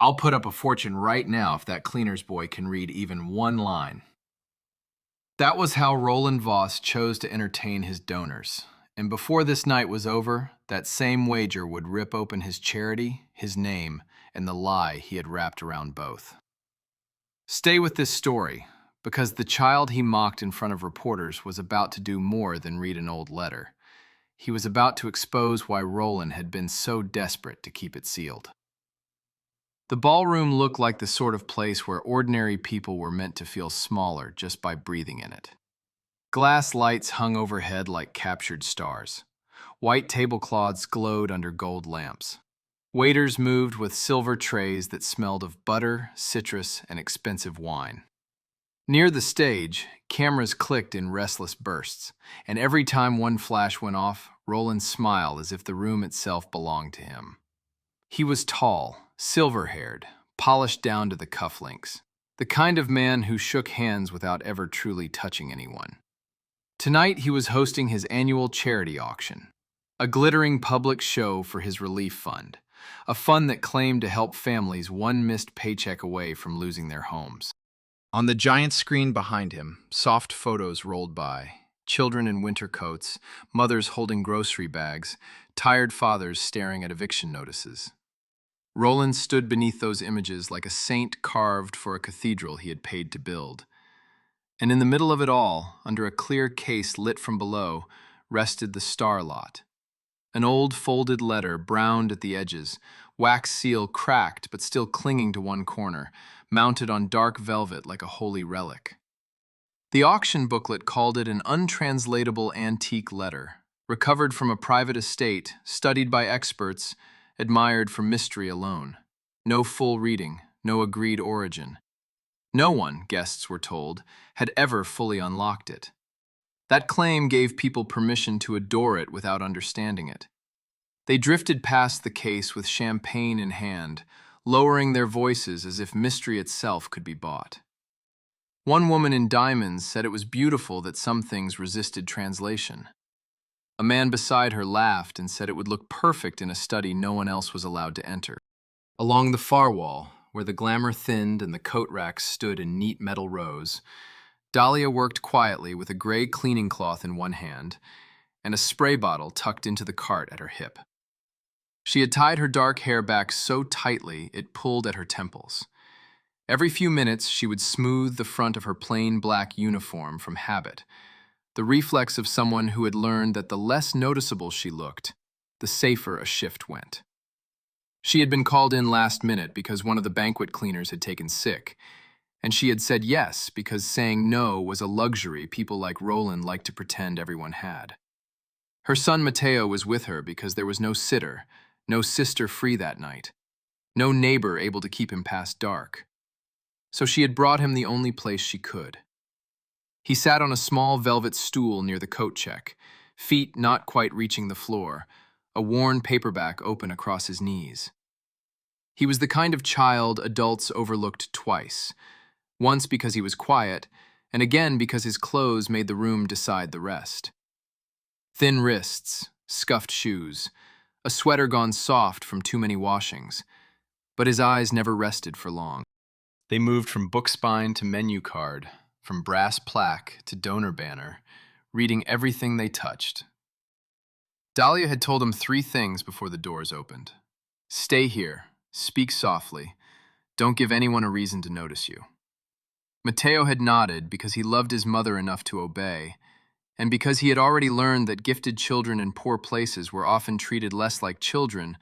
I'll put up a fortune right now if that cleaner's boy can read even one line. That was how Roland Voss chose to entertain his donors. And before this night was over, that same wager would rip open his charity, his name, and the lie he had wrapped around both. Stay with this story, because the child he mocked in front of reporters was about to do more than read an old letter. He was about to expose why Roland had been so desperate to keep it sealed. The ballroom looked like the sort of place where ordinary people were meant to feel smaller just by breathing in it. Glass lights hung overhead like captured stars. White tablecloths glowed under gold lamps. Waiters moved with silver trays that smelled of butter, citrus, and expensive wine. Near the stage, cameras clicked in restless bursts, and every time one flash went off, Roland smiled as if the room itself belonged to him. He was tall, silver-haired, polished down to the cufflinks, the kind of man who shook hands without ever truly touching anyone. Tonight he was hosting his annual charity auction, a glittering public show for his relief fund, a fund that claimed to help families one missed paycheck away from losing their homes. On the giant screen behind him, soft photos rolled by, children in winter coats, mothers holding grocery bags, tired fathers staring at eviction notices. Roland stood beneath those images like a saint carved for a cathedral he had paid to build. And in the middle of it all, under a clear case lit from below, rested the star lot. An old folded letter, browned at the edges, wax seal cracked but still clinging to one corner, mounted on dark velvet like a holy relic. The auction booklet called it an untranslatable antique letter, recovered from a private estate, studied by experts, admired for mystery alone. No full reading, no agreed origin. No one, guests were told, had ever fully unlocked it. That claim gave people permission to adore it without understanding it. They drifted past the case with champagne in hand, lowering their voices as if mystery itself could be bought. One woman in diamonds said it was beautiful that some things resisted translation. A man beside her laughed and said it would look perfect in a study no one else was allowed to enter. Along the far wall, where the glamour thinned and the coat racks stood in neat metal rows, Dahlia worked quietly with a gray cleaning cloth in one hand and a spray bottle tucked into the cart at her hip. She had tied her dark hair back so tightly it pulled at her temples. Every few minutes she would smooth the front of her plain black uniform from habit, the reflex of someone who had learned that the less noticeable she looked, the safer a shift went. She had been called in last minute because one of the banquet cleaners had taken sick, and she had said yes because saying no was a luxury people like Roland liked to pretend everyone had. Her son Mateo was with her because there was no sitter, no sister free that night, no neighbor able to keep him past dark. So she had brought him the only place she could. He sat on a small velvet stool near the coat check, feet not quite reaching the floor, a worn paperback open across his knees. He was the kind of child adults overlooked twice, once because he was quiet, and again because his clothes made the room decide the rest. Thin wrists, scuffed shoes, a sweater gone soft from too many washings, but his eyes never rested for long. They moved from book spine to menu card, from brass plaque to donor banner, reading everything they touched. Dahlia had told him 3 things before the doors opened. Stay here, speak softly, don't give anyone a reason to notice you. Mateo had nodded because he loved his mother enough to obey, and because he had already learned that gifted children in poor places were often treated less like children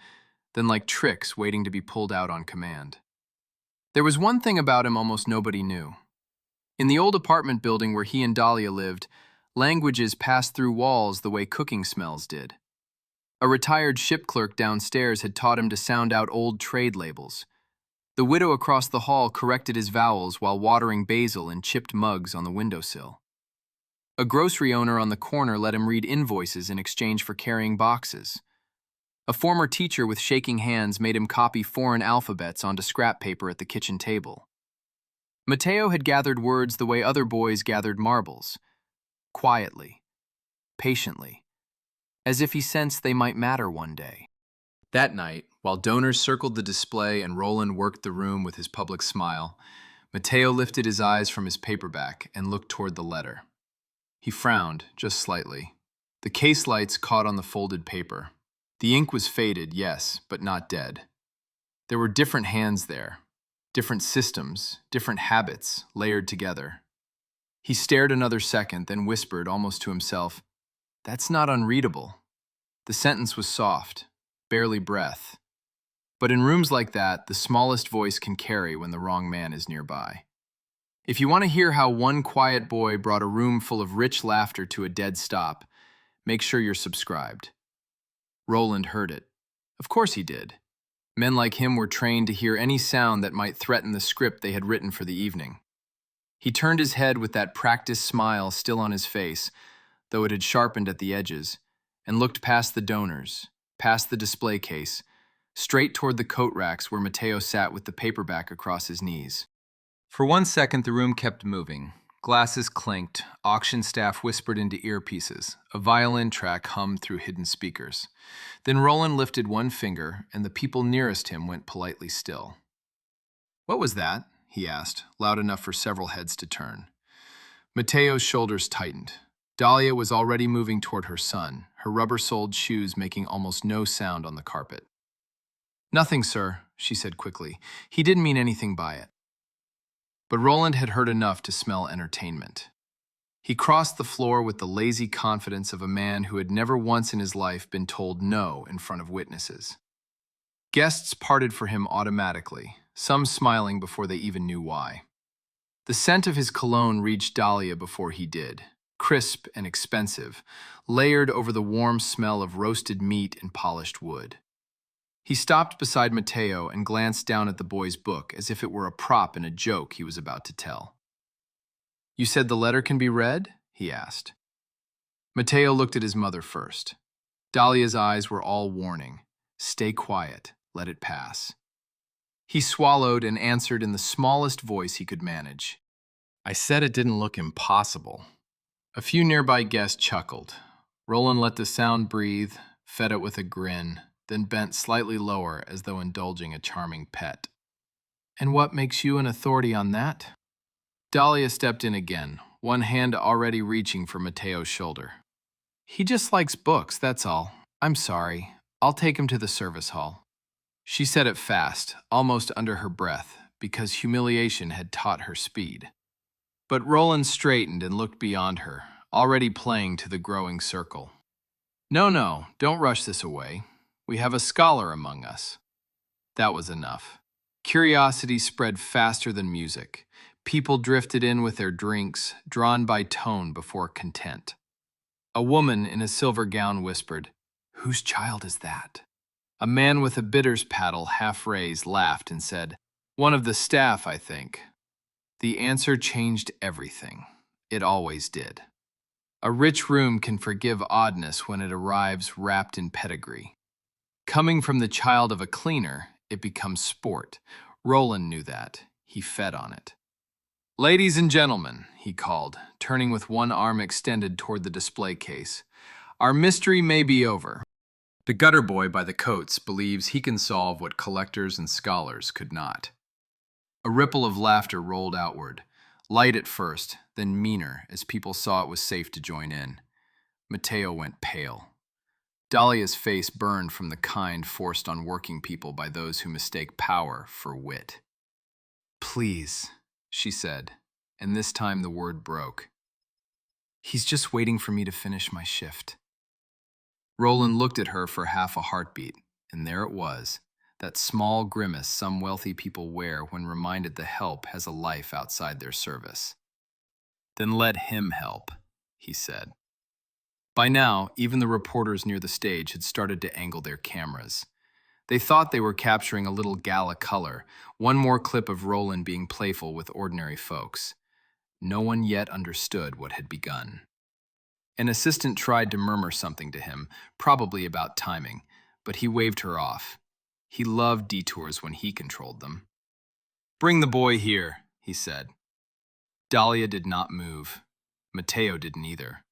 than like tricks waiting to be pulled out on command. There was one thing about him almost nobody knew. In the old apartment building where he and Dahlia lived, languages passed through walls the way cooking smells did. A retired ship clerk downstairs had taught him to sound out old trade labels. The widow across the hall corrected his vowels while watering basil in chipped mugs on the windowsill. A grocery owner on the corner let him read invoices in exchange for carrying boxes. A former teacher with shaking hands made him copy foreign alphabets onto scrap paper at the kitchen table. Mateo had gathered words the way other boys gathered marbles, quietly, patiently, as if he sensed they might matter one day. That night, while donors circled the display and Roland worked the room with his public smile, Mateo lifted his eyes from his paperback and looked toward the letter. He frowned, just slightly. The case lights caught on the folded paper. The ink was faded, yes, but not dead. There were different hands there, different systems, different habits, layered together. He stared another second, then whispered, almost to himself, "That's not unreadable." The sentence was soft, barely breath. But in rooms like that, the smallest voice can carry when the wrong man is nearby. If you want to hear how one quiet boy brought a room full of rich laughter to a dead stop, make sure you're subscribed. Roland heard it. Of course he did. Men like him were trained to hear any sound that might threaten the script they had written for the evening. He turned his head with that practiced smile still on his face, though it had sharpened at the edges, and looked past the donors, past the display case, straight toward the coat racks where Mateo sat with the paperback across his knees. For 1 second, the room kept moving. Glasses clinked, auction staff whispered into earpieces, a violin track hummed through hidden speakers. Then Roland lifted one finger, and the people nearest him went politely still. "What was that?" he asked, loud enough for several heads to turn. Mateo's shoulders tightened. Dahlia was already moving toward her son, her rubber-soled shoes making almost no sound on the carpet. "Nothing, sir," she said quickly. "He didn't mean anything by it." But Roland had heard enough to smell entertainment. He crossed the floor with the lazy confidence of a man who had never once in his life been told no in front of witnesses. Guests parted for him automatically, some smiling before they even knew why. The scent of his cologne reached Dahlia before he did, crisp and expensive, layered over the warm smell of roasted meat and polished wood. He stopped beside Mateo and glanced down at the boy's book as if it were a prop in a joke he was about to tell. "You said the letter can be read?" he asked. Mateo looked at his mother first. Dahlia's eyes were all warning. Stay quiet, let it pass. He swallowed and answered in the smallest voice he could manage. "I said it didn't look impossible." A few nearby guests chuckled. Roland let the sound breathe, fed it with a grin, then bent slightly lower as though indulging a charming pet. "And what makes you an authority on that?" Dahlia stepped in again, one hand already reaching for Mateo's shoulder. "He just likes books, that's all. I'm sorry. I'll take him to the service hall." She said it fast, almost under her breath, because humiliation had taught her speed. But Roland straightened and looked beyond her, already playing to the growing circle. No, don't rush this away. We have a scholar among us." That was enough. Curiosity spread faster than music. People drifted in with their drinks, drawn by tone before content. A woman in a silver gown whispered, "Whose child is that?" A man with a bitters paddle half raised laughed and said, "One of the staff, I think." The answer changed everything. It always did. A rich room can forgive oddness when it arrives wrapped in pedigree. Coming from the child of a cleaner, it becomes sport. Roland knew that. He fed on it. "Ladies and gentlemen," he called, turning with one arm extended toward the display case, "our mystery may be over. The gutter boy by the coats believes he can solve what collectors and scholars could not." A ripple of laughter rolled outward, light at first, then meaner as people saw it was safe to join in. Mateo went pale. Dahlia's face burned from the kind forced on working people by those who mistake power for wit. "Please," she said, and this time the word broke. "He's just waiting for me to finish my shift." Roland looked at her for half a heartbeat, and there it was, that small grimace some wealthy people wear when reminded the help has a life outside their service. "Then let him help," he said. By now, even the reporters near the stage had started to angle their cameras. They thought they were capturing a little gala color, one more clip of Roland being playful with ordinary folks. No one yet understood what had begun. An assistant tried to murmur something to him, probably about timing, but he waved her off. He loved detours when he controlled them. "Bring the boy here," he said. Dahlia did not move. Mateo didn't either.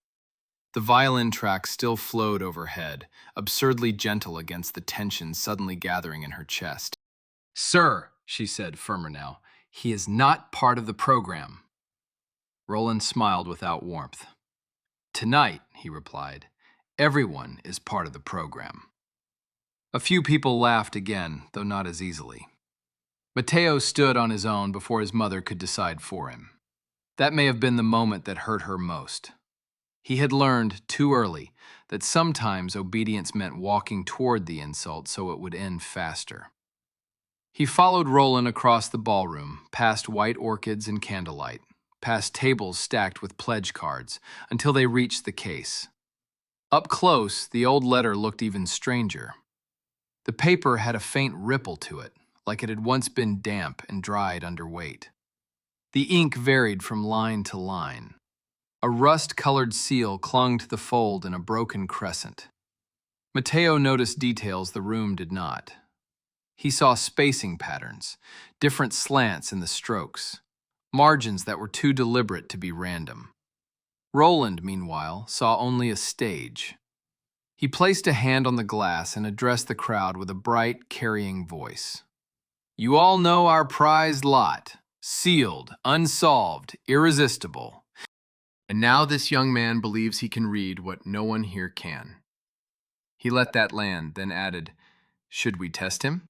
The violin track still flowed overhead, absurdly gentle against the tension suddenly gathering in her chest. "Sir," she said, firmer now, "he is not part of the program." Roland smiled without warmth. "Tonight," he replied, "everyone is part of the program." A few people laughed again, though not as easily. Mateo stood on his own before his mother could decide for him. That may have been the moment that hurt her most. He had learned too early that sometimes obedience meant walking toward the insult so it would end faster. He followed Roland across the ballroom, past white orchids and candlelight, past tables stacked with pledge cards, until they reached the case. Up close, the old letter looked even stranger. The paper had a faint ripple to it, like it had once been damp and dried under weight. The ink varied from line to line. A rust-colored seal clung to the fold in a broken crescent. Mateo noticed details the room did not. He saw spacing patterns, different slants in the strokes, margins that were too deliberate to be random. Roland, meanwhile, saw only a stage. He placed a hand on the glass and addressed the crowd with a bright, carrying voice. "You all know our prized lot, sealed, unsolved, irresistible. And now this young man believes he can read what no one here can." He let that land, then added, "Should we test him?"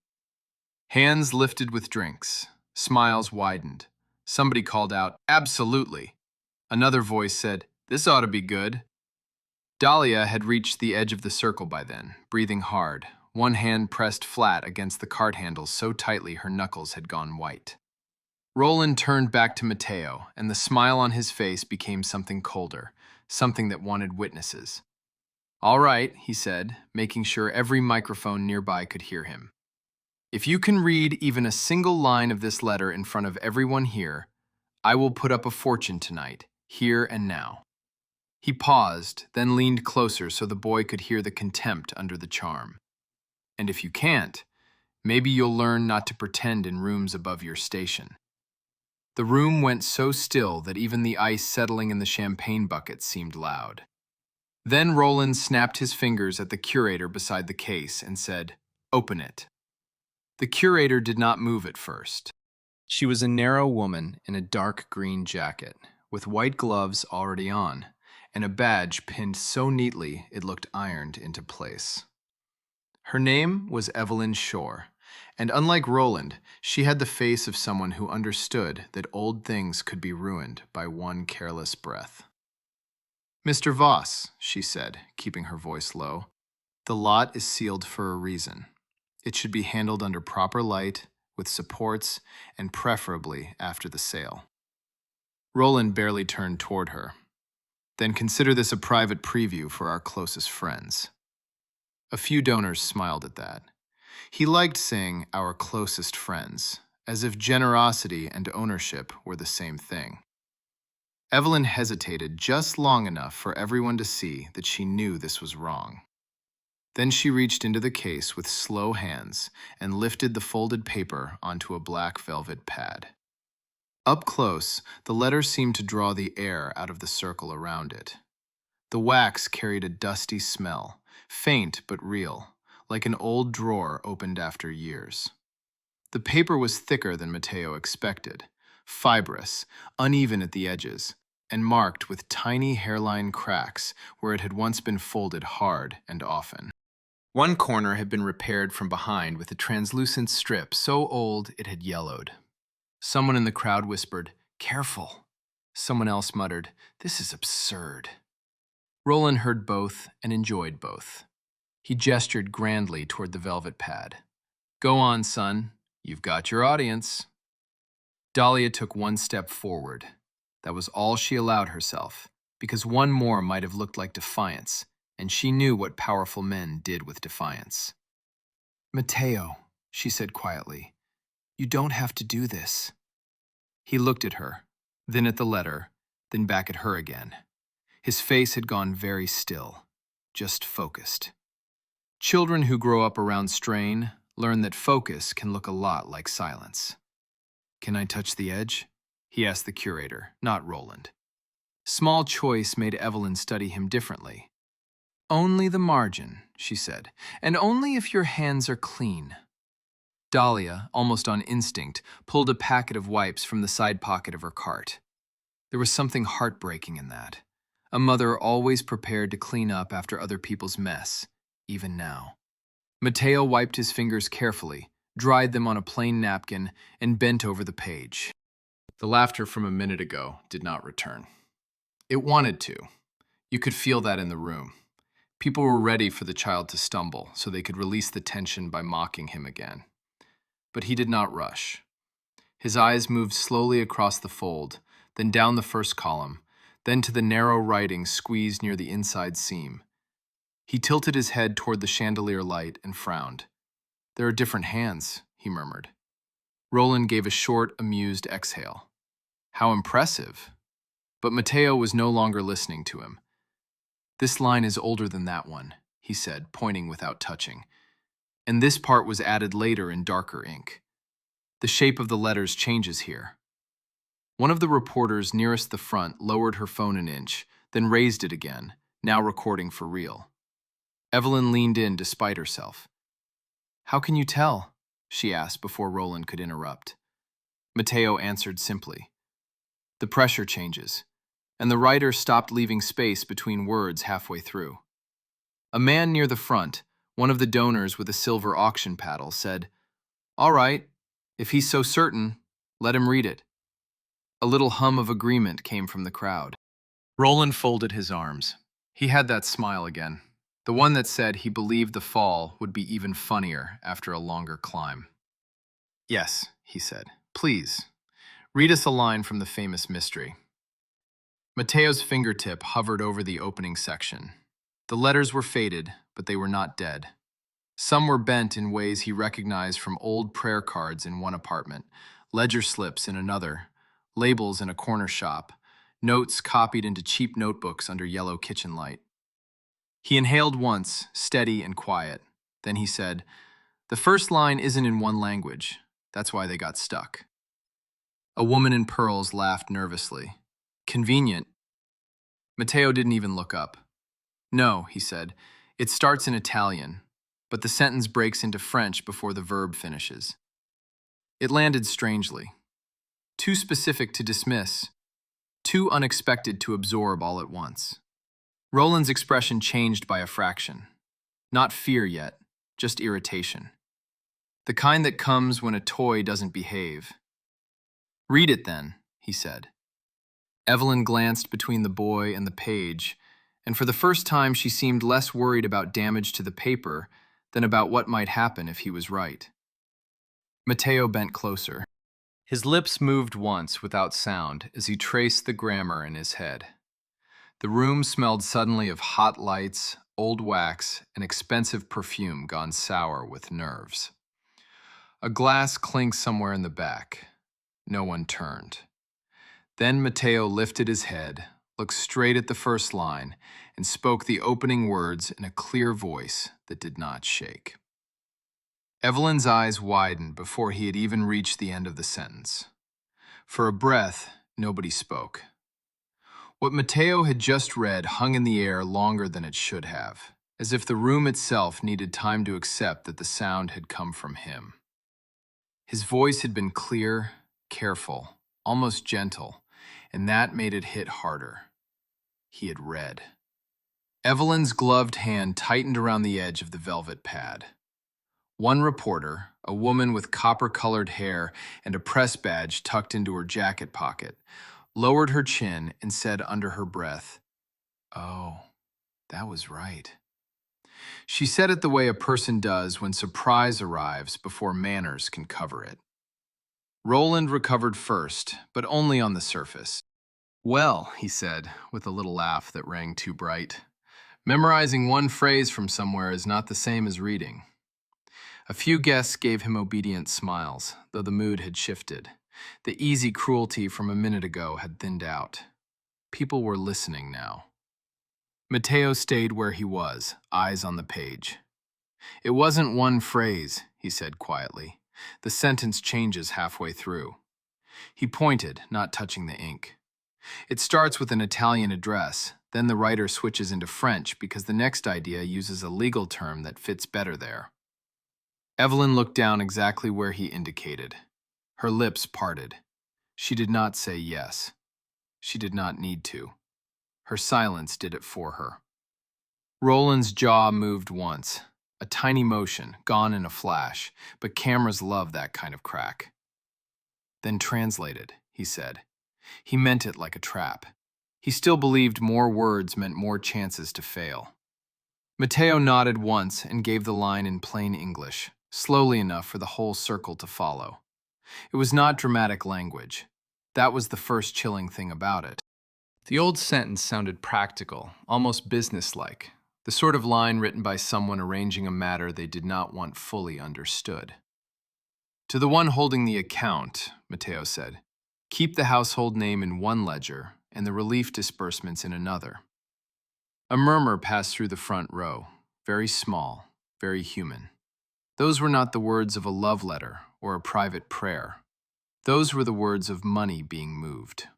Hands lifted with drinks. Smiles widened. Somebody called out, "Absolutely." Another voice said, "This ought to be good." Dahlia had reached the edge of the circle by then, breathing hard, one hand pressed flat against the card handles so tightly her knuckles had gone white. Roland turned back to Mateo, and the smile on his face became something colder, something that wanted witnesses. "All right," he said, making sure every microphone nearby could hear him. "If you can read even a single line of this letter in front of everyone here, I will put up a fortune tonight, here and now." He paused, then leaned closer so the boy could hear the contempt under the charm. "And if you can't, maybe you'll learn not to pretend in rooms above your station." The room went so still that even the ice settling in the champagne bucket seemed loud. Then Roland snapped his fingers at the curator beside the case and said, "Open it." The curator did not move at first. She was a narrow woman in a dark green jacket, with white gloves already on, and a badge pinned so neatly it looked ironed into place. Her name was Evelyn Shore, and unlike Roland, she had the face of someone who understood that old things could be ruined by one careless breath. "Mr. Voss," she said, keeping her voice low, "the lot is sealed for a reason. It should be handled under proper light, with supports, and preferably after the sale." Roland barely turned toward her. "Then consider this a private preview for our closest friends." A few donors smiled at that. He liked saying "our closest friends," as if generosity and ownership were the same thing. Evelyn hesitated just long enough for everyone to see that she knew this was wrong. Then she reached into the case with slow hands and lifted the folded paper onto a black velvet pad. Up close, the letter seemed to draw the air out of the circle around it. The wax carried a dusty smell, faint but real, like an old drawer opened after years. The paper was thicker than Mateo expected, fibrous, uneven at the edges, and marked with tiny hairline cracks where it had once been folded hard and often. One corner had been repaired from behind with a translucent strip so old it had yellowed. Someone in the crowd whispered, "Careful." Someone else muttered, "This is absurd." Roland heard both and enjoyed both. He gestured grandly toward the velvet pad. "Go on, son. You've got your audience." Dahlia took one step forward. That was all she allowed herself, because one more might have looked like defiance, and she knew what powerful men did with defiance. "Mateo," she said quietly, "you don't have to do this." He looked at her, then at the letter, then back at her again. His face had gone very still, just focused. Children who grow up around strain learn that focus can look a lot like silence. "Can I touch the edge?" he asked the curator, not Roland. Small choice made Evelyn study him differently. "Only the margin," she said, "and only if your hands are clean." Dahlia, almost on instinct, pulled a packet of wipes from the side pocket of her cart. There was something heartbreaking in that. A mother always prepared to clean up after other people's mess, even now. Mateo wiped his fingers carefully, dried them on a plain napkin, and bent over the page. The laughter from a minute ago did not return. It wanted to. You could feel that in the room. People were ready for the child to stumble so they could release the tension by mocking him again. But he did not rush. His eyes moved slowly across the fold, then down the first column, then to the narrow writing squeezed near the inside seam. He tilted his head toward the chandelier light and frowned. "There are different hands," he murmured. Roland gave a short, amused exhale. "How impressive!" But Mateo was no longer listening to him. "This line is older than that one," he said, pointing without touching. "And this part was added later in darker ink. The shape of the letters changes here." One of the reporters nearest the front lowered her phone an inch, then raised it again, now recording for real. Evelyn leaned in despite herself. "How can you tell?" she asked before Roland could interrupt. Mateo answered simply. "The pressure changes, and the writer stopped leaving space between words halfway through." A man near the front, one of the donors with a silver auction paddle, said, "All right, if he's so certain, let him read it." A little hum of agreement came from the crowd. Roland folded his arms. He had that smile again, the one that said he believed the fall would be even funnier after a longer climb. "Yes," he said, "please, read us a line from the famous mystery." Mateo's fingertip hovered over the opening section. The letters were faded, but they were not dead. Some were bent in ways he recognized from old prayer cards in one apartment, ledger slips in another, labels in a corner shop, notes copied into cheap notebooks under yellow kitchen light. He inhaled once, steady and quiet. Then he said, "The first line isn't in one language. That's why they got stuck." A woman in pearls laughed nervously. "Convenient." Mateo didn't even look up. "No," he said, "it starts in Italian, but the sentence breaks into French before the verb finishes." It landed strangely. Too specific to dismiss, too unexpected to absorb all at once. Roland's expression changed by a fraction. Not fear yet, just irritation. The kind that comes when a toy doesn't behave. "Read it then," he said. Evelyn glanced between the boy and the page, and for the first time she seemed less worried about damage to the paper than about what might happen if he was right. Mateo bent closer. His lips moved once without sound as he traced the grammar in his head. The room smelled suddenly of hot lights, old wax, and expensive perfume gone sour with nerves. A glass clinked somewhere in the back. No one turned. Then Mateo lifted his head, looked straight at the first line, and spoke the opening words in a clear voice that did not shake. Evelyn's eyes widened before he had even reached the end of the sentence. For a breath, nobody spoke. What Mateo had just read hung in the air longer than it should have, as if the room itself needed time to accept that the sound had come from him. His voice had been clear, careful, almost gentle, and that made it hit harder. He had read. Evelyn's gloved hand tightened around the edge of the velvet pad. One reporter, a woman with copper-colored hair and a press badge tucked into her jacket pocket, lowered her chin and said under her breath, "Oh, that was right." She said it the way a person does when surprise arrives before manners can cover it. Roland recovered first, but only on the surface. "Well," he said, with a little laugh that rang too bright, "memorizing one phrase from somewhere is not the same as reading." A few guests gave him obedient smiles, though the mood had shifted. The easy cruelty from a minute ago had thinned out. People were listening now. Mateo stayed where he was, eyes on the page. "It wasn't one phrase," he said quietly. "The sentence changes halfway through." He pointed, not touching the ink. It starts with an Italian address, then the writer switches into French because the next idea uses a legal term that fits better there. Evelyn looked down exactly where he indicated. Her lips parted. She did not say yes. She did not need to. Her silence did it for her. Roland's jaw moved once, a tiny motion, gone in a flash, but cameras love that kind of crack. Then translated, he said. He meant it like a trap. He still believed more words meant more chances to fail. Mateo nodded once and gave the line in plain English, slowly enough for the whole circle to follow. It was not dramatic language. That was the first chilling thing about it. The old sentence sounded practical, almost businesslike, the sort of line written by someone arranging a matter they did not want fully understood. To the one holding the account, Mateo said, keep the household name in one ledger and the relief disbursements in another. A murmur passed through the front row, very small, very human. Those were not the words of a love letter or a private prayer. Those were the words of money being moved.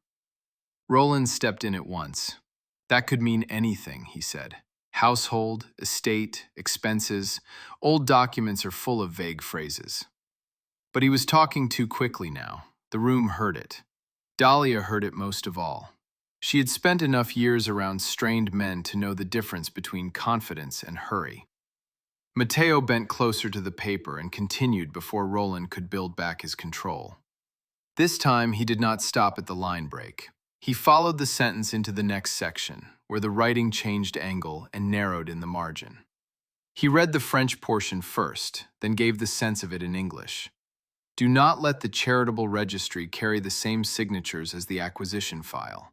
Roland stepped in at once. That could mean anything, he said. Household, estate, expenses. Old documents are full of vague phrases. But he was talking too quickly now. The room heard it. Dahlia heard it most of all. She had spent enough years around strained men to know the difference between confidence and hurry. Mateo bent closer to the paper and continued before Roland could build back his control. This time, he did not stop at the line break. He followed the sentence into the next section, where the writing changed angle and narrowed in the margin. He read the French portion first, then gave the sense of it in English. Do not let the charitable registry carry the same signatures as the acquisition file.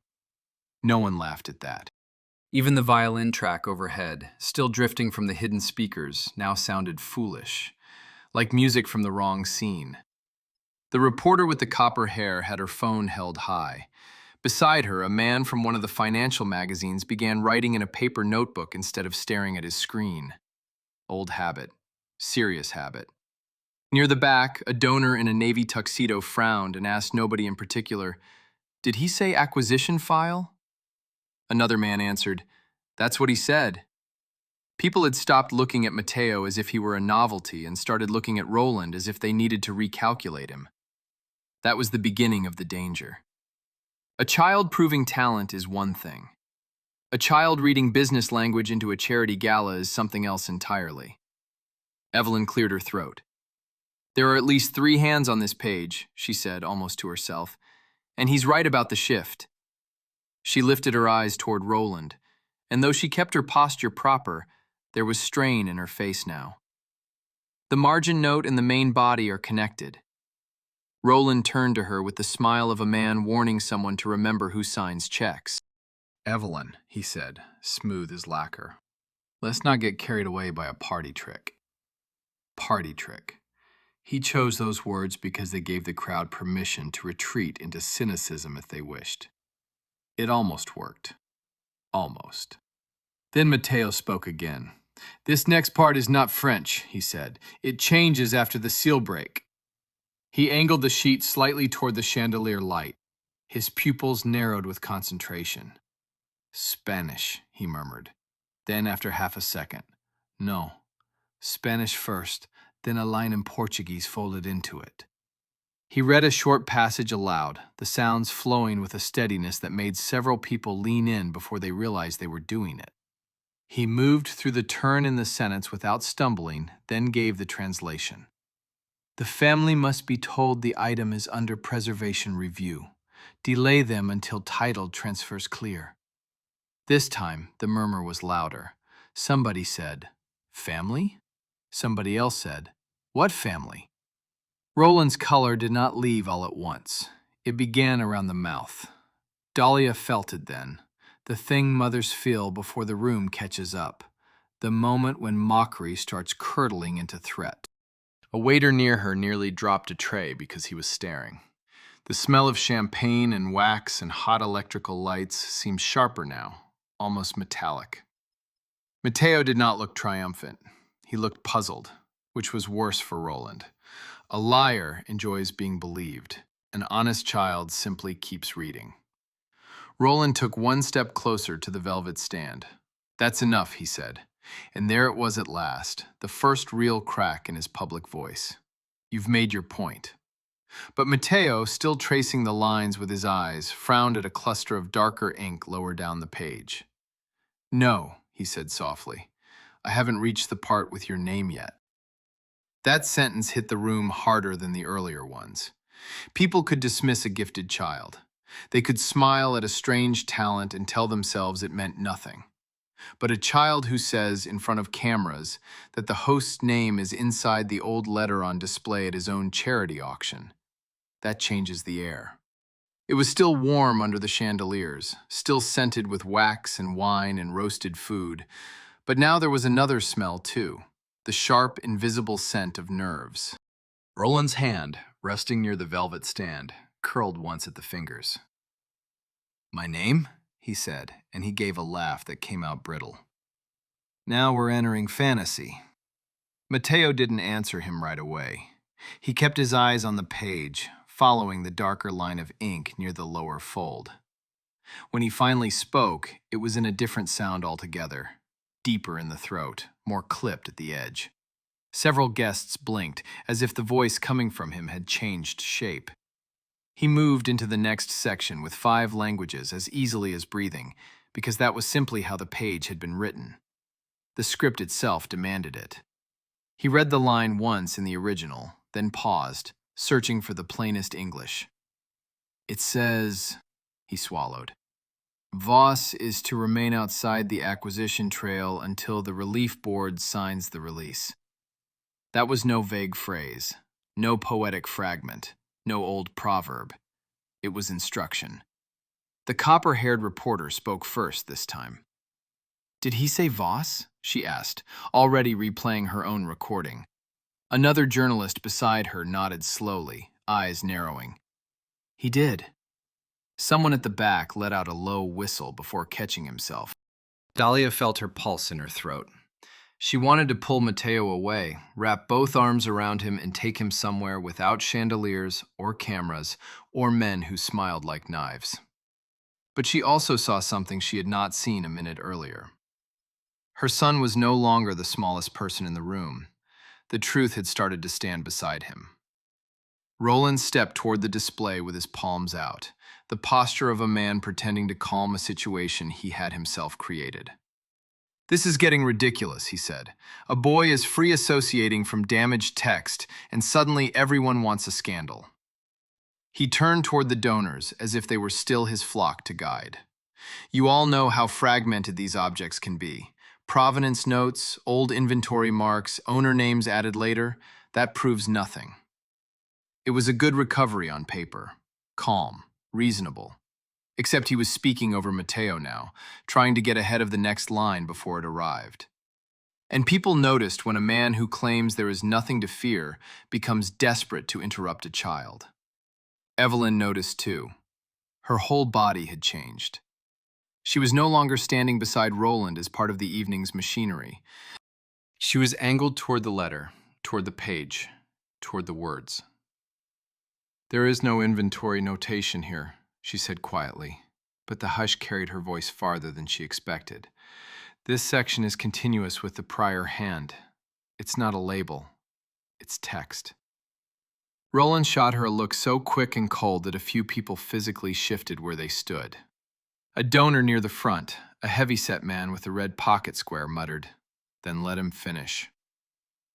No one laughed at that. Even the violin track overhead, still drifting from the hidden speakers, now sounded foolish, like music from the wrong scene. The reporter with the copper hair had her phone held high. Beside her, a man from one of the financial magazines began writing in a paper notebook instead of staring at his screen. Old habit. Serious habit. Near the back, a donor in a navy tuxedo frowned and asked nobody in particular, "Did he say acquisition file?" Another man answered, "That's what he said." People had stopped looking at Mateo as if he were a novelty and started looking at Roland as if they needed to recalculate him. That was the beginning of the danger. A child proving talent is one thing. A child reading business language into a charity gala is something else entirely. Evelyn cleared her throat. "There are at least 3 hands on this page," she said, almost to herself, "and he's right about the shift." She lifted her eyes toward Roland, and though she kept her posture proper, there was strain in her face now. The margin note and the main body are connected. Roland turned to her with the smile of a man warning someone to remember who signs checks. "Evelyn," he said, smooth as lacquer, "let's not get carried away by a party trick." Party trick. He chose those words because they gave the crowd permission to retreat into cynicism if they wished. It almost worked. Almost. Then Mateo spoke again. "This next part is not French," he said. "It changes after the seal break." He angled the sheet slightly toward the chandelier light. His pupils narrowed with concentration. "Spanish," he murmured. Then, after half a second, "No. Spanish first, then a line in Portuguese folded into it." He read a short passage aloud, the sounds flowing with a steadiness that made several people lean in before they realized they were doing it. He moved through the turn in the sentence without stumbling, then gave the translation. "The family must be told the item is under preservation review. Delay them until title transfers clear." This time, the murmur was louder. Somebody said, "Family?" Somebody else said, "What family?" Roland's color did not leave all at once. It began around the mouth. Dahlia felt it then, the thing mothers feel before the room catches up, the moment when mockery starts curdling into threat. A waiter near her nearly dropped a tray because he was staring. The smell of champagne and wax and hot electrical lights seemed sharper now, almost metallic. Mateo did not look triumphant. He looked puzzled, which was worse for Roland. A liar enjoys being believed. An honest child simply keeps reading. Roland took one step closer to the velvet stand. "That's enough," he said. And there it was at last, the first real crack in his public voice. "You've made your point." But Mateo, still tracing the lines with his eyes, frowned at a cluster of darker ink lower down the page. "No," he said softly. "I haven't reached the part with your name yet." That sentence hit the room harder than the earlier ones. People could dismiss a gifted child. They could smile at a strange talent and tell themselves it meant nothing. But a child who says, in front of cameras, that the host's name is inside the old letter on display at his own charity auction, that changes the air. It was still warm under the chandeliers, still scented with wax and wine and roasted food, but now there was another smell too, the sharp, invisible scent of nerves. Roland's hand, resting near the velvet stand, curled once at the fingers. "My name?" he said, and he gave a laugh that came out brittle. "Now we're entering fantasy." Mateo didn't answer him right away. He kept his eyes on the page, following the darker line of ink near the lower fold. When he finally spoke, it was in a different sound altogether, deeper in the throat, more clipped at the edge. Several guests blinked, as if the voice coming from him had changed shape. He moved into the next section with 5 languages as easily as breathing, because that was simply how the page had been written. The script itself demanded it. He read the line once in the original, then paused, searching for the plainest English. "It says," he swallowed, "Voss is to remain outside the acquisition trail until the relief board signs the release." That was no vague phrase, no poetic fragment, no old proverb. It was instruction. The copper-haired reporter spoke first this time. "Did he say Voss?" she asked, already replaying her own recording. Another journalist beside her nodded slowly, eyes narrowing. "He did." Someone at the back let out a low whistle before catching himself. Dahlia felt her pulse in her throat. She wanted to pull Mateo away, wrap both arms around him and take him somewhere without chandeliers or cameras or men who smiled like knives. But she also saw something she had not seen a minute earlier. Her son was no longer the smallest person in the room. The truth had started to stand beside him. Roland stepped toward the display with his palms out, the posture of a man pretending to calm a situation he had himself created. "This is getting ridiculous," he said. "A boy is free associating from damaged text, and suddenly everyone wants a scandal." He turned toward the donors as if they were still his flock to guide. "You all know how fragmented these objects can be. Provenance notes, old inventory marks, owner names added later, that proves nothing." It was a good recovery on paper. Calm, reasonable. Except he was speaking over Mateo now, trying to get ahead of the next line before it arrived. And people noticed when a man who claims there is nothing to fear becomes desperate to interrupt a child. Evelyn noticed too. Her whole body had changed. She was no longer standing beside Roland as part of the evening's machinery. She was angled toward the letter, toward the page, toward the words. "There is no inventory notation here," she said quietly, but the hush carried her voice farther than she expected. "This section is continuous with the prior hand. It's not a label. It's text." Roland shot her a look so quick and cold that a few people physically shifted where they stood. A donor near the front, a heavy-set man with a red pocket square, muttered, "Then let him finish."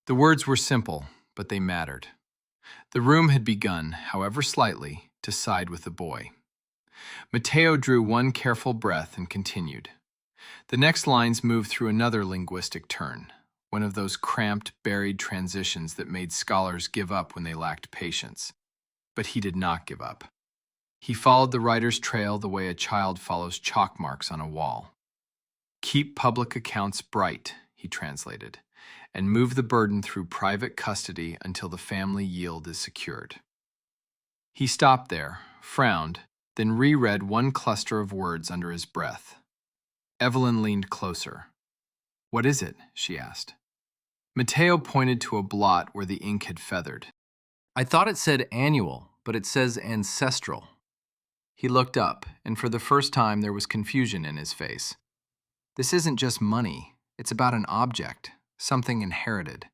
The words were simple, but they mattered. The room had begun, however slightly, to side with the boy. Mateo drew one careful breath and continued. The next lines moved through another linguistic turn, one of those cramped, buried transitions that made scholars give up when they lacked patience. But he did not give up. He followed the writer's trail the way a child follows chalk marks on a wall. "Keep public accounts bright," he translated, "and move the burden through private custody until the family yield is secured." He stopped there, frowned, then reread one cluster of words under his breath. Evelyn leaned closer. "What is it?" she asked. Mateo pointed to a blot where the ink had feathered. "I thought it said annual, but it says ancestral." He looked up, and for the first time there was confusion in his face. This isn't just money. It's about an object, something inherited.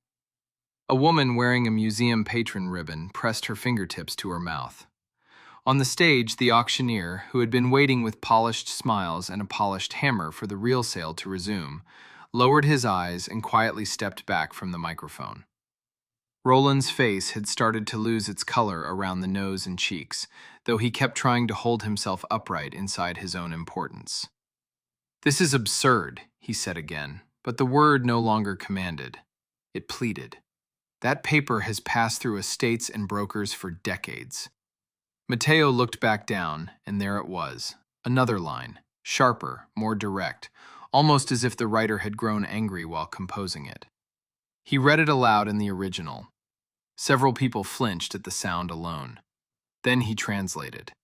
A woman wearing a museum patron ribbon pressed her fingertips to her mouth. On the stage, the auctioneer, who had been waiting with polished smiles and a polished hammer for the real sale to resume, lowered his eyes and quietly stepped back from the microphone. Roland's face had started to lose its color around the nose and cheeks, though he kept trying to hold himself upright inside his own importance. "This is absurd," he said again, but the word no longer commanded. It pleaded. "That paper has passed through estates and brokers for decades." Mateo looked back down, and there it was, another line, sharper, more direct, almost as if the writer had grown angry while composing it. He read it aloud in the original. Several people flinched at the sound alone. Then he translated.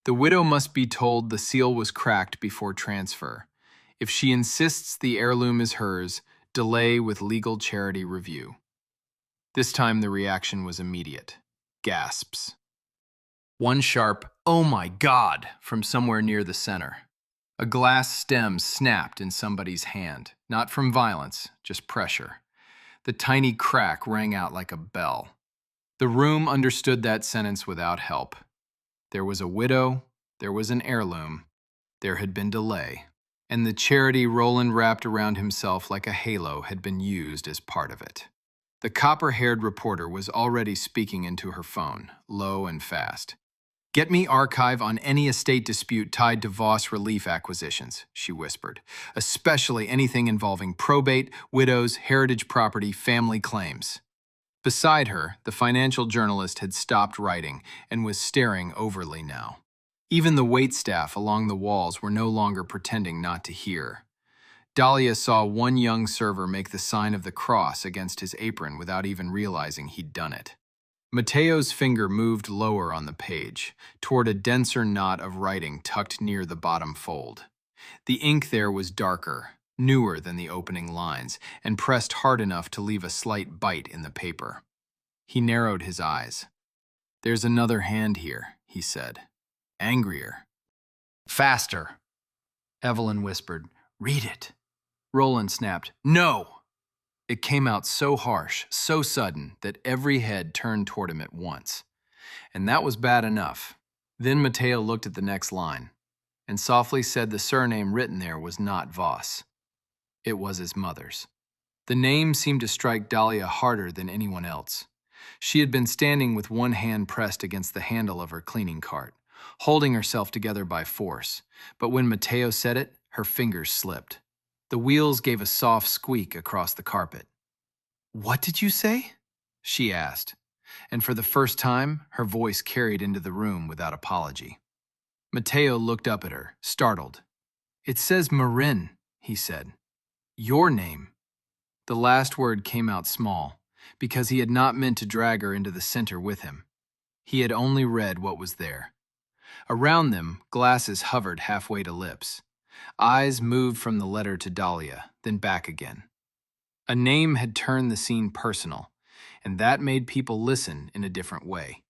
"The widow must be told the seal was cracked before transfer. If she insists the heirloom is hers, delay with legal charity review." This time the reaction was immediate. Gasps. One sharp, "Oh my God!" from somewhere near the center. A glass stem snapped in somebody's hand, not from violence, just pressure. The tiny crack rang out like a bell. The room understood that sentence without help. There was a widow, there was an heirloom, there had been delay, and the charity Roland wrapped around himself like a halo had been used as part of it. The copper-haired reporter was already speaking into her phone, low and fast. "Get me archive on any estate dispute tied to Voss relief acquisitions," she whispered, "especially anything involving probate, widows, heritage property, family claims." Beside her, the financial journalist had stopped writing and was staring overly now. Even the waitstaff along the walls were no longer pretending not to hear. Dahlia saw one young server make the sign of the cross against his apron without even realizing he'd done it. Mateo's finger moved lower on the page, toward a denser knot of writing tucked near the bottom fold. The ink there was darker, newer than the opening lines, and pressed hard enough to leave a slight bite in the paper. He narrowed his eyes. "There's another hand here," he said. "Angrier." "Faster," Evelyn whispered. "Read it." Roland snapped, "No!" It came out so harsh, so sudden, that every head turned toward him at once. And that was bad enough. Then Mateo looked at the next line, and softly said the surname written there was not Voss. It was his mother's. The name seemed to strike Dahlia harder than anyone else. She had been standing with one hand pressed against the handle of her cleaning cart, holding herself together by force, but when Mateo said it, her fingers slipped. The wheels gave a soft squeak across the carpet. "What did you say?" she asked, and for the first time, her voice carried into the room without apology. Mateo looked up at her, startled. "It says Marin," he said. "Your name." The last word came out small, because he had not meant to drag her into the center with him. He had only read what was there. Around them, glasses hovered halfway to lips. Eyes moved from the letter to Dahlia, then back again. A name had turned the scene personal, and that made people listen in a different way.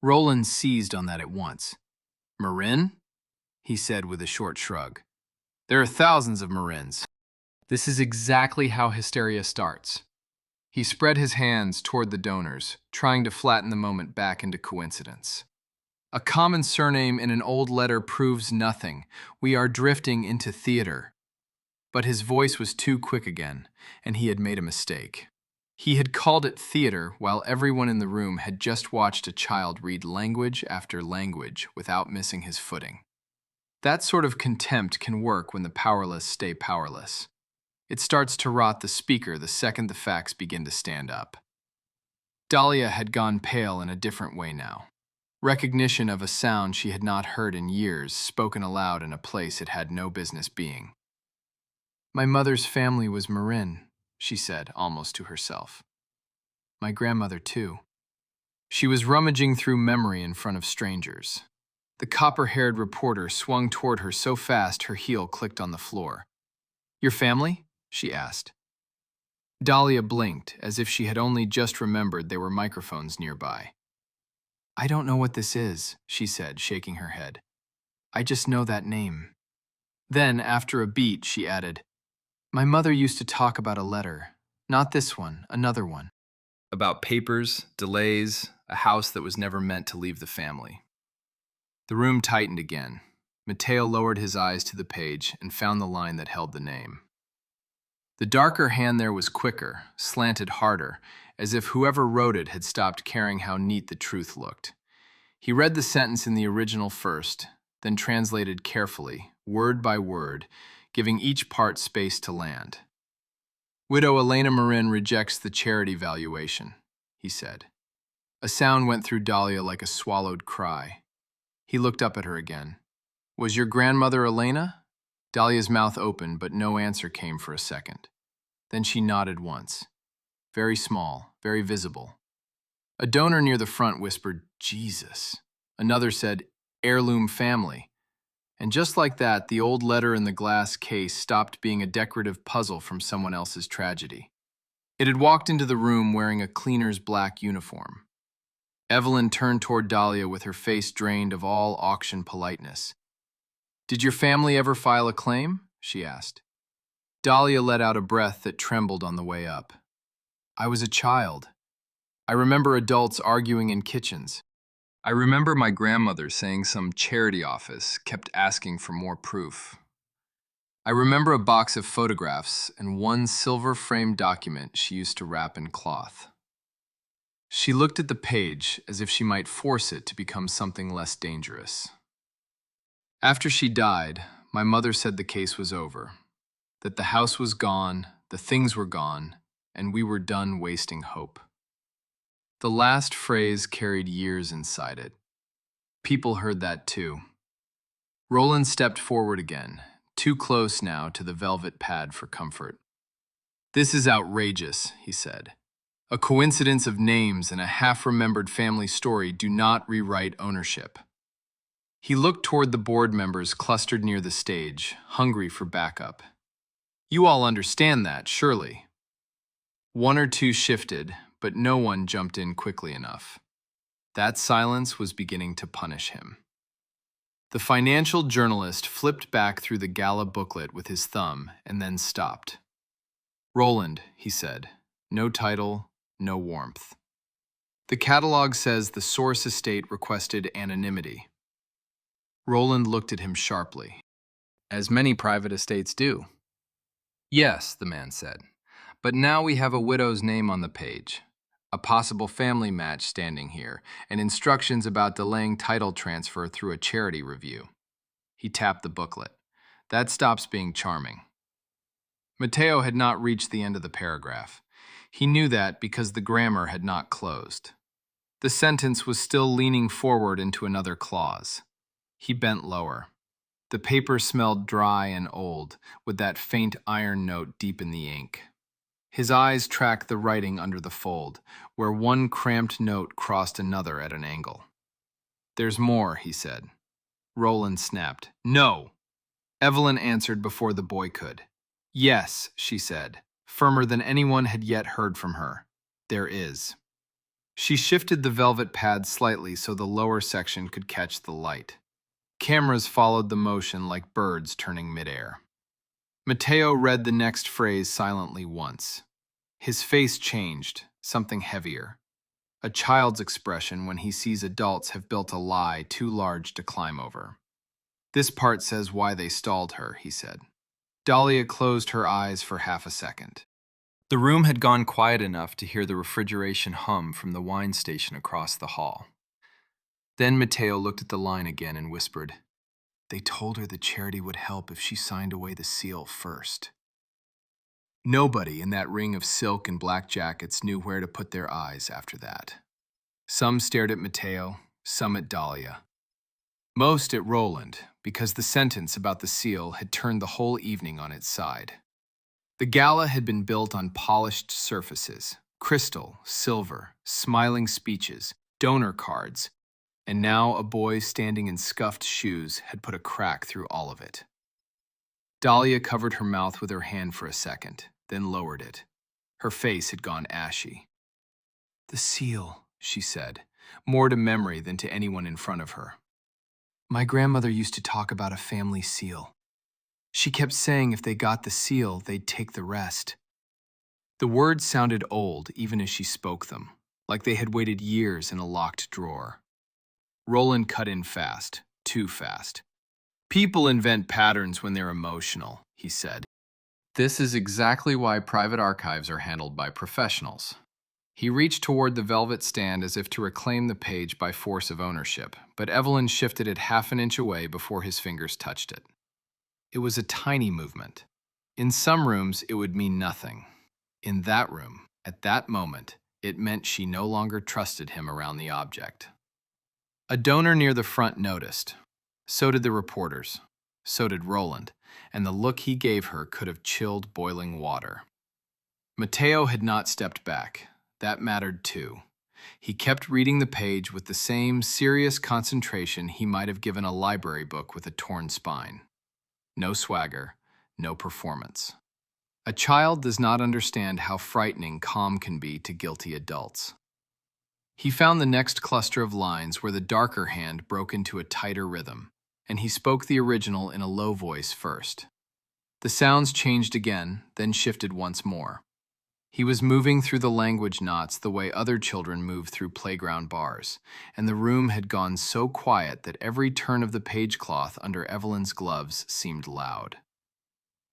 Roland seized on that at once. "Marin?" he said with a short shrug. "There are thousands of Marins. This is exactly how hysteria starts." He spread his hands toward the donors, trying to flatten the moment back into coincidence. "A common surname in an old letter proves nothing. We are drifting into theater." But his voice was too quick again, and he had made a mistake. He had called it theater while everyone in the room had just watched a child read language after language without missing his footing. That sort of contempt can work when the powerless stay powerless. It starts to rot the speaker the second the facts begin to stand up. Dahlia had gone pale in a different way now. Recognition of a sound she had not heard in years, spoken aloud in a place it had no business being. "My mother's family was Marin," she said, almost to herself. "My grandmother, too." She was rummaging through memory in front of strangers. The copper-haired reporter swung toward her so fast her heel clicked on the floor. "Your family?" she asked. Dahlia blinked, as if she had only just remembered there were microphones nearby. "I don't know what this is," she said, shaking her head. I just know that name." Then, after a beat, she added, "My mother used to talk about a letter. Not this one, another one." About papers, delays, a house that was never meant to leave the family. The room tightened again. Mateo lowered his eyes to the page and found the line that held the name. The darker hand there was quicker, slanted harder, as if whoever wrote it had stopped caring how neat the truth looked. He read the sentence in the original first, then translated carefully, word by word, giving each part space to land. "Widow Elena Marin rejects the charity valuation," he said. A sound went through Dahlia like a swallowed cry. He looked up at her again. "Was your grandmother Elena?" Dahlia's mouth opened, but no answer came for a second. Then she nodded once. Very small, very visible. A donor near the front whispered, "Jesus." Another said, "Heirloom family." And just like that, the old letter in the glass case stopped being a decorative puzzle from someone else's tragedy. It had walked into the room wearing a cleaner's black uniform. Evelyn turned toward Dahlia with her face drained of all auction politeness. "Did your family ever file a claim?" she asked. Dahlia let out a breath that trembled on the way up. "I was a child. I remember adults arguing in kitchens. I remember my grandmother saying some charity office kept asking for more proof. I remember a box of photographs and one silver-framed document she used to wrap in cloth." She looked at the page as if she might force it to become something less dangerous. "After she died, my mother said the case was over, that the house was gone, the things were gone, and we were done wasting hope." The last phrase carried years inside it. People heard that too. Roland stepped forward again, too close now to the velvet pad for comfort. "This is outrageous," he said. "A coincidence of names and a half-remembered family story do not rewrite ownership." He looked toward the board members clustered near the stage, hungry for backup. "You all understand that, surely?" One or two shifted, but no one jumped in quickly enough. That silence was beginning to punish him. The financial journalist flipped back through the gala booklet with his thumb and then stopped. "Roland," he said. "No title, no warmth. The catalog says the source estate requested anonymity." Roland looked at him sharply, as many private estates do. "Yes," the man said, "but now we have a widow's name on the page, a possible family match standing here, and instructions about delaying title transfer through a charity review." He tapped the booklet. "That stops being charming." Mateo had not reached the end of the paragraph. He knew that because the grammar had not closed. The sentence was still leaning forward into another clause. He bent lower. The paper smelled dry and old, with that faint iron note deep in the ink. His eyes tracked the writing under the fold, where one cramped note crossed another at an angle. "There's more," he said. Roland snapped. "No!" Evelyn answered before the boy could. "Yes," she said, firmer than anyone had yet heard from her. "There is." She shifted the velvet pad slightly so the lower section could catch the light. Cameras followed the motion like birds turning midair. Mateo read the next phrase silently once. His face changed, something heavier. A child's expression when he sees adults have built a lie too large to climb over. "This part says why they stalled her," he said. Dahlia closed her eyes for half a second. The room had gone quiet enough to hear the refrigeration hum from the wine station across the hall. Then Mateo looked at the line again and whispered, "They told her the charity would help if she signed away the seal first." Nobody in that ring of silk and black jackets knew where to put their eyes after that. Some stared at Mateo, some at Dahlia. Most at Roland, because the sentence about the seal had turned the whole evening on its side. The gala had been built on polished surfaces, crystal, silver, smiling speeches, donor cards, and now a boy standing in scuffed shoes had put a crack through all of it. Dahlia covered her mouth with her hand for a second, then lowered it. Her face had gone ashy. "The seal," she said, more to memory than to anyone in front of her. My grandmother used to talk about a family seal. She kept saying if they got the seal, they'd take the rest. The words sounded old even as she spoke them, like they had waited years in a locked drawer. Roland cut in fast, too fast. People invent patterns when they're emotional, he said. This is exactly why private archives are handled by professionals. He reached toward the velvet stand as if to reclaim the page by force of ownership, but Evelyn shifted it half an inch away before his fingers touched it. It was a tiny movement. In some rooms, it would mean nothing. In that room, at that moment, it meant she no longer trusted him around the object. A donor near the front noticed. So did the reporters. So did Roland, and the look he gave her could have chilled boiling water. Mateo had not stepped back. That mattered too. He kept reading the page with the same serious concentration he might have given a library book with a torn spine. No swagger, no performance. A child does not understand how frightening calm can be to guilty adults. He found the next cluster of lines where the darker hand broke into a tighter rhythm, and he spoke the original in a low voice first. The sounds changed again, then shifted once more. He was moving through the language knots the way other children move through playground bars, and the room had gone so quiet that every turn of the page cloth under Evelyn's gloves seemed loud.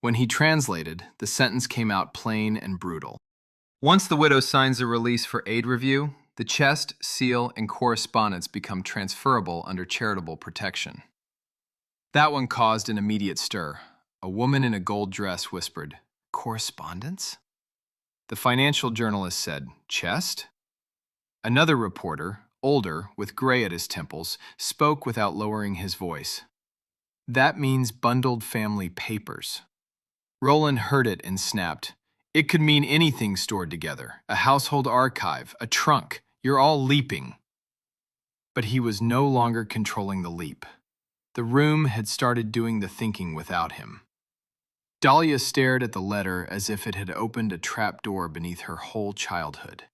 When he translated, the sentence came out plain and brutal. Once the widow signs a release for aid review, the chest, seal, and correspondence become transferable under charitable protection. That one caused an immediate stir. A woman in a gold dress whispered, "Correspondence?" The financial journalist said, "Chest?" Another reporter, older, with gray at his temples, spoke without lowering his voice. "That means bundled family papers." Roland heard it and snapped. "It could mean anything stored together. A household archive, a trunk. You're all leaping." But he was no longer controlling the leap. The room had started doing the thinking without him. Dahlia stared at the letter as if it had opened a trapdoor beneath her whole childhood.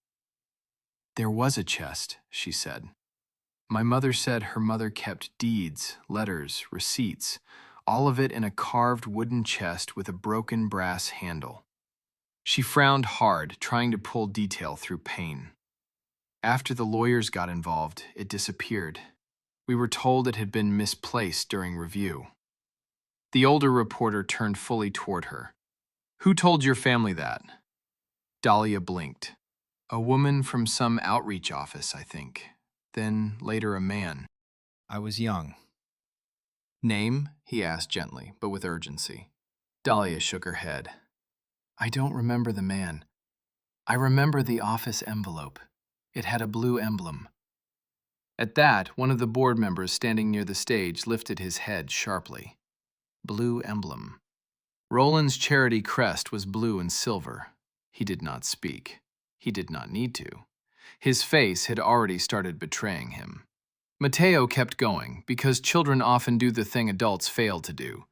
"There was a chest," she said. "My mother said her mother kept deeds, letters, receipts, all of it in a carved wooden chest with a broken brass handle." She frowned hard, trying to pull detail through pain. "After the lawyers got involved, it disappeared. We were told it had been misplaced during review." The older reporter turned fully toward her. "Who told your family that?" Dahlia blinked. "A woman from some outreach office, I think. Then later a man. I was young." "Name?" he asked gently, but with urgency. Dahlia shook her head. "I don't remember the man. I remember the office envelope. It had a blue emblem." At that, one of the board members standing near the stage lifted his head sharply. Blue emblem. Roland's charity crest was blue and silver. He did not speak. He did not need to. His face had already started betraying him. Mateo kept going, because children often do the thing adults fail to do.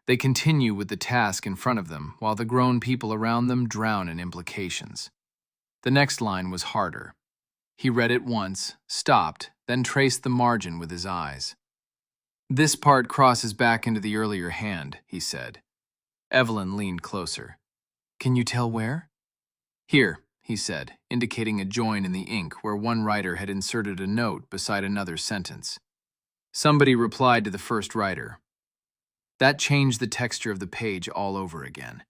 They continue with the task in front of them, while the grown people around them drown in implications. The next line was harder. He read it once, stopped, then traced the margin with his eyes. "This part crosses back into the earlier hand," he said. Evelyn leaned closer. "Can you tell where?" "Here," he said, indicating a join in the ink where one writer had inserted a note beside another sentence. Somebody replied to the first writer. That changed the texture of the page all over again.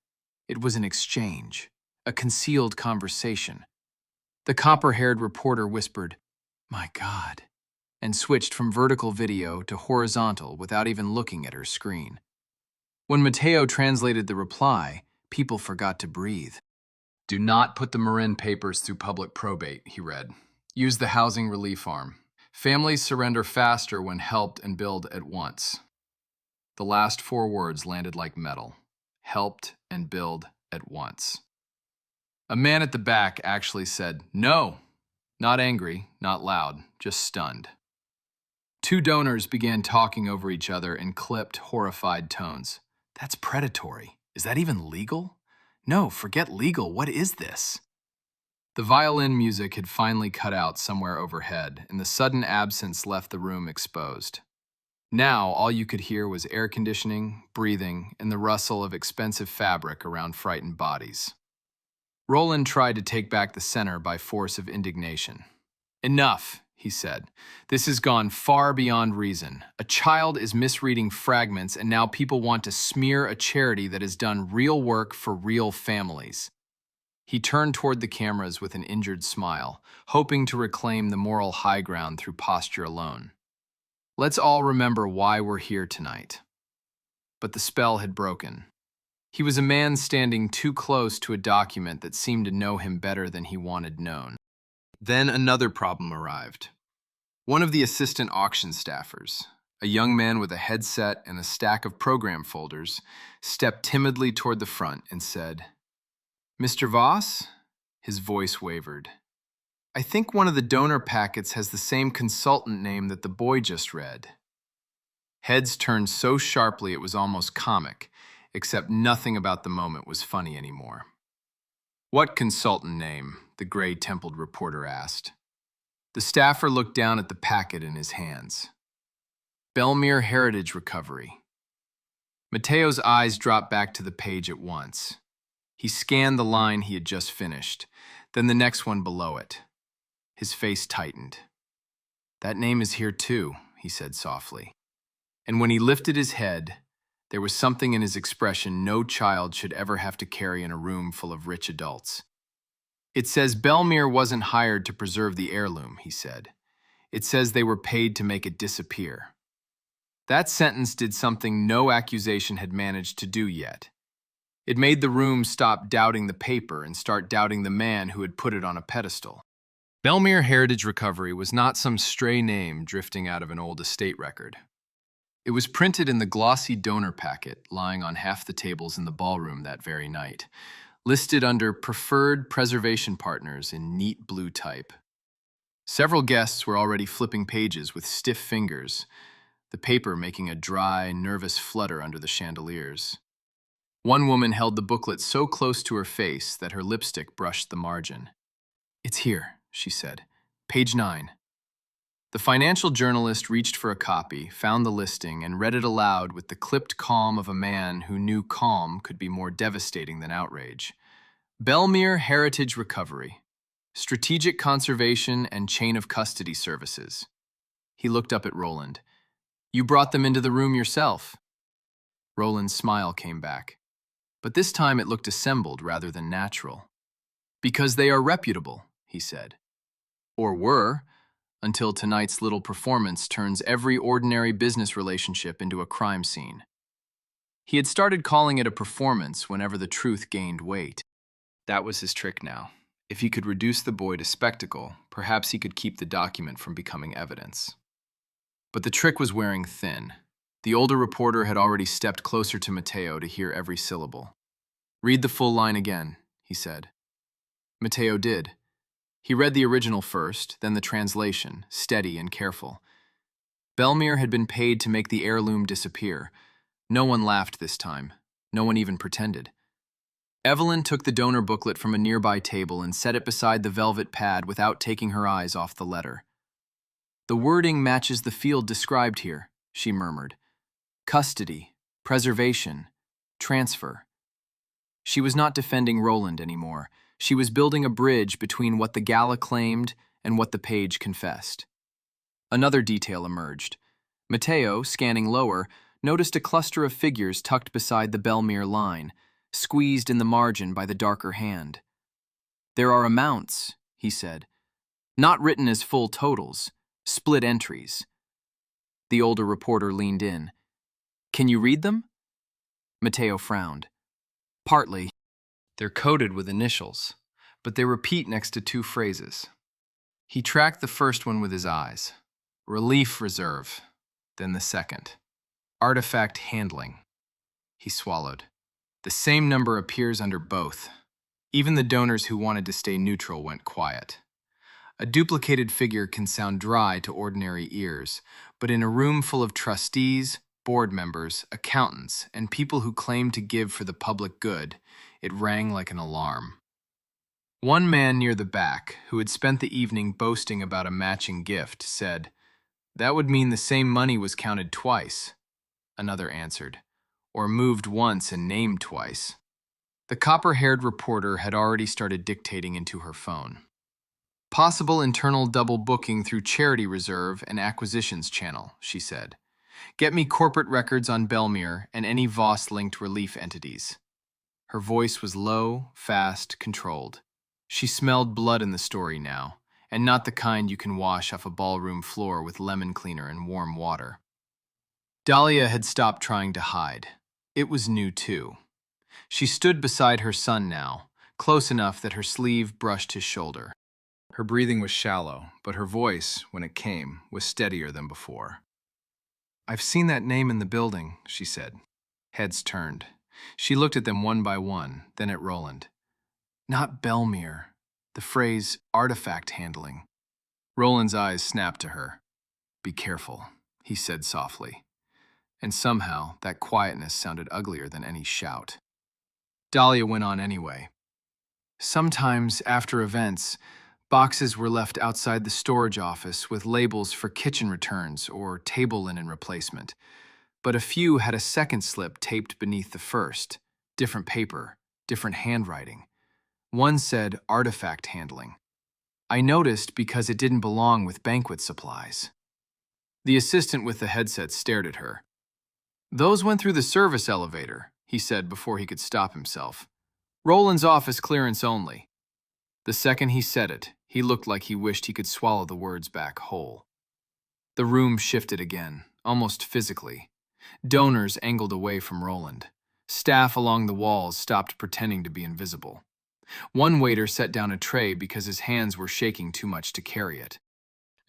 It was an exchange, a concealed conversation. The copper-haired reporter whispered, "My God," and switched from vertical video to horizontal without even looking at her screen. When Mateo translated the reply, people forgot to breathe. "Do not put the Marin papers through public probate," he read. "Use the housing relief arm. Families surrender faster when helped and billed at once." The last 4 words landed like metal. Helped and billed at once. A man at the back actually said, "No." Not angry, not loud, just stunned. 2 donors began talking over each other in clipped, horrified tones. "That's predatory. Is that even legal? No, forget legal. What is this?" The violin music had finally cut out somewhere overhead, and the sudden absence left the room exposed. Now, all you could hear was air conditioning, breathing, and the rustle of expensive fabric around frightened bodies. Roland tried to take back the center by force of indignation. "Enough," he said. "This has gone far beyond reason. A child is misreading fragments, and now people want to smear a charity that has done real work for real families." He turned toward the cameras with an injured smile, hoping to reclaim the moral high ground through posture alone. "Let's all remember why we're here tonight." But the spell had broken. He was a man standing too close to a document that seemed to know him better than he wanted known. Then another problem arrived. One of the assistant auction staffers, a young man with a headset and a stack of program folders, stepped timidly toward the front and said, "Mr. Voss?" His voice wavered. "I think one of the donor packets has the same consultant name that the boy just read." Heads turned so sharply it was almost comic, except nothing about the moment was funny anymore. "What consultant name?" the gray-templed reporter asked. The staffer looked down at the packet in his hands. "Belmere Heritage Recovery." Mateo's eyes dropped back to the page at once. He scanned the line he had just finished, then the next one below it. His face tightened. "That name is here too," he said softly. And when he lifted his head, there was something in his expression no child should ever have to carry in a room full of rich adults. "It says Belmere wasn't hired to preserve the heirloom," he said. "It says they were paid to make it disappear." That sentence did something no accusation had managed to do yet. It made the room stop doubting the paper and start doubting the man who had put it on a pedestal. Belmere Heritage Recovery was not some stray name drifting out of an old estate record. It was printed in the glossy donor packet lying on half the tables in the ballroom that very night, listed under Preferred Preservation Partners in neat blue type. Several guests were already flipping pages with stiff fingers, the paper making a dry, nervous flutter under the chandeliers. One woman held the booklet so close to her face that her lipstick brushed the margin. "It's here," she said. "Page 9. The financial journalist reached for a copy, found the listing, and read it aloud with the clipped calm of a man who knew calm could be more devastating than outrage. "Belmere Heritage Recovery. Strategic Conservation and Chain of Custody Services." He looked up at Roland. "You brought them into the room yourself." Roland's smile came back, but this time it looked assembled rather than natural. "Because they are reputable," he said. "Or were, until tonight's little performance turns every ordinary business relationship into a crime scene." He had started calling it a performance whenever the truth gained weight. That was his trick now. If he could reduce the boy to spectacle, perhaps he could keep the document from becoming evidence. But the trick was wearing thin. The older reporter had already stepped closer to Mateo to hear every syllable. "Read the full line again," he said. Mateo did. He read the original first, then the translation, steady and careful. Belmere had been paid to make the heirloom disappear. No one laughed this time. No one even pretended. Evelyn took the donor booklet from a nearby table and set it beside the velvet pad without taking her eyes off the letter. "The wording matches the field described here," she murmured. "Custody, preservation, transfer." She was not defending Roland anymore. She was building a bridge between what the gala claimed and what the page confessed. Another detail emerged. Mateo, scanning lower, noticed a cluster of figures tucked beside the Belmere line, squeezed in the margin by the darker hand. "There are amounts," he said. "Not written as full totals, split entries." The older reporter leaned in. "Can you read them?" Mateo frowned. "Partly. They're coded with initials, but they repeat next to two phrases." He tracked the first one with his eyes. "Relief reserve." Then the second. "Artifact handling." He swallowed. The same number appears under both. Even the donors who wanted to stay neutral went quiet. A duplicated figure can sound dry to ordinary ears, but in a room full of trustees, board members, accountants, and people who claim to give for the public good, it rang like an alarm. One man near the back, who had spent the evening boasting about a matching gift, said, That would mean the same money was counted twice, another answered, or moved once and named twice. The copper-haired reporter had already started dictating into her phone. Possible internal double booking through Charity Reserve and Acquisitions Channel, she said. Get me corporate records on Belmere and any Voss-linked relief entities. Her voice was low, fast, controlled. She smelled blood in the story now, and not the kind you can wash off a ballroom floor with lemon cleaner and warm water. Dahlia had stopped trying to hide. It was new too. She stood beside her son now, close enough that her sleeve brushed his shoulder. Her breathing was shallow, but her voice, when it came, was steadier than before. I've seen that name in the building, she said. Heads turned. She looked at them one by one, then at Roland. Not Belmere. The phrase artifact handling. Roland's eyes snapped to her. Be careful, he said softly. And somehow that quietness sounded uglier than any shout. Dahlia went on anyway. Sometimes, after events, boxes were left outside the storage office with labels for kitchen returns or table linen replacement, but a few had a second slip taped beneath the first, different paper, different handwriting. One said artifact handling. I noticed because it didn't belong with banquet supplies. The assistant with the headset stared at her. Those went through the service elevator, he said before he could stop himself. Roland's office clearance only. The second he said it, he looked like he wished he could swallow the words back whole. The room shifted again, almost physically. Donors angled away from Roland. Staff along the walls stopped pretending to be invisible. One waiter set down a tray because his hands were shaking too much to carry it.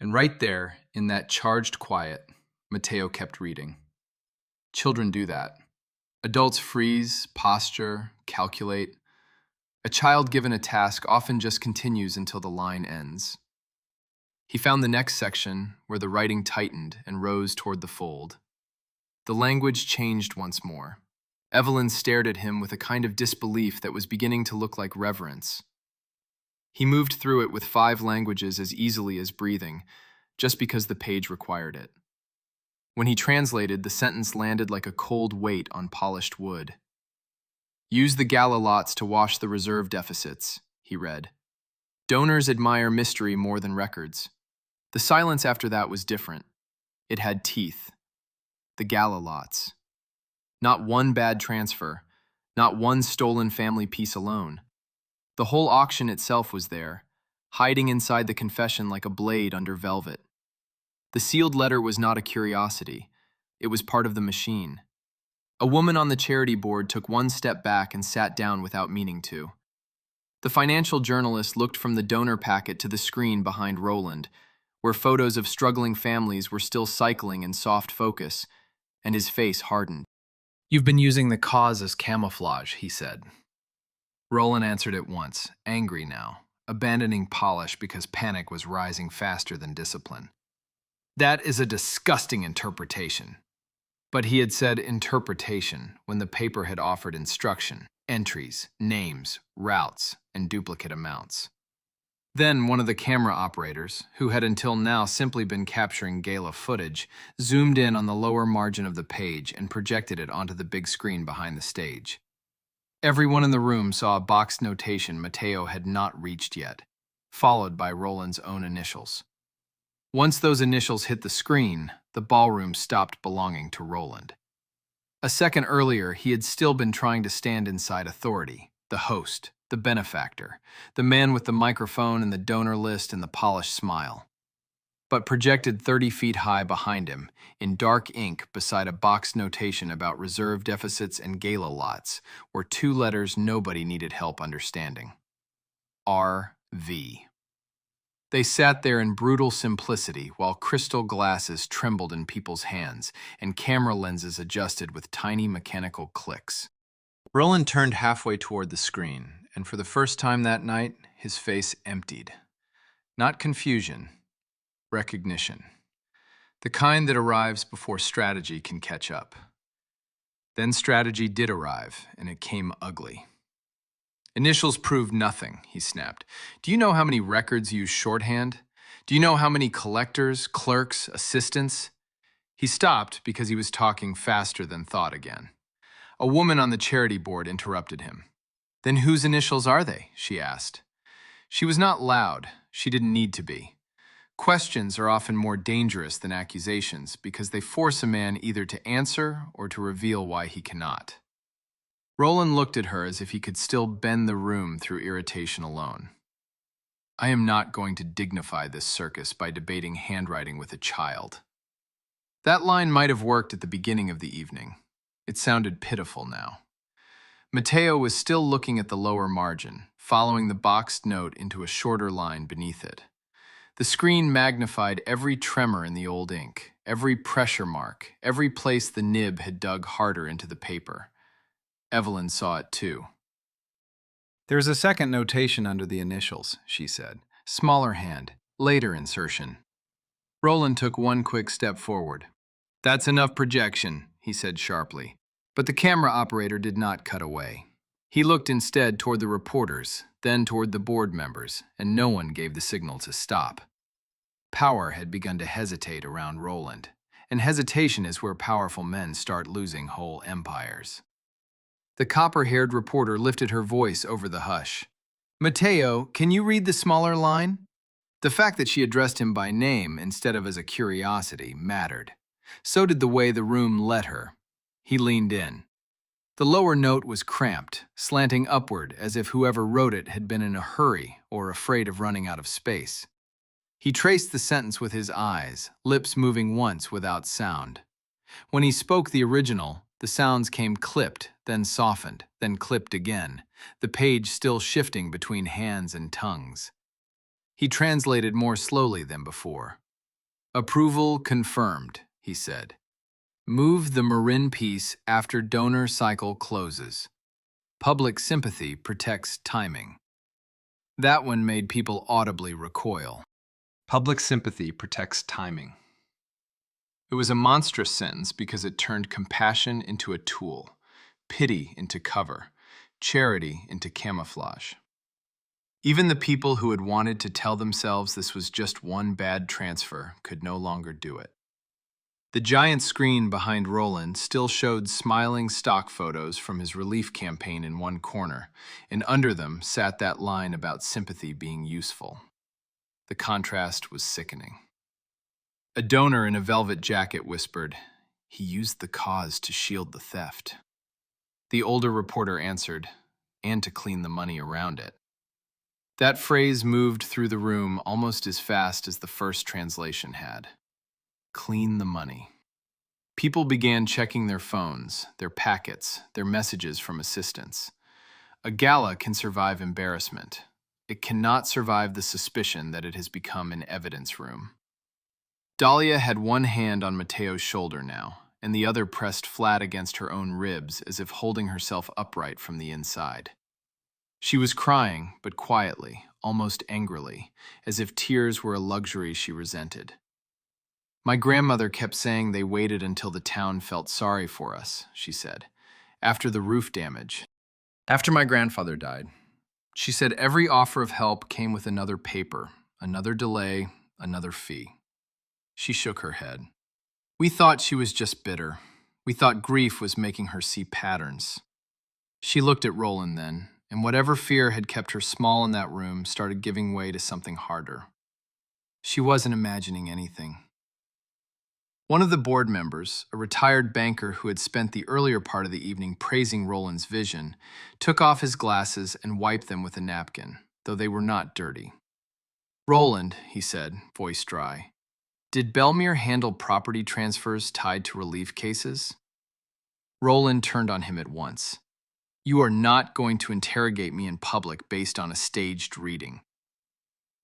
And right there, in that charged quiet, Mateo kept reading. Children do that. Adults freeze, posture, calculate. A child given a task often just continues until the line ends. He found the next section where the writing tightened and rose toward the fold. The language changed once more. Evelyn stared at him with a kind of disbelief that was beginning to look like reverence. He moved through it with 5 languages as easily as breathing, just because the page required it. When he translated, the sentence landed like a cold weight on polished wood. Use the gala lots to wash the reserve deficits, he read. Donors admire mystery more than records. The silence after that was different. It had teeth. The gala lots. Not one bad transfer, not one stolen family piece alone. The whole auction itself was there, hiding inside the confession like a blade under velvet. The sealed letter was not a curiosity. It was part of the machine. A woman on the charity board took one step back and sat down without meaning to. The financial journalist looked from the donor packet to the screen behind Roland, where photos of struggling families were still cycling in soft focus, and his face hardened. You've been using the cause as camouflage, he said. Roland answered at once, angry now, abandoning polish because panic was rising faster than discipline. That is a disgusting interpretation. But he had said interpretation when the paper had offered instruction, entries, names, routes, and duplicate amounts. Then one of the camera operators, who had until now simply been capturing gala footage, zoomed in on the lower margin of the page and projected it onto the big screen behind the stage. Everyone in the room saw a boxed notation Mateo had not reached yet, followed by Roland's own initials. Once those initials hit the screen, the ballroom stopped belonging to Roland. A second earlier, he had still been trying to stand inside authority, the host, the benefactor, the man with the microphone and the donor list and the polished smile. But projected 30 feet high behind him, in dark ink beside a boxed notation about reserve deficits and gala lots, were 2 letters nobody needed help understanding. R.V. They sat there in brutal simplicity while crystal glasses trembled in people's hands and camera lenses adjusted with tiny mechanical clicks. Roland turned halfway toward the screen, and for the first time that night, his face emptied. Not confusion, recognition. The kind that arrives before strategy can catch up. Then strategy did arrive, and it came ugly. Initials proved nothing, he snapped. Do you know how many records use shorthand? Do you know how many collectors, clerks, assistants? He stopped because he was talking faster than thought again. A woman on the charity board interrupted him. Then whose initials are they? She asked. She was not loud. She didn't need to be. Questions are often more dangerous than accusations because they force a man either to answer or to reveal why he cannot. Roland looked at her as if he could still bend the room through irritation alone. I am not going to dignify this circus by debating handwriting with a child. That line might have worked at the beginning of the evening. It sounded pitiful now. Mateo was still looking at the lower margin, following the boxed note into a shorter line beneath it. The screen magnified every tremor in the old ink, every pressure mark, every place the nib had dug harder into the paper. Evelyn saw it too. There's a second notation under the initials, she said. Smaller hand, later insertion. Roland took one quick step forward. That's enough projection, he said sharply. But the camera operator did not cut away. He looked instead toward the reporters, then toward the board members, and no one gave the signal to stop. Power had begun to hesitate around Roland, and hesitation is where powerful men start losing whole empires. The copper-haired reporter lifted her voice over the hush. Mateo, can you read the smaller line? The fact that she addressed him by name instead of as a curiosity mattered. So did the way the room let her. He leaned in. The lower note was cramped, slanting upward as if whoever wrote it had been in a hurry or afraid of running out of space. He traced the sentence with his eyes, lips moving once without sound. When he spoke the original, the sounds came clipped, then softened, then clipped again, the page still shifting between hands and tongues. He translated more slowly than before. Approval confirmed, he said. Move the Marin piece after donor cycle closes. Public sympathy protects timing. That one made people audibly recoil. Public sympathy protects timing. It was a monstrous sentence because it turned compassion into a tool, pity into cover, charity into camouflage. Even the people who had wanted to tell themselves this was just one bad transfer could no longer do it. The giant screen behind Roland still showed smiling stock photos from his relief campaign in one corner, and under them sat that line about sympathy being useful. The contrast was sickening. A donor in a velvet jacket whispered, "He used the cause to shield the theft." The older reporter answered, "And to clean the money around it." That phrase moved through the room almost as fast as the first translation had. Clean the money. People began checking their phones, their packets, their messages from assistants. A gala can survive embarrassment. It cannot survive the suspicion that it has become an evidence room. Dahlia had one hand on Mateo's shoulder now, and the other pressed flat against her own ribs as if holding herself upright from the inside. She was crying, but quietly, almost angrily, as if tears were a luxury she resented. My grandmother kept saying they waited until the town felt sorry for us, she said, after the roof damage. After my grandfather died, she said every offer of help came with another paper, another delay, another fee. She shook her head. We thought she was just bitter. We thought grief was making her see patterns. She looked at Roland then, and whatever fear had kept her small in that room started giving way to something harder. She wasn't imagining anything. One of the board members, a retired banker who had spent the earlier part of the evening praising Roland's vision, took off his glasses and wiped them with a napkin, though they were not dirty. Roland, he said, voice dry, did Belmere handle property transfers tied to relief cases? Roland turned on him at once. You are not going to interrogate me in public based on a staged reading.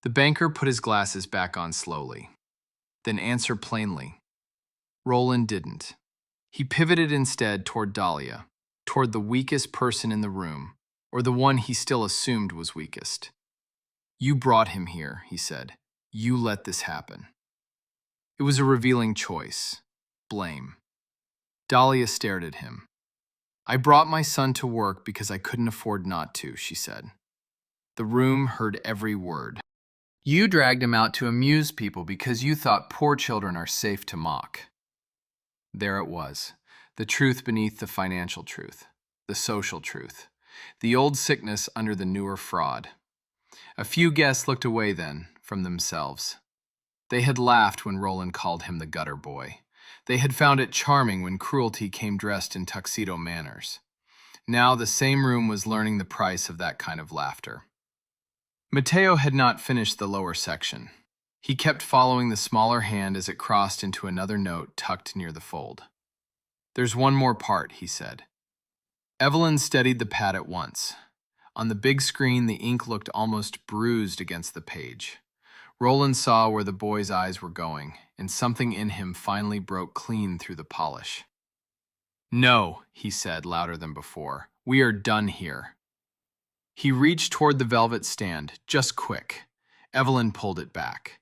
The banker put his glasses back on slowly. Then answer plainly. Roland didn't. He pivoted instead toward Dahlia, toward the weakest person in the room, or the one he still assumed was weakest. You brought him here, he said. You let this happen. It was a revealing choice. Blame. Dahlia stared at him. I brought my son to work because I couldn't afford not to, she said. The room heard every word. You dragged him out to amuse people because you thought poor children are safe to mock. There it was, the truth beneath the financial truth, the social truth, the old sickness under the newer fraud. A few guests looked away then from themselves. They had laughed when Roland called him the gutter boy. They had found it charming when cruelty came dressed in tuxedo manners. Now the same room was learning the price of that kind of laughter. Mateo had not finished the lower section. He kept following the smaller hand as it crossed into another note tucked near the fold. "There's one more part," he said. Evelyn steadied the pad at once. On the big screen, the ink looked almost bruised against the page. Roland saw where the boy's eyes were going, and something in him finally broke clean through the polish. "No," he said, louder than before. "We are done here." He reached toward the velvet stand, just quick. Evelyn pulled it back.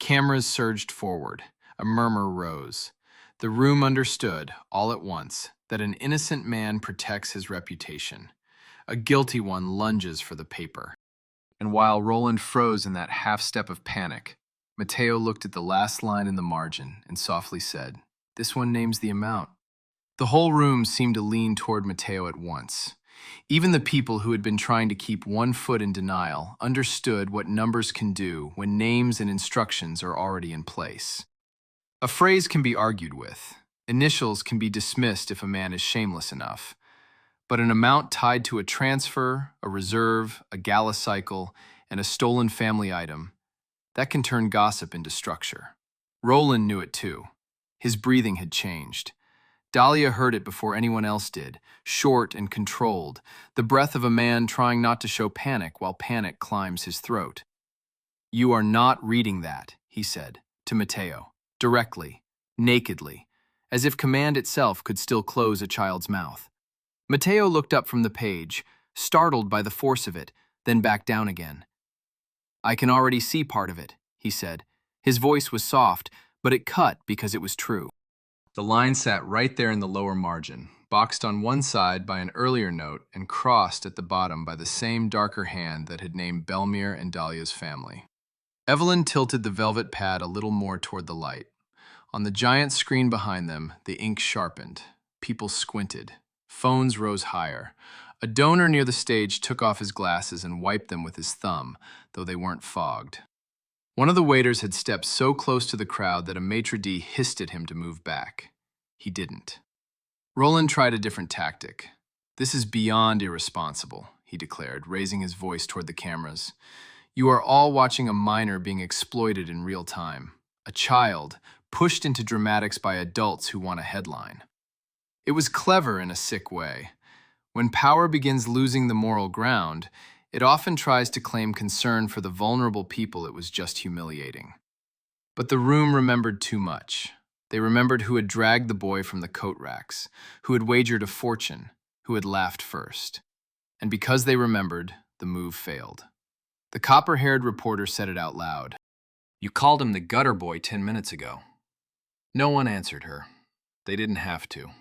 Cameras surged forward. A murmur rose. The room understood, all at once, that an innocent man protects his reputation. A guilty one lunges for the paper. And while Roland froze in that half-step of panic, Mateo looked at the last line in the margin and softly said, "This one names the amount." The whole room seemed to lean toward Mateo at once. Even the people who had been trying to keep one foot in denial understood what numbers can do when names and instructions are already in place. A phrase can be argued with. Initials can be dismissed if a man is shameless enough. But an amount tied to a transfer, a reserve, a gala cycle, and a stolen family item, that can turn gossip into structure. Roland knew it too. His breathing had changed. Dahlia heard it before anyone else did, short and controlled, the breath of a man trying not to show panic while panic climbs his throat. "You are not reading that," he said, to Mateo, directly, nakedly, as if command itself could still close a child's mouth. Mateo looked up from the page, startled by the force of it, then back down again. "I can already see part of it," he said. His voice was soft, but it cut because it was true. The line sat right there in the lower margin, boxed on one side by an earlier note and crossed at the bottom by the same darker hand that had named Belmere and Dahlia's family. Evelyn tilted the velvet pad a little more toward the light. On the giant screen behind them, the ink sharpened. People squinted. Phones rose higher. A donor near the stage took off his glasses and wiped them with his thumb, though they weren't fogged. One of the waiters had stepped so close to the crowd that a maitre d' hissed at him to move back. He didn't. Roland tried a different tactic. "This is beyond irresponsible," he declared, raising his voice toward the cameras. "You are all watching a minor being exploited in real time. A child, pushed into dramatics by adults who want a headline." It was clever in a sick way. When power begins losing the moral ground, it often tries to claim concern for the vulnerable people it was just humiliating. But the room remembered too much. They remembered who had dragged the boy from the coat racks, who had wagered a fortune, who had laughed first. And because they remembered, the move failed. The copper-haired reporter said it out loud. "You called him the gutter boy 10 minutes ago." No one answered her. They didn't have to.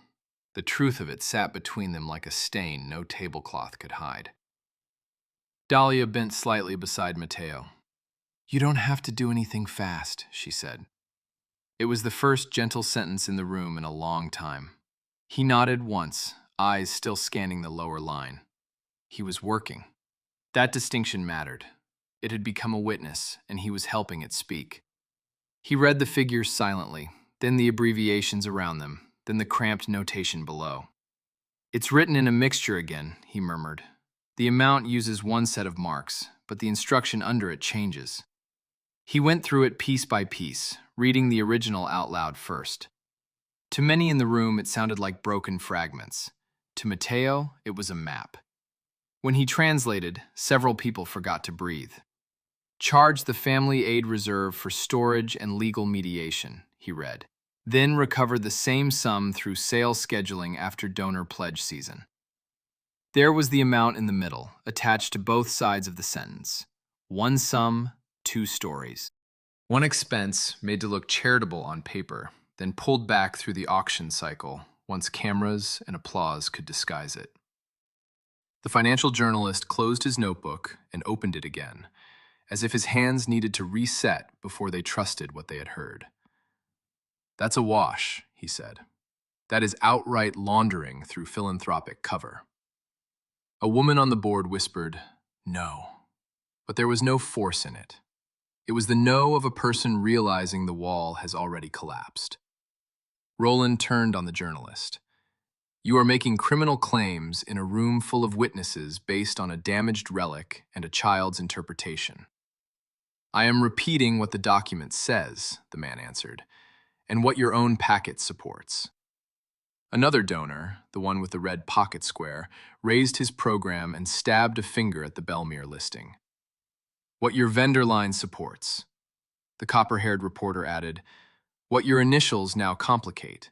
The truth of it sat between them like a stain no tablecloth could hide. Dahlia bent slightly beside Mateo. "You don't have to do anything fast," she said. It was the first gentle sentence in the room in a long time. He nodded once, eyes still scanning the lower line. He was working. That distinction mattered. It had become a witness, and he was helping it speak. He read the figures silently, then the abbreviations around them, then the cramped notation below. "It's written in a mixture again," he murmured. "The amount uses one set of marks, but the instruction under it changes." He went through it piece by piece, reading the original out loud first. To many in the room, it sounded like broken fragments. To Mateo, it was a map. When he translated, several people forgot to breathe. "Charge the family aid reserve for storage and legal mediation," he read. "Then recover the same sum through sale scheduling after donor pledge season." There was the amount in the middle, attached to both sides of the sentence. One sum, two stories. One expense made to look charitable on paper, then pulled back through the auction cycle once cameras and applause could disguise it. The financial journalist closed his notebook and opened it again, as if his hands needed to reset before they trusted what they had heard. "That's a wash," he said. "That is outright laundering through philanthropic cover." A woman on the board whispered, "No." But there was no force in it. It was the no of a person realizing the wall has already collapsed. Roland turned on the journalist. "You are making criminal claims in a room full of witnesses based on a damaged relic and a child's interpretation." "I am repeating what the document says," the man answered, "and what your own packet supports." Another donor, the one with the red pocket square, raised his program and stabbed a finger at the Belmere listing. "What your vendor line supports." The copper-haired reporter added, "What your initials now complicate."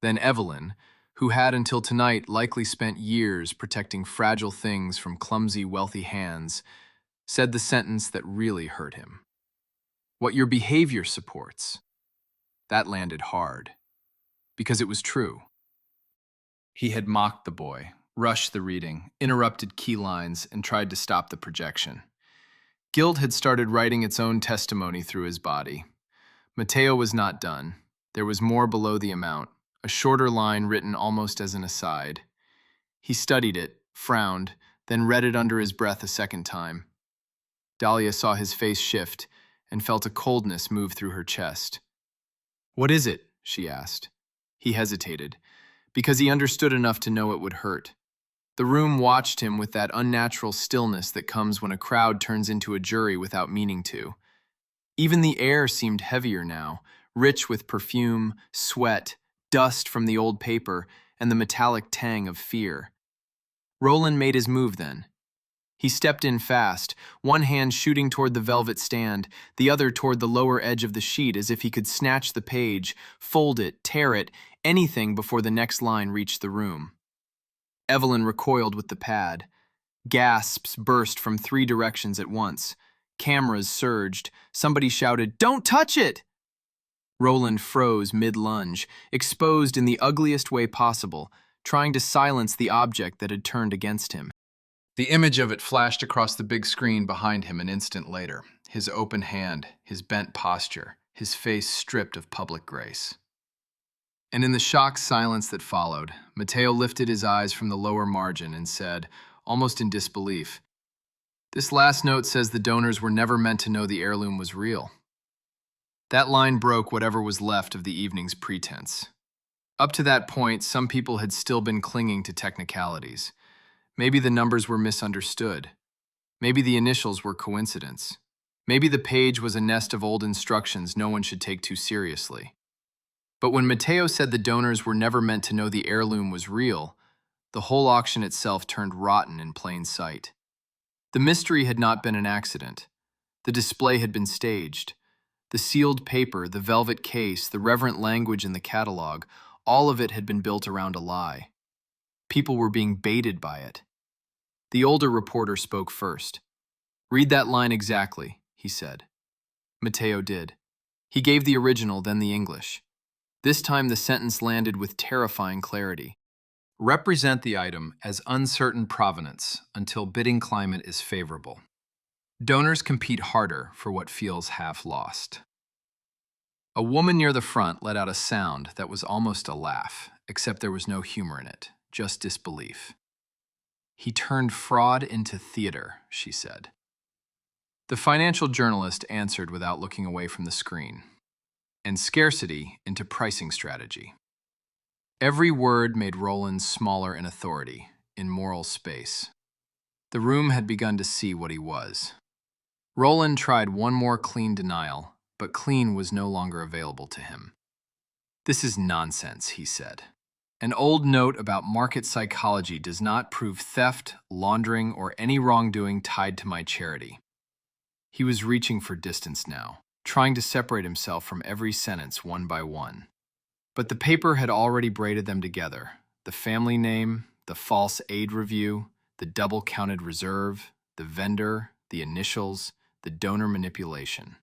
Then Evelyn, who had until tonight likely spent years protecting fragile things from clumsy, wealthy hands, said the sentence that really hurt him. "What your behavior supports." That landed hard, because it was true. He had mocked the boy, rushed the reading, interrupted key lines, and tried to stop the projection. Guilt had started writing its own testimony through his body. Mateo was not done. There was more below the amount, a shorter line written almost as an aside. He studied it, frowned, then read it under his breath a second time. Dahlia saw his face shift and felt a coldness move through her chest. "What is it?" she asked. He hesitated, because he understood enough to know it would hurt. The room watched him with that unnatural stillness that comes when a crowd turns into a jury without meaning to. Even the air seemed heavier now, rich with perfume, sweat, dust from the old paper, and the metallic tang of fear. Roland made his move then. He stepped in fast, one hand shooting toward the velvet stand, the other toward the lower edge of the sheet as if he could snatch the page, fold it, tear it, anything before the next line reached the room. Evelyn recoiled with the pad. Gasps burst from 3 directions at once. Cameras surged. Somebody shouted, "Don't touch it!" Roland froze mid-lunge, exposed in the ugliest way possible, trying to silence the object that had turned against him. The image of it flashed across the big screen behind him an instant later, his open hand, his bent posture, his face stripped of public grace. And in the shocked silence that followed, Mateo lifted his eyes from the lower margin and said, almost in disbelief, "This last note says the donors were never meant to know the heirloom was real." That line broke whatever was left of the evening's pretense. Up to that point, some people had still been clinging to technicalities. Maybe the numbers were misunderstood. Maybe the initials were coincidence. Maybe the page was a nest of old instructions no one should take too seriously. But when Mateo said the donors were never meant to know the heirloom was real, the whole auction itself turned rotten in plain sight. The mystery had not been an accident. The display had been staged. The sealed paper, the velvet case, the reverent language in the catalog, all of it had been built around a lie. People were being baited by it. The older reporter spoke first. "Read that line exactly," he said. Mateo did. He gave the original, then the English. This time the sentence landed with terrifying clarity. "Represent the item as uncertain provenance until bidding climate is favorable. Donors compete harder for what feels half lost." A woman near the front let out a sound that was almost a laugh, except there was no humor in it, just disbelief. "He turned fraud into theater," she said. The financial journalist answered without looking away from the screen. "And scarcity into pricing strategy." Every word made Roland smaller in authority, in moral space. The room had begun to see what he was. Roland tried one more clean denial, but clean was no longer available to him. "This is nonsense," he said. "An old note about market psychology does not prove theft, laundering, or any wrongdoing tied to my charity." He was reaching for distance now, trying to separate himself from every sentence one by one. But the paper had already braided them together. The family name, the false aid review, the double-counted reserve, the vendor, the initials, the donor manipulation.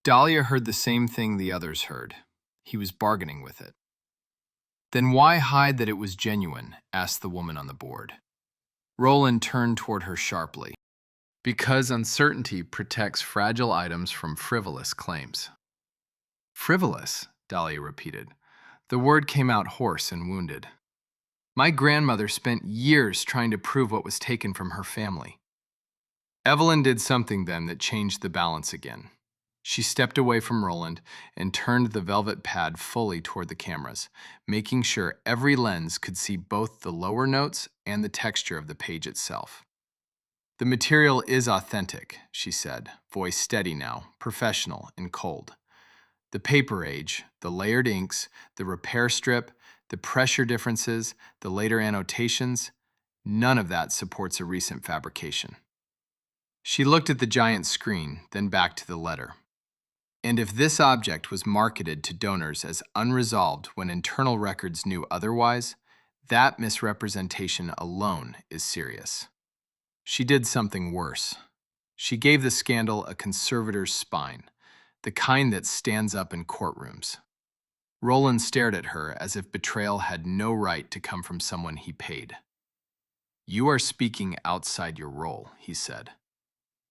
Dahlia heard the same thing the others heard. He was bargaining with it. "Then why hide that it was genuine?" asked the woman on the board. Roland turned toward her sharply. Because uncertainty protects fragile items from frivolous claims. Frivolous, Dahlia repeated. The word came out hoarse and wounded. My grandmother spent years trying to prove what was taken from her family. Evelyn did something then that changed the balance again. She stepped away from Roland and turned the velvet pad fully toward the cameras, making sure every lens could see both the lower notes and the texture of the page itself. The material is authentic, she said, voice steady now, professional and cold. The paper age, the layered inks, the repair strip, the pressure differences, the later annotations, none of that supports a recent fabrication. She looked at the giant screen, then back to the letter. And if this object was marketed to donors as unresolved when internal records knew otherwise, that misrepresentation alone is serious. She did something worse. She gave the scandal a conservator's spine, the kind that stands up in courtrooms. Roland stared at her as if betrayal had no right to come from someone he paid. You are speaking outside your role, he said.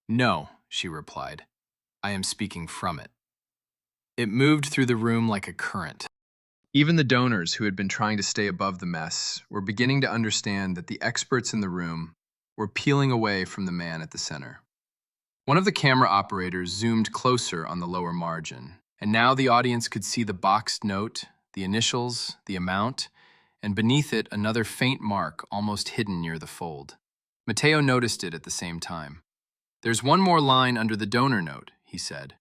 No, she replied. I am speaking from it. It moved through the room like a current. Even the donors who had been trying to stay above the mess were beginning to understand that the experts in the room were peeling away from the man at the center. One of the camera operators zoomed closer on the lower margin, and now the audience could see the boxed note, the initials, the amount, and beneath it another faint mark almost hidden near the fold. Mateo noticed it at the same time. There's one more line under the donor note, he said.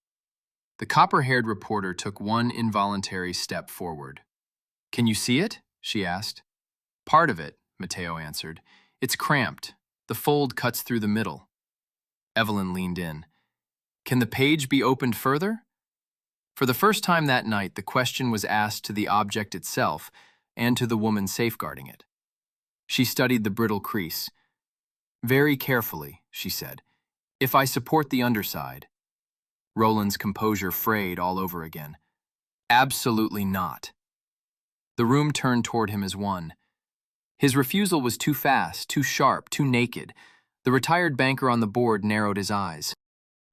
The copper-haired reporter took one involuntary step forward. Can you see it? She asked. Part of it, Mateo answered. It's cramped. The fold cuts through the middle. Evelyn leaned in. Can the page be opened further? For the first time that night, the question was asked to the object itself and to the woman safeguarding it. She studied the brittle crease. Very carefully, she said. If I support the underside. Roland's composure frayed all over again. Absolutely not. The room turned toward him as one. His refusal was too fast, too sharp, too naked. The retired banker on the board narrowed his eyes.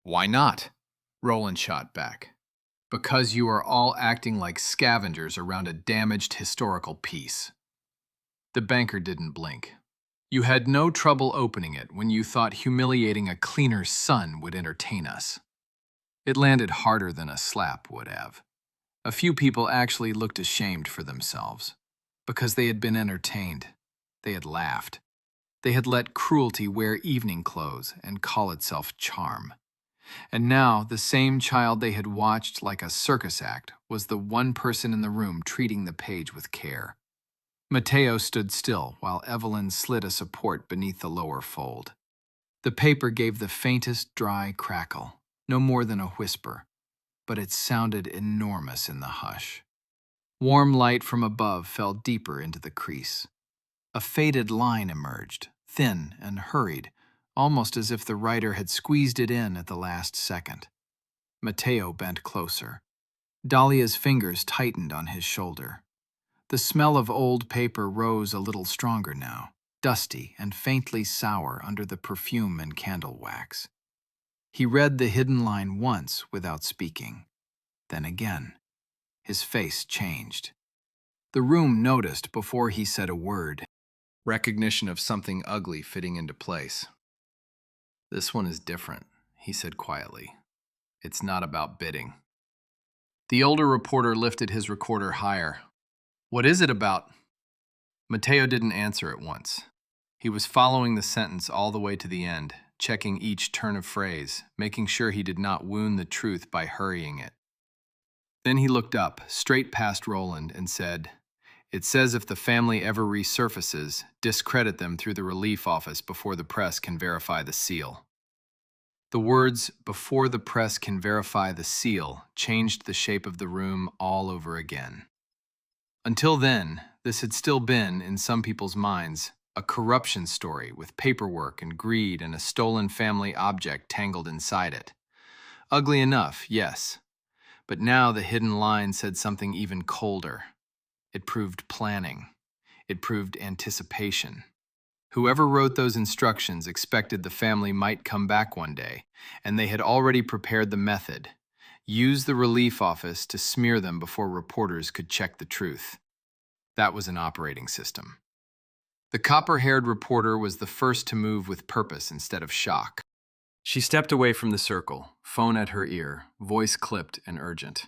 Why not? Roland shot back. Because you are all acting like scavengers around a damaged historical piece. The banker didn't blink. You had no trouble opening it when you thought humiliating a cleaner's son would entertain us. It landed harder than a slap would have. A few people actually looked ashamed for themselves. Because they had been entertained. They had laughed. They had let cruelty wear evening clothes and call itself charm. And now the same child they had watched like a circus act was the one person in the room treating the page with care. Mateo stood still while Evelyn slid a support beneath the lower fold. The paper gave the faintest dry crackle, no more than a whisper, but it sounded enormous in the hush. Warm light from above fell deeper into the crease. A faded line emerged, thin and hurried, almost as if the writer had squeezed it in at the last second. Mateo bent closer. Dahlia's fingers tightened on his shoulder. The smell of old paper rose a little stronger now, dusty and faintly sour under the perfume and candle wax. He read the hidden line once without speaking. Then again. His face changed. The room noticed before he said a word. Recognition of something ugly fitting into place. This one is different, he said quietly. It's not about bidding. The older reporter lifted his recorder higher. What is it about? Mateo didn't answer at once. He was following the sentence all the way to the end, checking each turn of phrase, making sure he did not wound the truth by hurrying it. Then he looked up, straight past Roland, and said, It says if the family ever resurfaces, discredit them through the relief office before the press can verify the seal. The words, before the press can verify the seal, changed the shape of the room all over again. Until then, this had still been, in some people's minds, a corruption story with paperwork and greed and a stolen family object tangled inside it. Ugly enough, yes. But now the hidden line said something even colder. It proved planning. It proved anticipation. Whoever wrote those instructions expected the family might come back one day, and they had already prepared the method. Use the relief office to smear them before reporters could check the truth. That was an operating system. The copper-haired reporter was the first to move with purpose instead of shock. She stepped away from the circle, phone at her ear, voice clipped and urgent.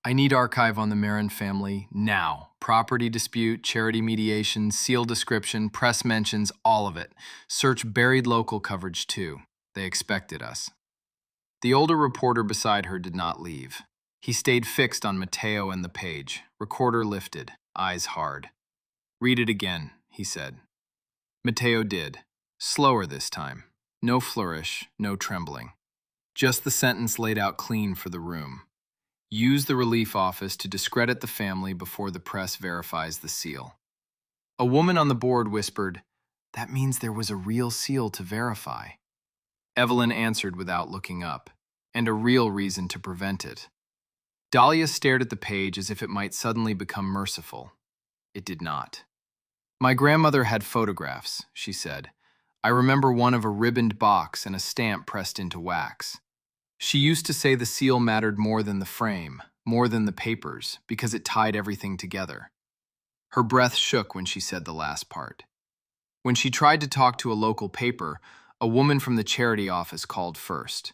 I need archive on the Marin family now. Property dispute, charity mediation, seal description, press mentions, all of it. Search buried local coverage too. They expected us. The older reporter beside her did not leave. He stayed fixed on Mateo and the page, recorder lifted, eyes hard. Read it again, he said. Mateo did. Slower this time. No flourish, no trembling. Just the sentence laid out clean for the room. Use the relief office to discredit the family before the press verifies the seal. A woman on the board whispered, "That means there was a real seal to verify." Evelyn answered without looking up, and a real reason to prevent it. Dahlia stared at the page as if it might suddenly become merciful. It did not. My grandmother had photographs, she said. I remember one of a ribboned box and a stamp pressed into wax. She used to say the seal mattered more than the frame, more than the papers, because it tied everything together. Her breath shook when she said the last part. When she tried to talk to a local paper, a woman from the charity office called first.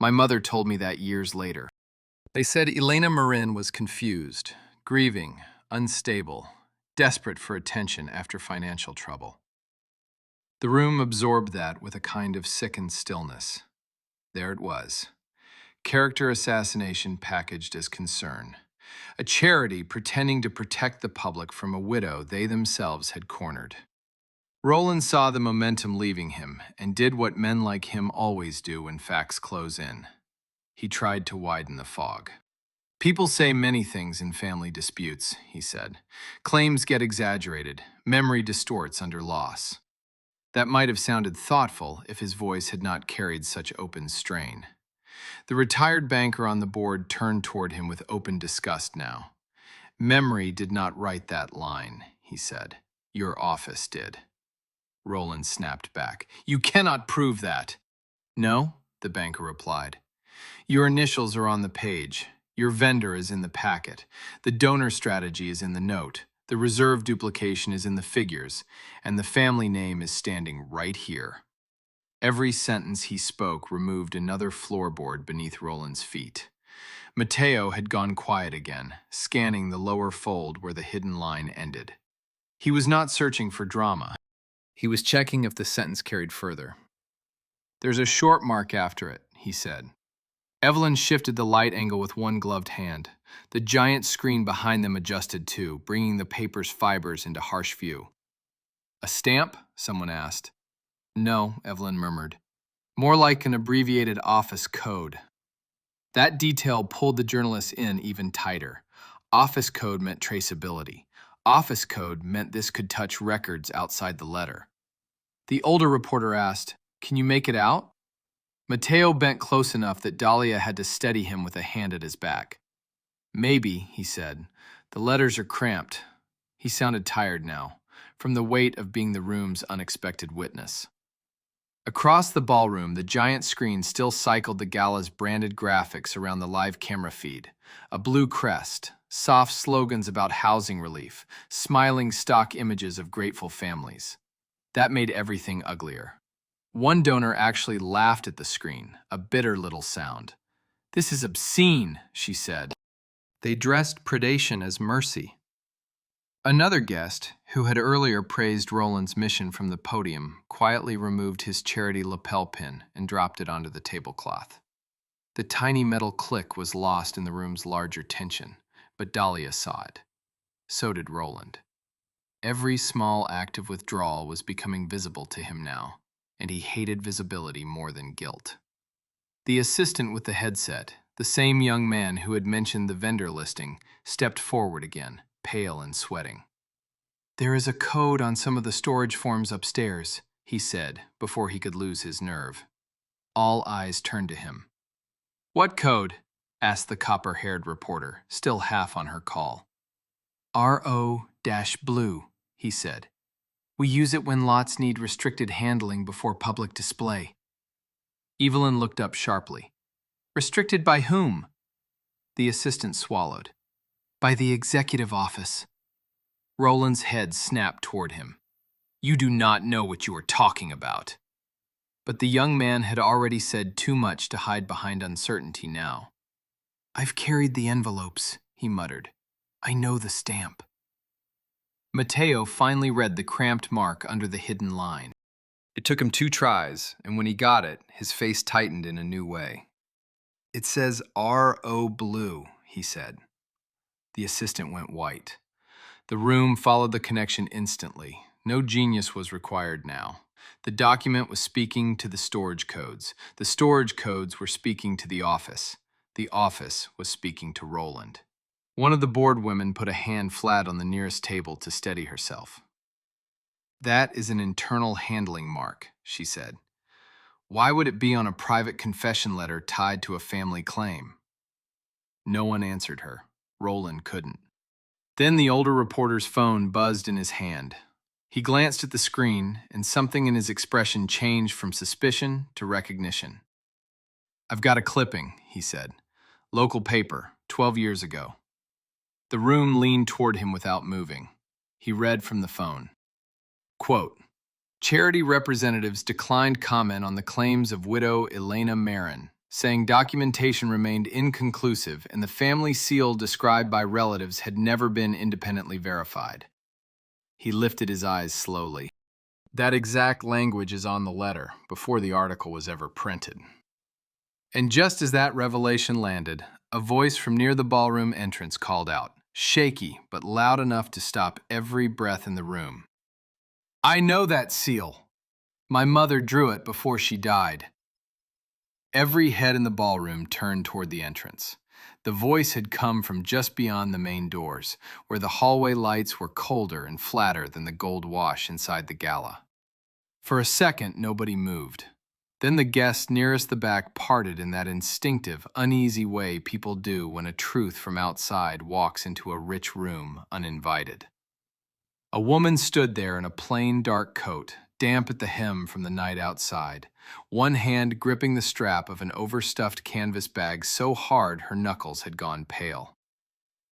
My mother told me that years later. They said Elena Marin was confused, grieving, unstable, desperate for attention after financial trouble. The room absorbed that with a kind of sickened stillness. There it was. Character assassination packaged as concern. A charity pretending to protect the public from a widow they themselves had cornered. Roland saw the momentum leaving him and did what men like him always do when facts close in. He tried to widen the fog. People say many things in family disputes, he said. Claims get exaggerated. Memory distorts under loss. That might have sounded thoughtful if his voice had not carried such open strain. The retired banker on the board turned toward him with open disgust now. Memory did not write that line, he said. Your office did. Roland snapped back. You cannot prove that. No, the banker replied. Your initials are on the page. Your vendor is in the packet. The donor strategy is in the note. The reserve duplication is in the figures, and the family name is standing right here. Every sentence he spoke removed another floorboard beneath Roland's feet. Mateo had gone quiet again, scanning the lower fold where the hidden line ended. He was not searching for drama. He was checking if the sentence carried further. There's a short mark after it, he said. Evelyn shifted the light angle with one gloved hand. The giant screen behind them adjusted too, bringing the paper's fibers into harsh view. A stamp? Someone asked. No, Evelyn murmured. More like an abbreviated office code. That detail pulled the journalists in even tighter. Office code meant traceability. Office code meant this could touch records outside the letter. The older reporter asked, Can you make it out? Mateo bent close enough that Dahlia had to steady him with a hand at his back. Maybe, he said. The letters are cramped. He sounded tired now, from the weight of being the room's unexpected witness. Across the ballroom, the giant screen still cycled the gala's branded graphics around the live camera feed. A blue crest, soft slogans about housing relief, smiling stock images of grateful families. That made everything uglier. One donor actually laughed at the screen, a bitter little sound. This is obscene, she said. They dressed predation as mercy. Another guest, who had earlier praised Roland's mission from the podium, quietly removed his charity lapel pin and dropped it onto the tablecloth. The tiny metal click was lost in the room's larger tension, but Dahlia saw it. So did Roland. Every small act of withdrawal was becoming visible to him now, and he hated visibility more than guilt. The assistant with the headset, the same young man who had mentioned the vendor listing, stepped forward again, pale and sweating. There is a code on some of the storage forms upstairs, he said, before he could lose his nerve. All eyes turned to him. What code? Asked the copper-haired reporter, still half on her call. RO-blue, he said. We use it when lots need restricted handling before public display. Evelyn looked up sharply. Restricted by whom? The assistant swallowed. By the executive office. Roland's head snapped toward him. You do not know what you are talking about. But the young man had already said too much to hide behind uncertainty now. I've carried the envelopes, he muttered. I know the stamp. Mateo finally read the cramped mark under the hidden line. It took him 2 tries, and when he got it, his face tightened in a new way. It says R.O. Blue, he said. The assistant went white. The room followed the connection instantly. No genius was required now. The document was speaking to the storage codes. The storage codes were speaking to the office. The office was speaking to Roland. One of the board women put a hand flat on the nearest table to steady herself. That is an internal handling mark, she said. Why would it be on a private confession letter tied to a family claim? No one answered her. Roland couldn't. Then the older reporter's phone buzzed in his hand. He glanced at the screen, and something in his expression changed from suspicion to recognition. I've got a clipping, he said. Local paper, 12 years ago. The room leaned toward him without moving. He read from the phone. Quote, charity representatives declined comment on the claims of widow Elena Marin, saying documentation remained inconclusive and the family seal described by relatives had never been independently verified. He lifted his eyes slowly. That exact language is on the letter, before the article was ever printed. And just as that revelation landed, a voice from near the ballroom entrance called out, shaky but loud enough to stop every breath in the room. I know that seal. My mother drew it before she died. Every head in the ballroom turned toward the entrance. The voice had come from just beyond the main doors, where the hallway lights were colder and flatter than the gold wash inside the gala. For a second, nobody moved. Then the guests nearest the back parted in that instinctive, uneasy way people do when a truth from outside walks into a rich room uninvited. A woman stood there in a plain dark coat, damp at the hem from the night outside, one hand gripping the strap of an overstuffed canvas bag so hard her knuckles had gone pale.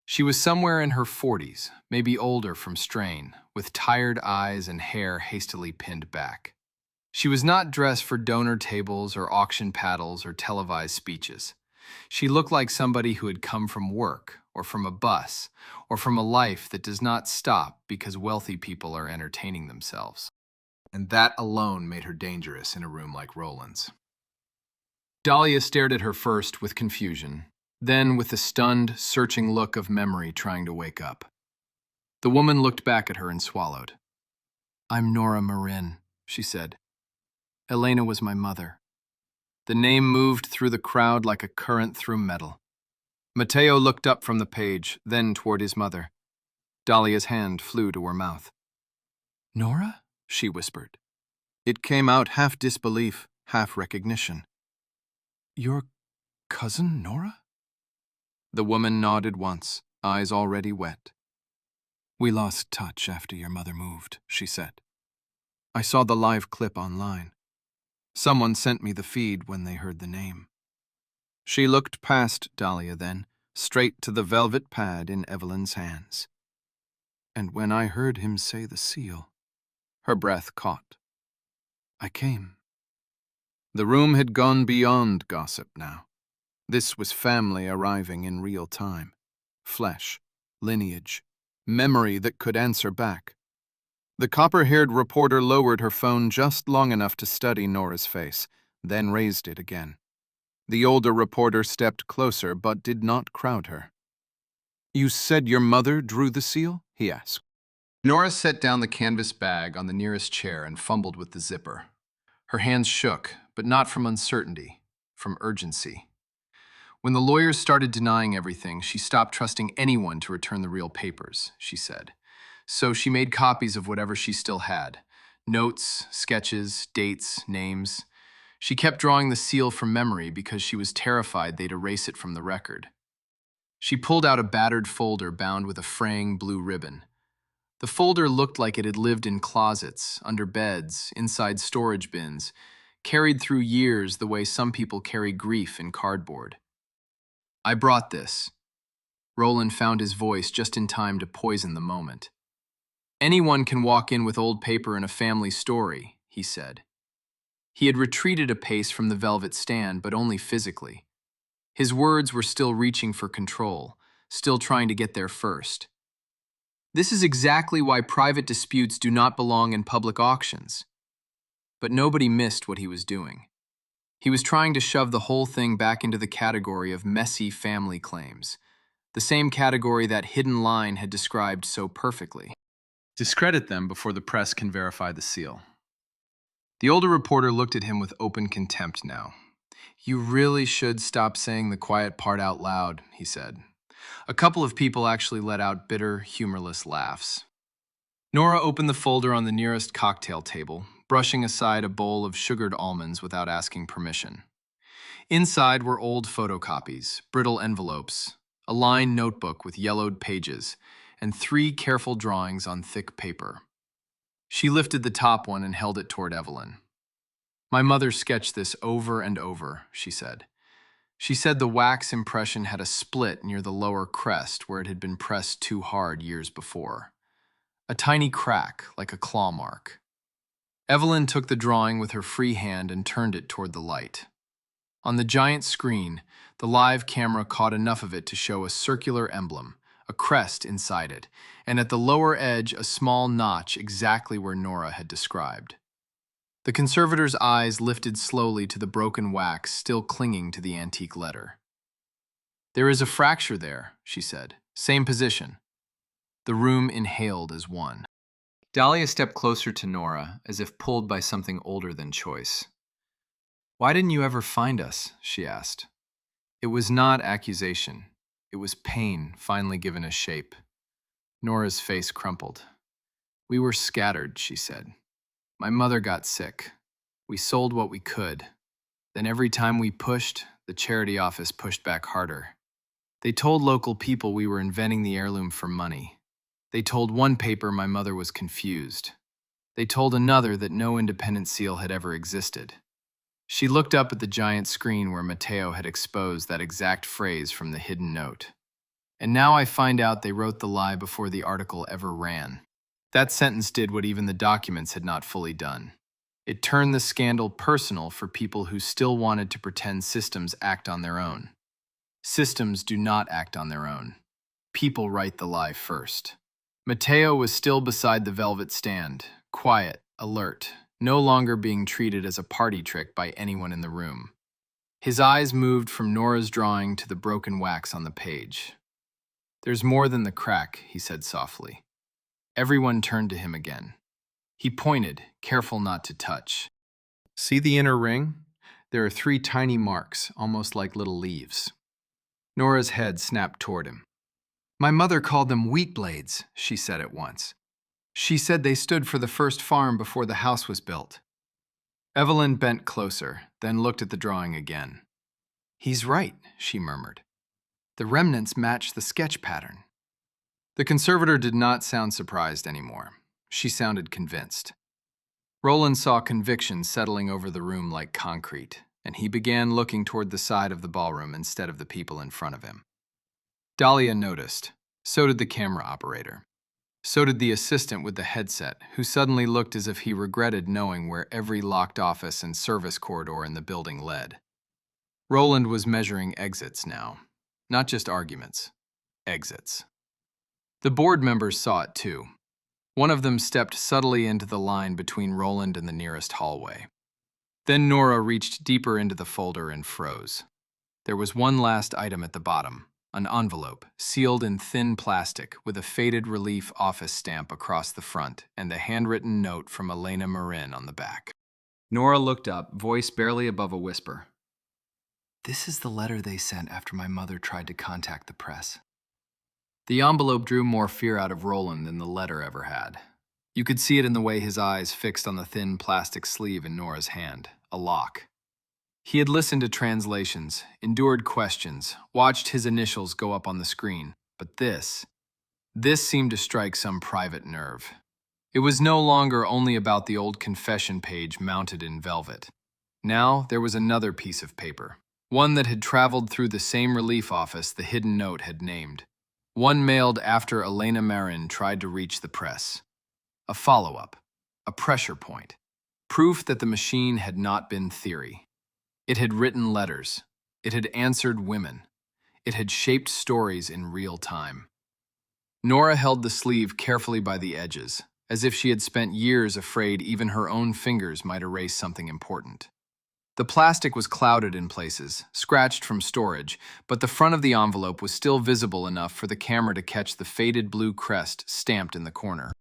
She was somewhere in her 40s, maybe older from strain, with tired eyes and hair hastily pinned back. She was not dressed for donor tables or auction paddles or televised speeches. She looked like somebody who had come from work, or from a bus, or from a life that does not stop because wealthy people are entertaining themselves. And that alone made her dangerous in a room like Roland's. Dahlia stared at her first with confusion, then with the stunned, searching look of memory trying to wake up. The woman looked back at her and swallowed. I'm Nora Marin, she said. Elena was my mother. The name moved through the crowd like a current through metal. Mateo looked up from the page, then toward his mother. Dahlia's hand flew to her mouth. Nora? She whispered. It came out half disbelief, half recognition. Your cousin, Nora? The woman nodded once, eyes already wet. We lost touch after your mother moved, she said. I saw the live clip online. Someone sent me the feed when they heard the name. She looked past Dahlia then, straight to the velvet pad in Evelyn's hands. And when I heard him say the seal, her breath caught. I came. The room had gone beyond gossip now. This was family arriving in real time. Flesh, lineage, memory that could answer back. The copper-haired reporter lowered her phone just long enough to study Nora's face, then raised it again. The older reporter stepped closer but did not crowd her. You said your mother drew the seal? He asked. Nora set down the canvas bag on the nearest chair and fumbled with the zipper. Her hands shook, but not from uncertainty, from urgency. When the lawyers started denying everything, she stopped trusting anyone to return the real papers, she said. So she made copies of whatever she still had. Notes, sketches, dates, names. She kept drawing the seal from memory because she was terrified they'd erase it from the record. She pulled out a battered folder bound with a fraying blue ribbon. The folder looked like it had lived in closets, under beds, inside storage bins, carried through years the way some people carry grief in cardboard. "I brought this." Roland found his voice just in time to poison the moment. "Anyone can walk in with old paper and a family story," he said. He had retreated a pace from the velvet stand, but only physically. His words were still reaching for control, still trying to get there first. "This is exactly why private disputes do not belong in public auctions." But nobody missed what he was doing. He was trying to shove the whole thing back into the category of messy family claims, the same category that Hidden Line had described so perfectly. Discredit them before the press can verify the seal. The older reporter looked at him with open contempt now. "You really should stop saying the quiet part out loud," he said. A couple of people actually let out bitter, humorless laughs. Nora opened the folder on the nearest cocktail table, brushing aside a bowl of sugared almonds without asking permission. Inside were old photocopies, brittle envelopes, a lined notebook with yellowed pages, and 3 careful drawings on thick paper. She lifted the top one and held it toward Evelyn. "My mother sketched this over and over," she said. "She said the wax impression had a split near the lower crest where it had been pressed too hard years before. A tiny crack, like a claw mark." Evelyn took the drawing with her free hand and turned it toward the light. On the giant screen, the live camera caught enough of it to show a circular emblem, a crest inside it, and at the lower edge a small notch exactly where Nora had described. The conservator's eyes lifted slowly to the broken wax still clinging to the antique letter. "There is a fracture there," she said. "Same position." The room inhaled as one. Dahlia stepped closer to Nora, as if pulled by something older than choice. "Why didn't you ever find us?" she asked. It was not accusation. It was pain finally given a shape. Nora's face crumpled. "We were scattered," she said. "My mother got sick. We sold what we could. Then every time we pushed, the charity office pushed back harder. They told local people we were inventing the heirloom for money. They told one paper my mother was confused. They told another that no independent seal had ever existed." She looked up at the giant screen where Mateo had exposed that exact phrase from the hidden note. "And now I find out they wrote the lie before the article ever ran." That sentence did what even the documents had not fully done. It turned the scandal personal for people who still wanted to pretend systems act on their own. Systems do not act on their own. People write the lie first. Mateo was still beside the velvet stand, quiet, alert, no longer being treated as a party trick by anyone in the room. His eyes moved from Nora's drawing to the broken wax on the page. "There's more than the crack," he said softly. Everyone turned to him again. He pointed, careful not to touch. "See the inner ring? There are 3 tiny marks, almost like little leaves." Nora's head snapped toward him. "My mother called them wheat blades," she said at once. "She said they stood for the first farm before the house was built." Evelyn bent closer, then looked at the drawing again. "He's right," she murmured. "The remnants match the sketch pattern." The conservator did not sound surprised anymore. She sounded convinced. Roland saw conviction settling over the room like concrete, and he began looking toward the side of the ballroom instead of the people in front of him. Dahlia noticed. So did the camera operator. So did the assistant with the headset, who suddenly looked as if he regretted knowing where every locked office and service corridor in the building led. Roland was measuring exits now. Not just arguments. Exits. The board members saw it too. One of them stepped subtly into the line between Roland and the nearest hallway. Then Nora reached deeper into the folder and froze. There was one last item at the bottom, an envelope, sealed in thin plastic with a faded relief office stamp across the front and a handwritten note from Elena Marin on the back. Nora looked up, voice barely above a whisper. "This is the letter they sent after my mother tried to contact the press." The envelope drew more fear out of Roland than the letter ever had. You could see it in the way his eyes fixed on the thin plastic sleeve in Nora's hand, a lock. He had listened to translations, endured questions, watched his initials go up on the screen, but this... This seemed to strike some private nerve. It was no longer only about the old confession page mounted in velvet. Now there was another piece of paper, one that had traveled through the same relief office the hidden note had named. One mailed after Elena Marin tried to reach the press. A follow-up, a pressure point, proof that the machine had not been theory. It had written letters. It had answered women. It had shaped stories in real time. Nora held the sleeve carefully by the edges, as if she had spent years afraid even her own fingers might erase something important. The plastic was clouded in places, scratched from storage, but the front of the envelope was still visible enough for the camera to catch the faded blue crest stamped in the corner.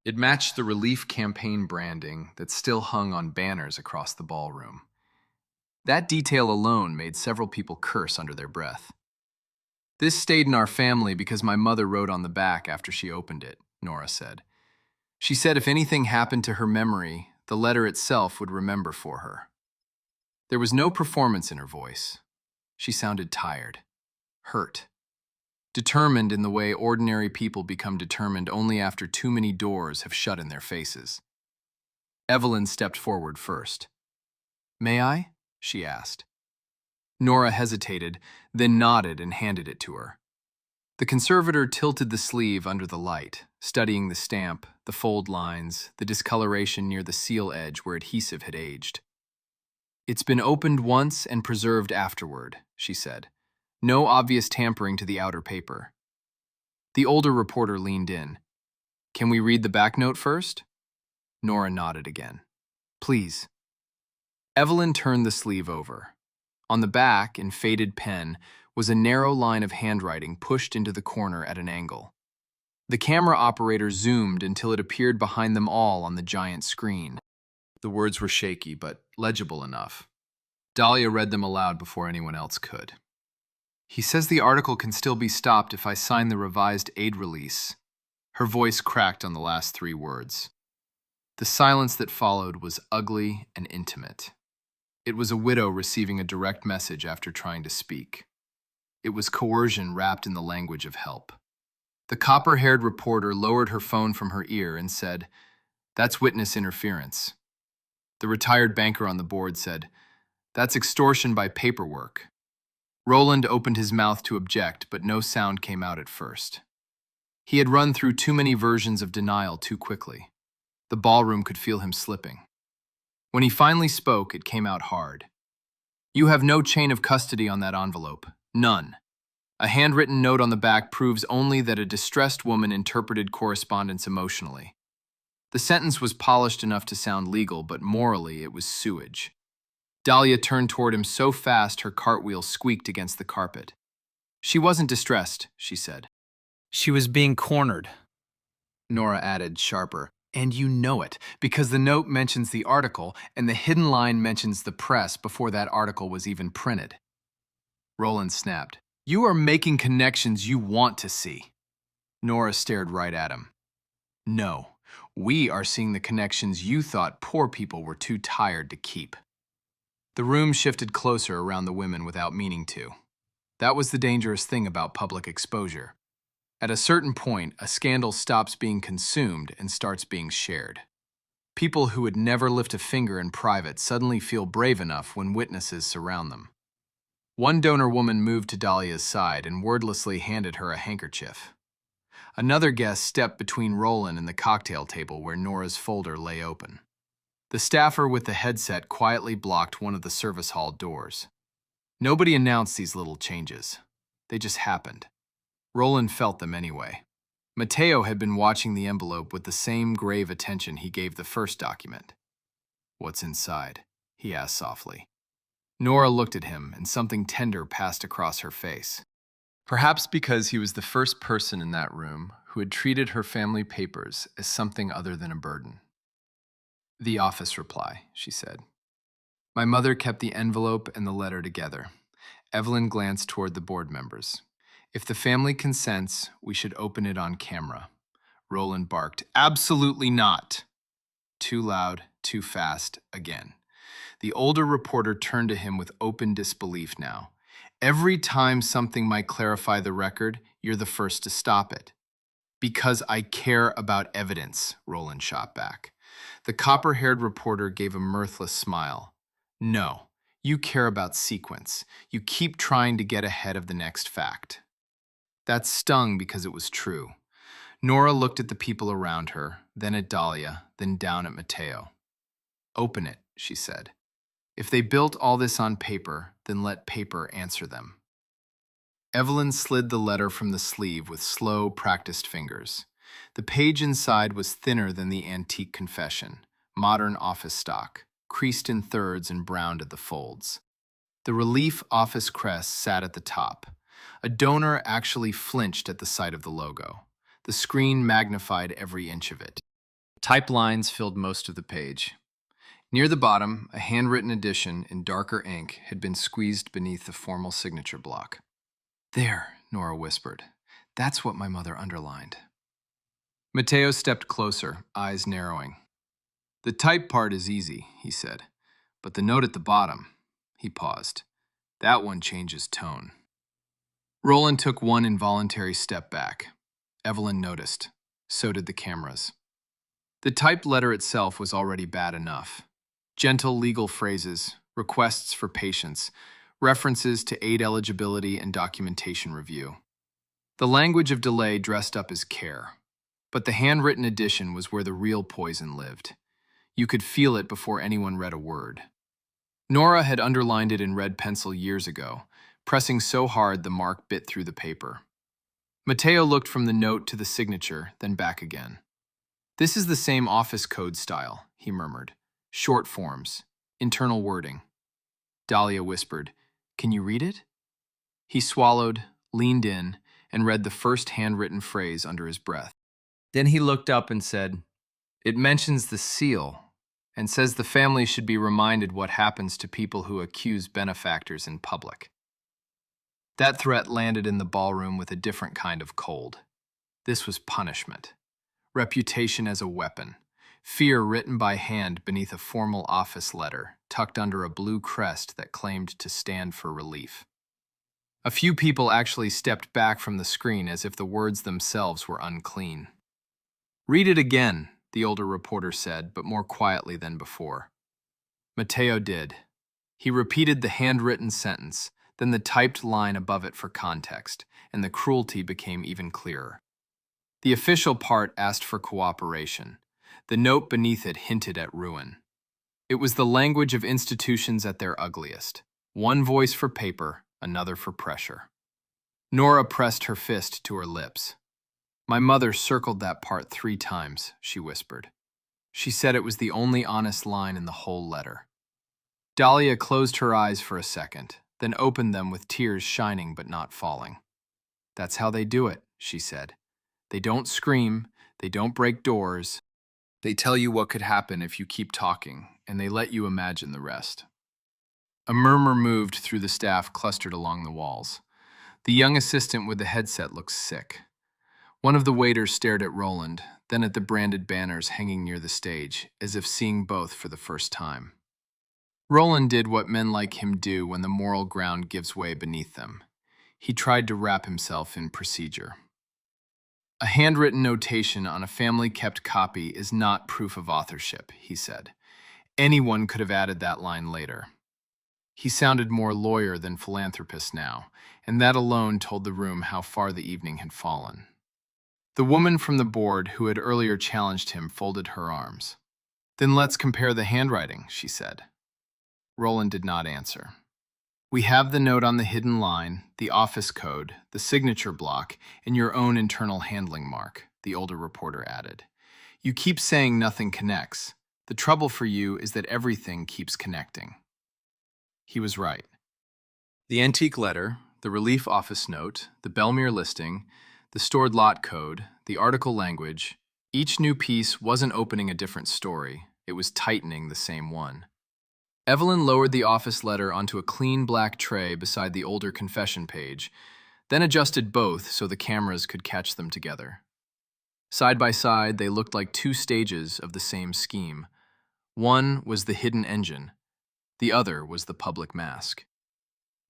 It matched the relief campaign branding that still hung on banners across the ballroom. That detail alone made several people curse under their breath. "This stayed in our family because my mother wrote on the back after she opened it," Nora said. "She said if anything happened to her memory, the letter itself would remember for her." There was no performance in her voice. She sounded tired, hurt, determined in the way ordinary people become determined only after too many doors have shut in their faces. Evelyn stepped forward first. "May I?" she asked. Nora hesitated, then nodded and handed it to her. The conservator tilted the sleeve under the light, studying the stamp, the fold lines, the discoloration near the seal edge where adhesive had aged. "It's been opened once and preserved afterward," she said. "No obvious tampering to the outer paper." The older reporter leaned in. "Can we read the back note first?" Nora nodded again. "Please." Evelyn turned the sleeve over. On the back, in faded pen, was a narrow line of handwriting pushed into the corner at an angle. The camera operator zoomed until it appeared behind them all on the giant screen. The words were shaky, but legible enough. Dahlia read them aloud before anyone else could. "He says the article can still be stopped if I sign the revised aid release." Her voice cracked on the last three words. The silence that followed was ugly and intimate. It was a widow receiving a direct message after trying to speak. It was coercion wrapped in the language of help. The copper-haired reporter lowered her phone from her ear and said, "That's witness interference." The retired banker on the board said, "That's extortion by paperwork." Roland opened his mouth to object, but no sound came out at first. He had run through too many versions of denial too quickly. The ballroom could feel him slipping. When he finally spoke, it came out hard. "You have no chain of custody on that envelope. None. A handwritten note on the back proves only that a distressed woman interpreted correspondence emotionally." The sentence was polished enough to sound legal, but morally it was sewage. Dahlia turned toward him so fast her cartwheel squeaked against the carpet. "She wasn't distressed," she said. "She was being cornered," Nora added, sharper. "And you know it, because the note mentions the article, and the hidden line mentions the press before that article was even printed." Roland snapped. "You are making connections you want to see." Nora stared right at him. "No, we are seeing the connections you thought poor people were too tired to keep." The room shifted closer around the women without meaning to. That was the dangerous thing about public exposure. At a certain point, a scandal stops being consumed and starts being shared. People who would never lift a finger in private suddenly feel brave enough when witnesses surround them. One donor woman moved to Dahlia's side and wordlessly handed her a handkerchief. Another guest stepped between Roland and the cocktail table where Nora's folder lay open. The staffer with the headset quietly blocked one of the service hall doors. Nobody announced these little changes. They just happened. Roland felt them anyway. Mateo had been watching the envelope with the same grave attention he gave the first document. "What's inside?" he asked softly. Nora looked at him, and something tender passed across her face. Perhaps because he was the first person in that room who had treated her family papers as something other than a burden. "The office reply," she said. My mother kept the envelope and the letter together. Evelyn glanced toward the board members. "If the family consents, we should open it on camera." Roland barked, "Absolutely not!" Too loud, too fast, again. The older reporter turned to him with open disbelief now. "Every time something might clarify the record, you're the first to stop it." Because I care about evidence, Roland shot back. The copper-haired reporter gave a mirthless smile. No, you care about sequence. You keep trying to get ahead of the next fact. That stung because it was true. Nora looked at the people around her, then at Dahlia, then down at Mateo. Open it, she said. If they built all this on paper, then let paper answer them. Evelyn slid the letter from the sleeve with slow, practiced fingers. The page inside was thinner than the antique confession, modern office stock, creased in thirds and browned at the folds. The relief office crest sat at the top. A donor actually flinched at the sight of the logo. The screen magnified every inch of it. Typed lines filled most of the page. Near the bottom, a handwritten addition in darker ink had been squeezed beneath the formal signature block. There, Nora whispered. That's what my mother underlined. Mateo stepped closer, eyes narrowing. The type part is easy, he said. But the note at the bottom, he paused. That one changes tone. Roland took one involuntary step back. Evelyn noticed. So did the cameras. The typed letter itself was already bad enough. Gentle legal phrases, requests for patience, references to aid eligibility and documentation review. The language of delay dressed up as care. But the handwritten addition was where the real poison lived. You could feel it before anyone read a word. Nora had underlined it in red pencil years ago, pressing so hard the mark bit through the paper. Mateo looked from the note to the signature, then back again. This is the same office code style, he murmured. Short forms, internal wording. Dahlia whispered, Can you read it? He swallowed, leaned in, and read the first handwritten phrase under his breath. Then he looked up and said, It mentions the seal, and says the family should be reminded what happens to people who accuse benefactors in public. That threat landed in the ballroom with a different kind of cold. This was punishment. Reputation as a weapon. Fear written by hand beneath a formal office letter, tucked under a blue crest that claimed to stand for relief. A few people actually stepped back from the screen as if the words themselves were unclean. Read it again, the older reporter said, but more quietly than before. Mateo did. He repeated the handwritten sentence, then the typed line above it for context, and the cruelty became even clearer. The official part asked for cooperation. The note beneath it hinted at ruin. It was the language of institutions at their ugliest. One voice for paper, another for pressure. Nora pressed her fist to her lips. My mother circled that part 3 times, she whispered. She said it was the only honest line in the whole letter. Dahlia closed her eyes for a second, then opened them with tears shining but not falling. That's how they do it, she said. They don't scream, they don't break doors. They tell you what could happen if you keep talking, and they let you imagine the rest. A murmur moved through the staff clustered along the walls. The young assistant with the headset looked sick. One of the waiters stared at Roland, then at the branded banners hanging near the stage, as if seeing both for the first time. Roland did what men like him do when the moral ground gives way beneath them. He tried to wrap himself in procedure. A handwritten notation on a family-kept copy is not proof of authorship, he said. Anyone could have added that line later. He sounded more lawyer than philanthropist now, and that alone told the room how far the evening had fallen. The woman from the board who had earlier challenged him folded her arms. Then let's compare the handwriting, she said. Roland did not answer. We have the note on the hidden line, the office code, the signature block, and your own internal handling mark, the older reporter added. You keep saying nothing connects. The trouble for you is that everything keeps connecting. He was right. The antique letter, the relief office note, the Belmere listing, the stored lot code, the article language, each new piece wasn't opening a different story, it was tightening the same one. Evelyn lowered the office letter onto a clean black tray beside the older confession page, then adjusted both so the cameras could catch them together. Side by side, they looked like 2 stages of the same scheme. One was the hidden engine, the other was the public mask.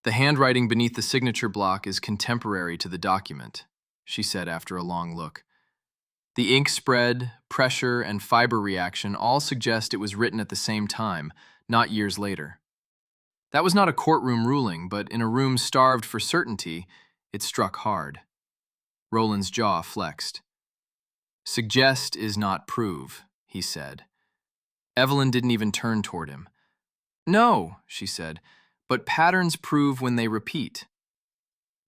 The handwriting beneath the signature block is contemporary to the document, she said after a long look. The ink spread, pressure, and fiber reaction all suggest it was written at the same time, not years later. That was not a courtroom ruling, but in a room starved for certainty, it struck hard. Roland's jaw flexed. "Suggest is not prove," he said. Evelyn didn't even turn toward him. "No," she said, "but patterns prove when they repeat."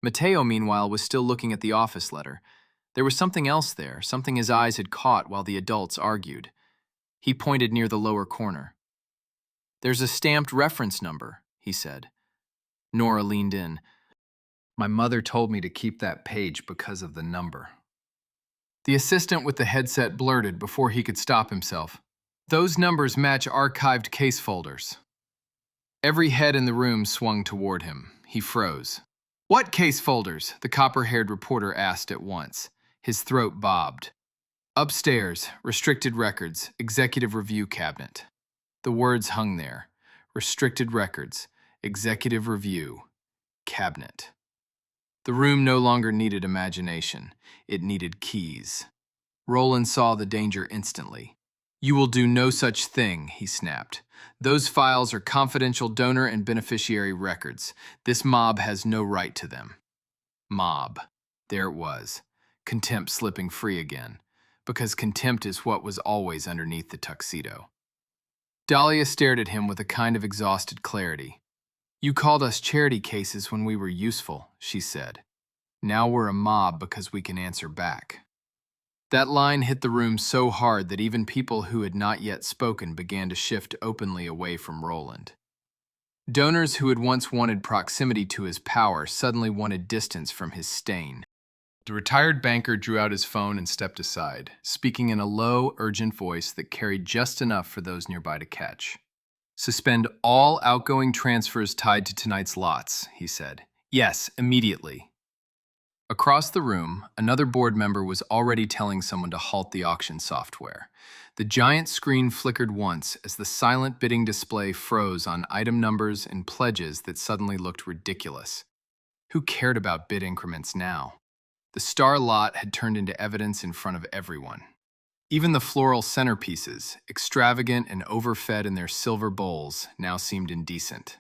Mateo, meanwhile, was still looking at the office letter. There was something else there, something his eyes had caught while the adults argued. He pointed near the lower corner. "There's a stamped reference number," he said. Nora leaned in. "My mother told me to keep that page because of the number." The assistant with the headset blurted before he could stop himself. "Those numbers match archived case folders." Every head in the room swung toward him. He froze. "What case folders?" the copper-haired reporter asked at once. His throat bobbed. "Upstairs, restricted records, executive review cabinet." The words hung there. Restricted records, executive review, cabinet. The room no longer needed imagination. It needed keys. Roland saw the danger instantly. "You will do no such thing," he snapped. "Those files are confidential donor and beneficiary records. This mob has no right to them." Mob. There it was. Contempt slipping free again. Because contempt is what was always underneath the tuxedo. Dahlia stared at him with a kind of exhausted clarity. "You called us charity cases when we were useful," she said. "Now we're a mob because we can answer back." That line hit the room so hard that even people who had not yet spoken began to shift openly away from Roland. Donors who had once wanted proximity to his power suddenly wanted distance from his stain. The retired banker drew out his phone and stepped aside, speaking in a low, urgent voice that carried just enough for those nearby to catch. "Suspend all outgoing transfers tied to tonight's lots," he said. "Yes, immediately." Across the room, another board member was already telling someone to halt the auction software. The giant screen flickered once as the silent bidding display froze on item numbers and pledges that suddenly looked ridiculous. Who cared about bid increments now? The star lot had turned into evidence in front of everyone. Even the floral centerpieces, extravagant and overfed in their silver bowls, now seemed indecent.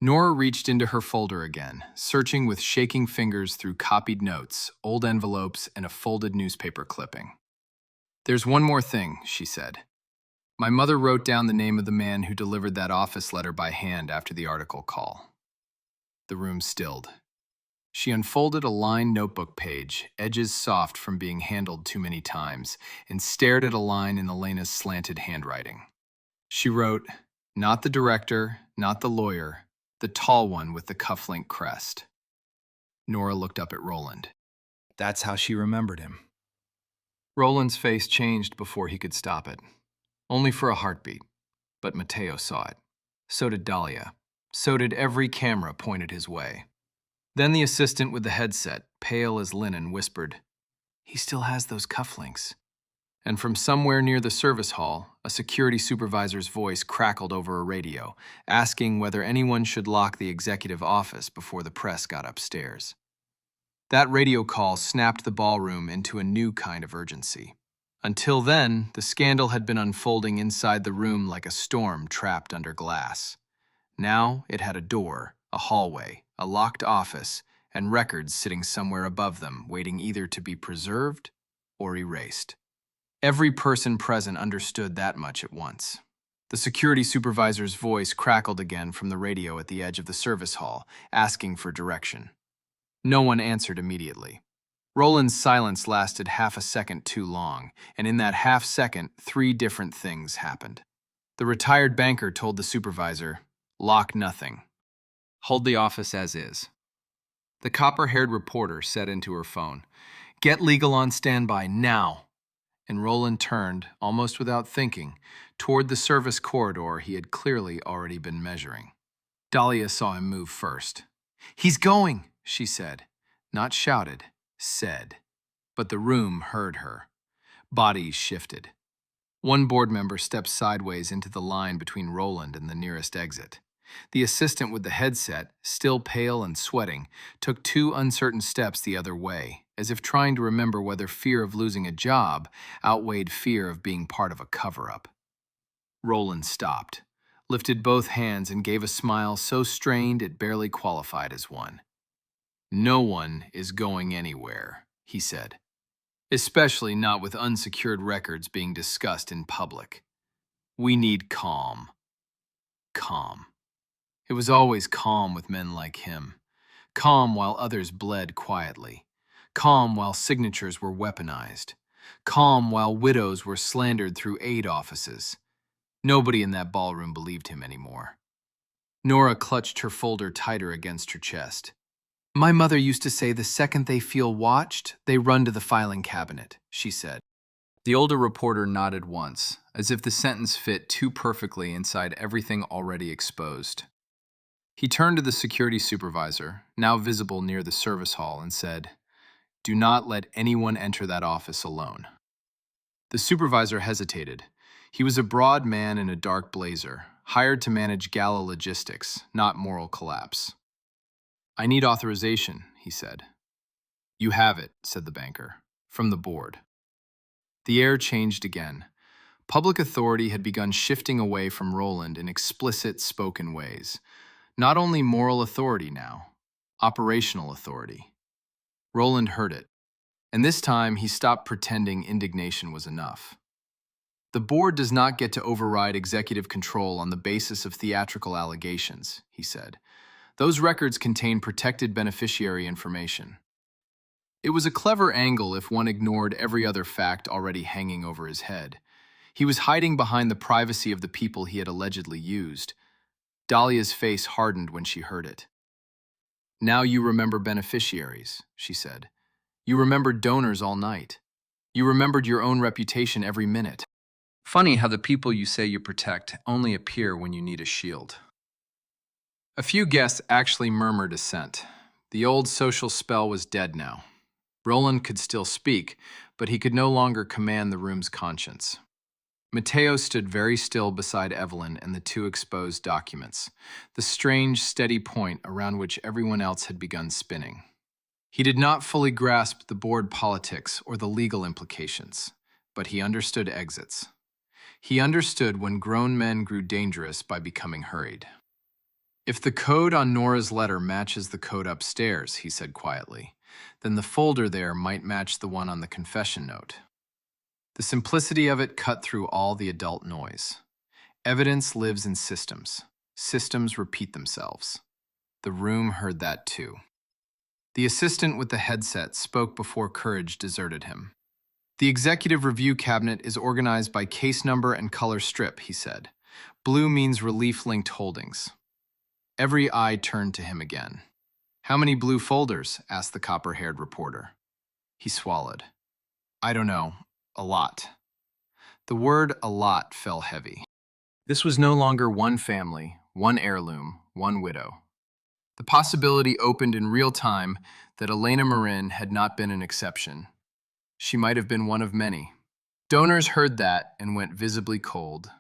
Nora reached into her folder again, searching with shaking fingers through copied notes, old envelopes, and a folded newspaper clipping. "There's one more thing," she said. "My mother wrote down the name of the man who delivered that office letter by hand after the article call." The room stilled. She unfolded a lined notebook page, edges soft from being handled too many times, and stared at a line in Elena's slanted handwriting. She wrote, "Not the director, not the lawyer, the tall one with the cufflink crest." Nora looked up at Roland. That's how she remembered him. Roland's face changed before he could stop it. Only for a heartbeat. But Mateo saw it. So did Dahlia. So did every camera pointed his way. Then the assistant with the headset, pale as linen, whispered, "He still has those cufflinks." And from somewhere near the service hall, a security supervisor's voice crackled over a radio, asking whether anyone should lock the executive office before the press got upstairs. That radio call snapped the ballroom into a new kind of urgency. Until then, the scandal had been unfolding inside the room like a storm trapped under glass. Now it had a door, a hallway, a locked office, and records sitting somewhere above them, waiting either to be preserved or erased. Every person present understood that much at once. The security supervisor's voice crackled again from the radio at the edge of the service hall, asking for direction. No one answered immediately. Roland's silence lasted half a second too long, and in that half second, 3 different things happened. The retired banker told the supervisor, "Lock nothing. Hold the office as is." The copper-haired reporter said into her phone, "Get legal on standby now." And Roland turned, almost without thinking, toward the service corridor he had clearly already been measuring. Dahlia saw him move first. "He's going," she said. Not shouted, said. But the room heard her. Bodies shifted. One board member stepped sideways into the line between Roland and the nearest exit. The assistant with the headset, still pale and sweating, took 2 uncertain steps the other way, as if trying to remember whether fear of losing a job outweighed fear of being part of a cover-up. Roland stopped, lifted both hands, and gave a smile so strained it barely qualified as one. "No one is going anywhere," he said. "Especially not with unsecured records being discussed in public. We need calm." Calm. It was always calm with men like him. Calm while others bled quietly. Calm while signatures were weaponized. Calm while widows were slandered through aid offices. Nobody in that ballroom believed him anymore. Nora clutched her folder tighter against her chest. "My mother used to say the second they feel watched, they run to the filing cabinet," she said. The older reporter nodded once, as if the sentence fit too perfectly inside everything already exposed. He turned to the security supervisor, now visible near the service hall, and said, "Do not let anyone enter that office alone." The supervisor hesitated. He was a broad man in a dark blazer, hired to manage gala logistics, not moral collapse. "I need authorization," he said. "You have it," said the banker, "from the board." The air changed again. Public authority had begun shifting away from Roland in explicit, spoken ways. Not only moral authority now, operational authority. Roland heard it, and this time he stopped pretending indignation was enough. "The board does not get to override executive control on the basis of theatrical allegations," he said. "Those records contain protected beneficiary information." It was a clever angle if one ignored every other fact already hanging over his head. He was hiding behind the privacy of the people he had allegedly used. Dahlia's face hardened when she heard it. "Now you remember beneficiaries," she said. "You remembered donors all night. You remembered your own reputation every minute. Funny how the people you say you protect only appear when you need a shield." A few guests actually murmured assent. The old social spell was dead now. Roland could still speak, but he could no longer command the room's conscience. Mateo stood very still beside Evelyn and the 2 exposed documents, the strange, steady point around which everyone else had begun spinning. He did not fully grasp the board politics or the legal implications, but he understood exits. He understood when grown men grew dangerous by becoming hurried. "If the code on Nora's letter matches the code upstairs," he said quietly, "then the folder there might match the one on the confession note." The simplicity of it cut through all the adult noise. Evidence lives in systems. Systems repeat themselves. The room heard that too. The assistant with the headset spoke before courage deserted him. "The executive review cabinet is organized by case number and color strip," he said. "Blue means relief-linked holdings." Every eye turned to him again. "How many blue folders?" asked the copper-haired reporter. He swallowed. "I don't know. A lot." The word "a lot" fell heavy. This was no longer one family, one heirloom, one widow. The possibility opened in real time that Elena Marin had not been an exception. She might have been one of many. Donors heard that and went visibly cold.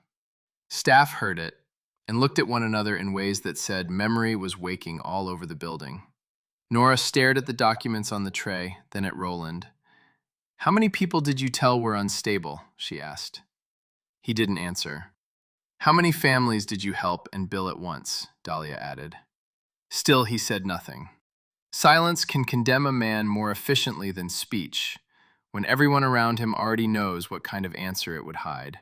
Staff heard it and looked at one another in ways that said memory was waking all over the building. Nora stared at the documents on the tray, then at Roland. "How many people did you tell were unstable?" she asked. He didn't answer. "How many families did you help and bill at once?" Dahlia added. Still, he said nothing. Silence can condemn a man more efficiently than speech, when everyone around him already knows what kind of answer it would hide.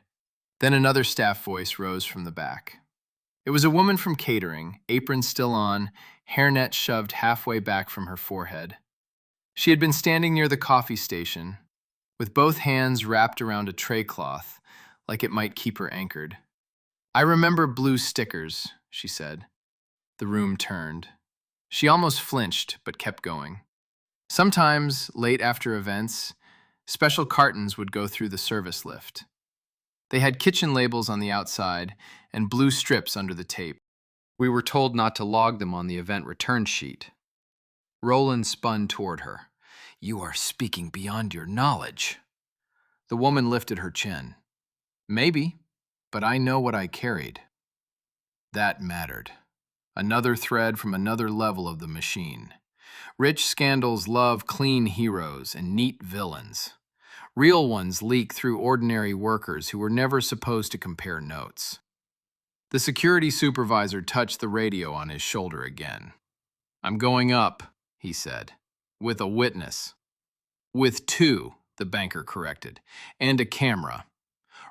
Then another staff voice rose from the back. It was a woman from catering, apron still on, hairnet shoved halfway back from her forehead. She had been standing near the coffee station, with both hands wrapped around a tray cloth, like it might keep her anchored. "I remember blue stickers," she said. The room turned. She almost flinched, but kept going. Sometimes, late after events, special cartons would go through the service lift. They had kitchen labels on the outside and blue strips under the tape. We were told not to log them on the event return sheet. Roland spun toward her. "You are speaking beyond your knowledge." The woman lifted her chin. "Maybe, but I know what I carried." That mattered. Another thread from another level of the machine. Rich scandals love clean heroes and neat villains. Real ones leak through ordinary workers who were never supposed to compare notes. The security supervisor touched the radio on his shoulder again. "I'm going up," he said, "with a witness." "With two," the banker corrected, "and a camera."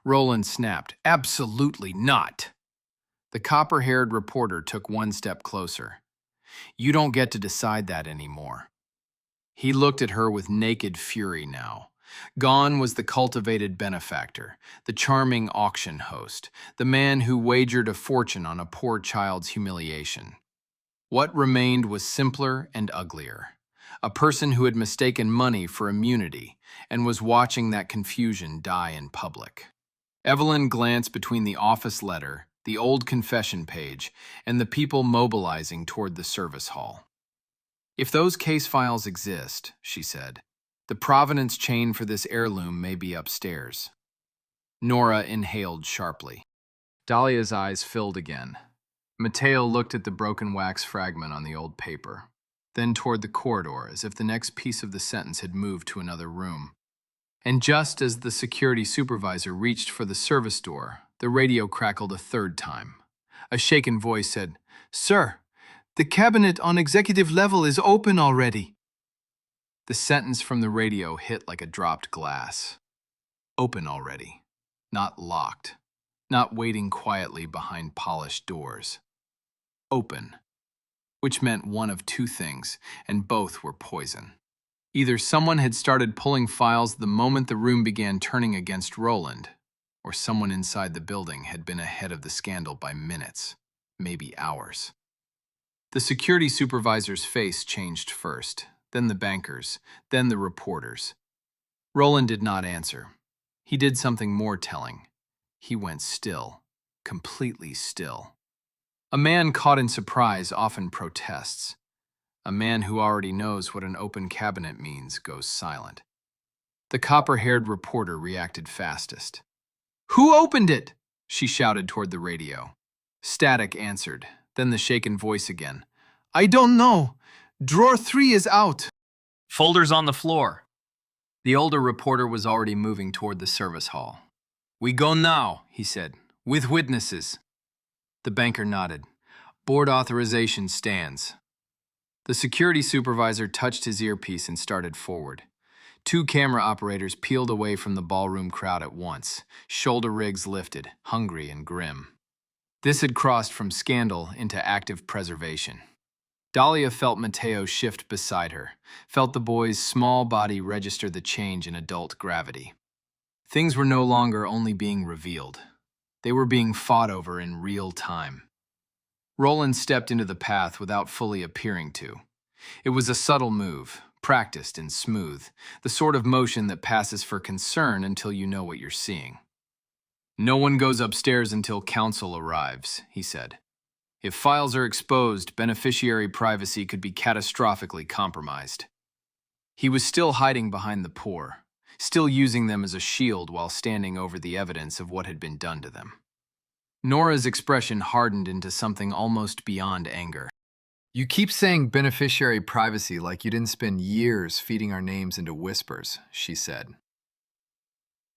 Roland snapped, "Absolutely not." The copper-haired reporter took one step closer. "You don't get to decide that anymore." He looked at her with naked fury now. Gone was the cultivated benefactor, the charming auction host, the man who wagered a fortune on a poor child's humiliation. What remained was simpler and uglier. A person who had mistaken money for immunity and was watching that confusion die in public. Evelyn glanced between the office letter, the old confession page, and the people mobilizing toward the service hall. "If those case files exist," she said, "the provenance chain for this heirloom may be upstairs." Nora inhaled sharply. Dahlia's eyes filled again. Mateo looked at the broken wax fragment on the old paper, then toward the corridor as if the next piece of the sentence had moved to another room. And just as the security supervisor reached for the service door, the radio crackled a third time. A shaken voice said, "Sir, the cabinet on executive level is open already." The sentence from the radio hit like a dropped glass. Open already. Not locked. Not waiting quietly behind polished doors. Open. Which meant one of two things, and both were poison. Either someone had started pulling files the moment the room began turning against Roland, or someone inside the building had been ahead of the scandal by minutes, maybe hours. The security supervisor's face changed first, then the banker's, then the reporter's. Roland did not answer. He did something more telling. He went still, completely still. A man caught in surprise often protests. A man who already knows what an open cabinet means goes silent. The copper-haired reporter reacted fastest. "Who opened it?" she shouted toward the radio. Static answered, then the shaken voice again. "I don't know. Drawer 3 is out." "Folders on the floor." The older reporter was already moving toward the service hall. "We go now," he said, "with witnesses." The banker nodded. "Board authorization stands." The security supervisor touched his earpiece and started forward. Two camera operators peeled away from the ballroom crowd at once, shoulder rigs lifted, hungry and grim. This had crossed from scandal into active preservation. Dahlia felt Mateo shift beside her, felt the boy's small body register the change in adult gravity. Things were no longer only being revealed. They were being fought over in real time. Roland stepped into the path without fully appearing to. It was a subtle move, practiced and smooth, the sort of motion that passes for concern until you know what you're seeing. "No one goes upstairs until counsel arrives," he said. "If files are exposed, beneficiary privacy could be catastrophically compromised." He was still hiding behind the poor, still using them as a shield while standing over the evidence of what had been done to them. Nora's expression hardened into something almost beyond anger. "You keep saying beneficiary privacy like you didn't spend years feeding our names into whispers," she said.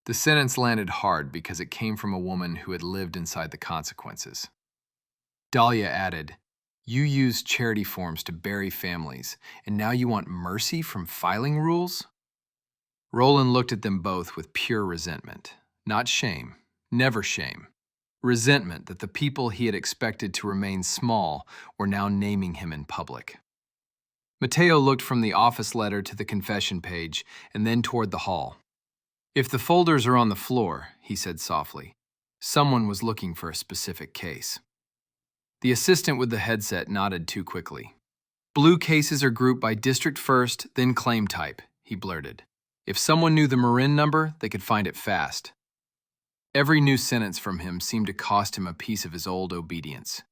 The sentence landed hard because it came from a woman who had lived inside the consequences. Dahlia added, "You used charity forms to bury families, and now you want mercy from filing rules?" Roland looked at them both with pure resentment. Not shame, never shame. Resentment that the people he had expected to remain small were now naming him in public. Mateo looked from the office letter to the confession page and then toward the hall. "If the folders are on the floor," he said softly, "someone was looking for a specific case." The assistant with the headset nodded too quickly. "Blue cases are grouped by district first, then claim type," he blurted. "If someone knew the Marin number, they could find it fast." Every new sentence from him seemed to cost him a piece of his old obedience.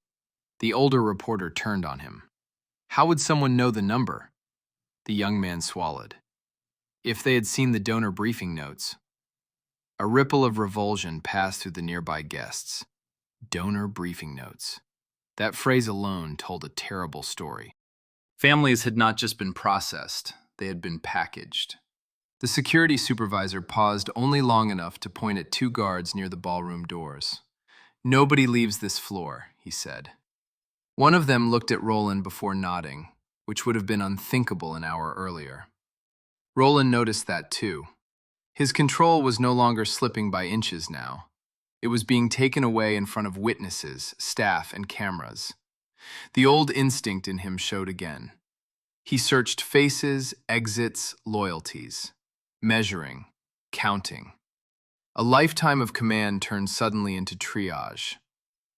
The older reporter turned on him. How would someone know the number? The young man swallowed. If they had seen the donor briefing notes. A ripple of revulsion passed through the nearby guests. Donor briefing notes. That phrase alone told a terrible story. Families had not just been processed, they had been packaged. The security supervisor paused only long enough to point at two guards near the ballroom doors. "Nobody leaves this floor," he said. One of them looked at Roland before nodding, which would have been unthinkable an hour earlier. Roland noticed that too. His control was no longer slipping by inches now. It was being taken away in front of witnesses, staff, and cameras. The old instinct in him showed again. He searched faces, exits, loyalties, measuring, counting. A lifetime of command turned suddenly into triage.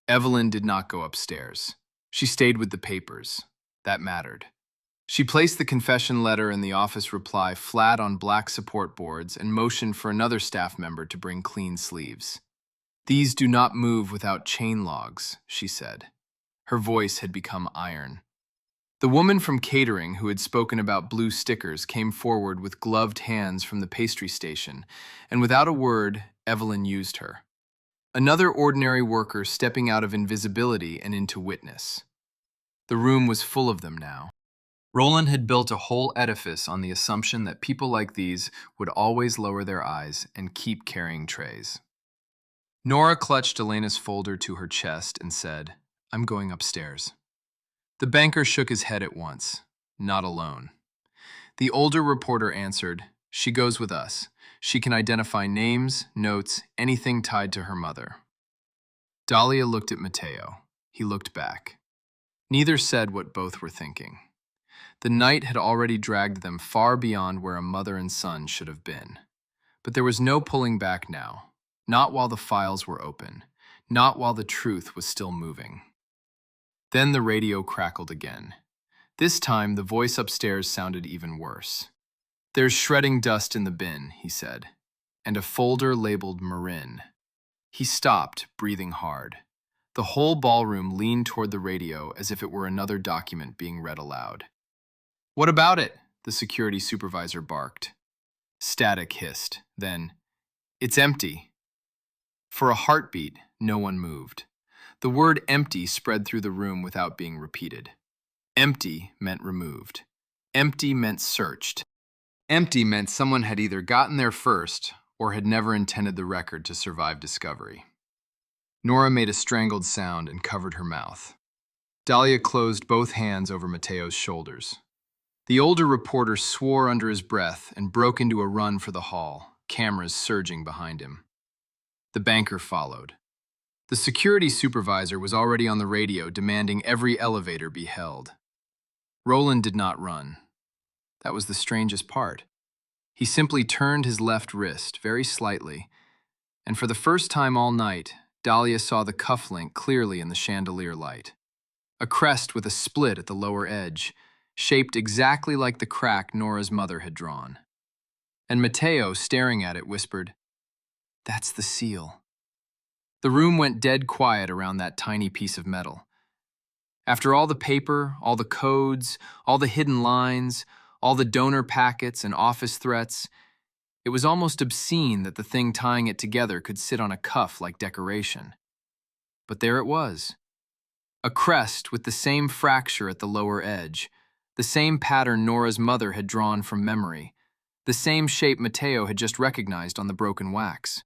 Evelyn did not go upstairs. She stayed with the papers. That mattered. She placed the confession letter and the office reply flat on black support boards and motioned for another staff member to bring clean sleeves. "These do not move without chain logs," she said. Her voice had become iron. The woman from catering who had spoken about blue stickers came forward with gloved hands from the pastry station, and without a word, Evelyn used her. Another ordinary worker stepping out of invisibility and into witness. The room was full of them now. Roland had built a whole edifice on the assumption that people like these would always lower their eyes and keep carrying trays. Nora clutched Elena's folder to her chest and said, "I'm going upstairs." The banker shook his head at once. Not alone. The older reporter answered, "She goes with us. She can identify names, notes, anything tied to her mother." Dahlia looked at Mateo. He looked back. Neither said what both were thinking. The night had already dragged them far beyond where a mother and son should have been. But there was no pulling back now, not while the files were open, not while the truth was still moving. Then the radio crackled again. This time, the voice upstairs sounded even worse. "There's shredding dust in the bin," he said, "and a folder labeled Marin." He stopped, breathing hard. The whole ballroom leaned toward the radio as if it were another document being read aloud. "What about it?" the security supervisor barked. Static hissed. Then, "It's empty." For a heartbeat, no one moved. The word empty spread through the room without being repeated. Empty meant removed. Empty meant searched. Empty meant someone had either gotten there first or had never intended the record to survive discovery. Nora made a strangled sound and covered her mouth. Dahlia closed both hands over Mateo's shoulders. The older reporter swore under his breath and broke into a run for the hall, cameras surging behind him. The banker followed. The security supervisor was already on the radio demanding every elevator be held. Roland did not run. That was the strangest part. He simply turned his left wrist very slightly, and for the first time all night, Dahlia saw the cufflink clearly in the chandelier light. A crest with a split at the lower edge, shaped exactly like the crack Nora's mother had drawn. And Mateo, staring at it, whispered, "That's the seal." The room went dead quiet around that tiny piece of metal. After all the paper, all the codes, all the hidden lines, all the donor packets and office threats, it was almost obscene that the thing tying it together could sit on a cuff like decoration. But there it was. A crest with the same fracture at the lower edge, the same pattern Nora's mother had drawn from memory, the same shape Mateo had just recognized on the broken wax.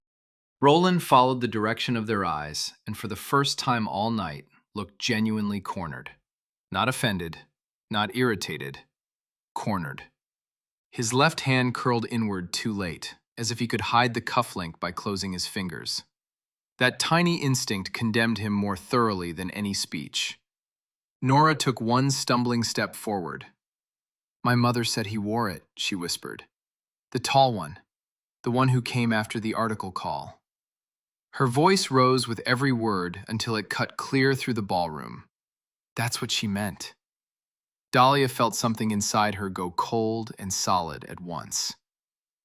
Roland followed the direction of their eyes, and for the first time all night, looked genuinely cornered. Not offended, not irritated, cornered. His left hand curled inward too late, as if he could hide the cufflink by closing his fingers. That tiny instinct condemned him more thoroughly than any speech. Nora took one stumbling step forward. "My mother said he wore it," she whispered. "The tall one, the one who came after the article call." Her voice rose with every word until it cut clear through the ballroom. That's what she meant. Dahlia felt something inside her go cold and solid at once.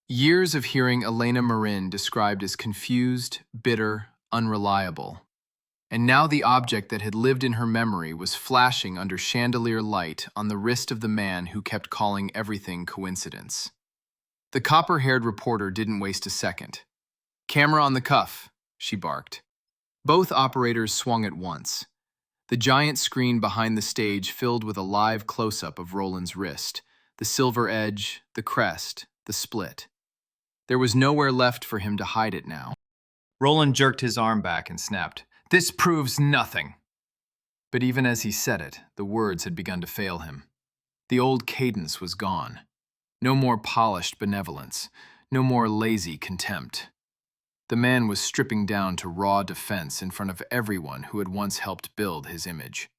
Years of hearing Elena Marin described as confused, bitter, unreliable. And now the object that had lived in her memory was flashing under chandelier light on the wrist of the man who kept calling everything coincidence. The copper-haired reporter didn't waste a second. "Camera on the cuff," she barked. Both operators swung at once. The giant screen behind the stage filled with a live close-up of Roland's wrist, the silver edge, the crest, the split. There was nowhere left for him to hide it now. Roland jerked his arm back and snapped, "This proves nothing!" But even as he said it, the words had begun to fail him. The old cadence was gone. No more polished benevolence, no more lazy contempt. The man was stripping down to raw defense in front of everyone who had once helped build his image.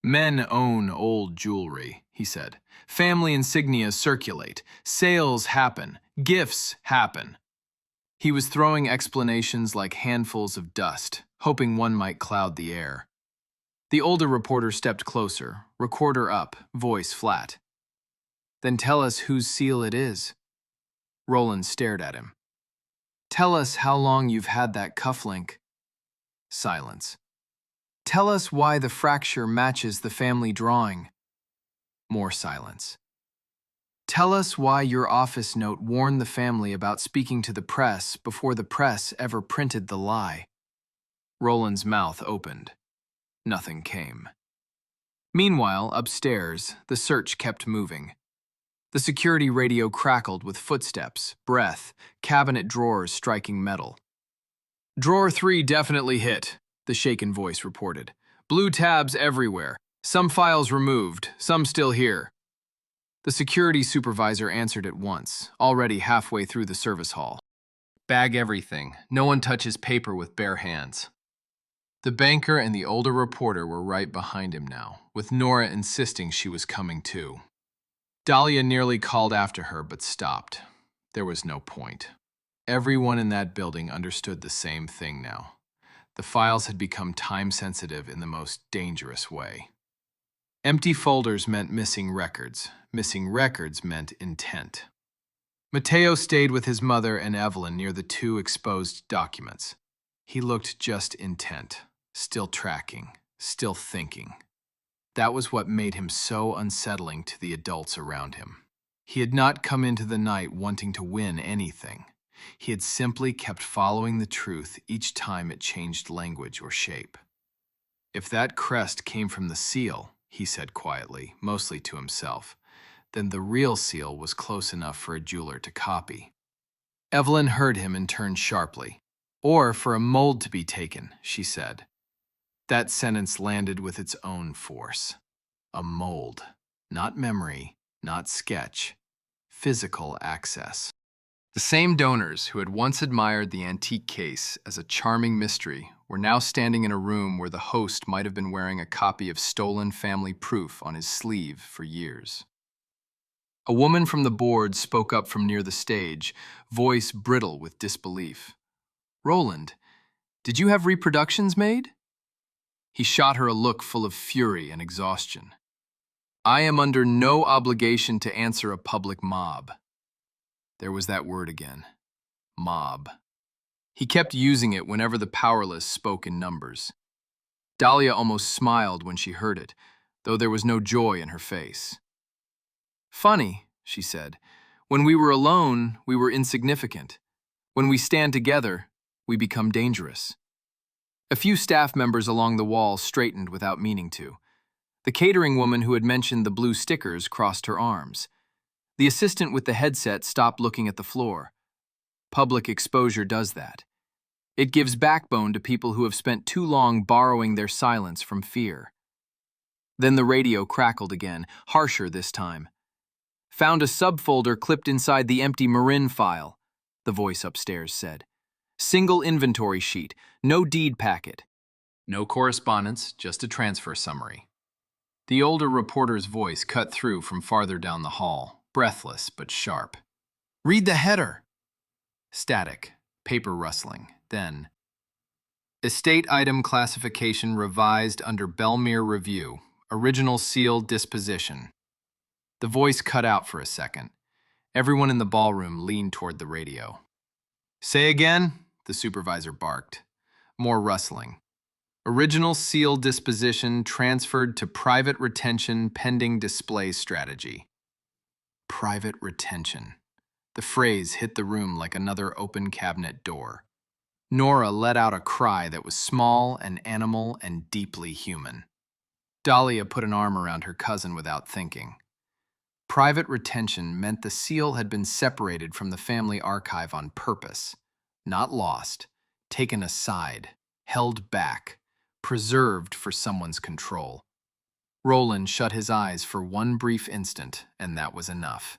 "Men own old jewelry," he said. "Family insignia circulate. Sales happen. Gifts happen." He was throwing explanations like handfuls of dust, hoping one might cloud the air. The older reporter stepped closer, recorder up, voice flat. "Then tell us whose seal it is." Roland stared at him. "Tell us how long you've had that cufflink." Silence. "Tell us why the fracture matches the family drawing." More silence. "Tell us why your office note warned the family about speaking to the press before the press ever printed the lie." Roland's mouth opened. Nothing came. Meanwhile, upstairs, the search kept moving. The security radio crackled with footsteps, breath, cabinet drawers striking metal. "Drawer 3 definitely hit," the shaken voice reported. "Blue tabs everywhere. Some files removed, some still here." The security supervisor answered at once, already halfway through the service hall. "Bag everything. No one touches paper with bare hands." The banker and the older reporter were right behind him now, with Nora insisting she was coming too. Dahlia nearly called after her, but stopped. There was no point. Everyone in that building understood the same thing now. The files had become time-sensitive in the most dangerous way. Empty folders meant missing records. Missing records meant intent. Mateo stayed with his mother and Evelyn near the 2 exposed documents. He looked just intent, still tracking, still thinking. That was what made him so unsettling to the adults around him. He had not come into the night wanting to win anything. He had simply kept following the truth each time it changed language or shape. "If that crest came from the seal," he said quietly, mostly to himself, "then the real seal was close enough for a jeweler to copy." Evelyn heard him and turned sharply. "Or for a mold to be taken," she said. That sentence landed with its own force. A mold. Not memory, not sketch. Physical access. The same donors who had once admired the antique case as a charming mystery were now standing in a room where the host might have been wearing a copy of stolen family proof on his sleeve for years. A woman from the board spoke up from near the stage, voice brittle with disbelief. "Roland, did you have reproductions made?" He shot her a look full of fury and exhaustion. "I am under no obligation to answer a public mob." There was that word again. Mob. He kept using it whenever the powerless spoke in numbers. Dahlia almost smiled when she heard it, though there was no joy in her face. "Funny," she said. "When we were alone, we were insignificant. When we stand together, we become dangerous." A few staff members along the wall straightened without meaning to. The catering woman who had mentioned the blue stickers crossed her arms. The assistant with the headset stopped looking at the floor. Public exposure does that. It gives backbone to people who have spent too long borrowing their silence from fear. Then the radio crackled again, harsher this time. "Found a subfolder clipped inside the empty Marin file," the voice upstairs said. "Single inventory sheet, no deed packet. No correspondence, just a transfer summary." The older reporter's voice cut through from farther down the hall, breathless but sharp. "Read the header." Static, paper rustling, then, "Estate item classification revised under Belmere Review, original seal disposition." The voice cut out for a second. Everyone in the ballroom leaned toward the radio. "Say again?" the supervisor barked. More rustling. "Original seal disposition transferred to private retention pending display strategy." Private retention. The phrase hit the room like another open cabinet door. Nora let out a cry that was small and animal and deeply human. Dahlia put an arm around her cousin without thinking. Private retention meant the seal had been separated from the family archive on purpose, not lost, taken aside, held back, preserved for someone's control. Roland shut his eyes for one brief instant, and that was enough.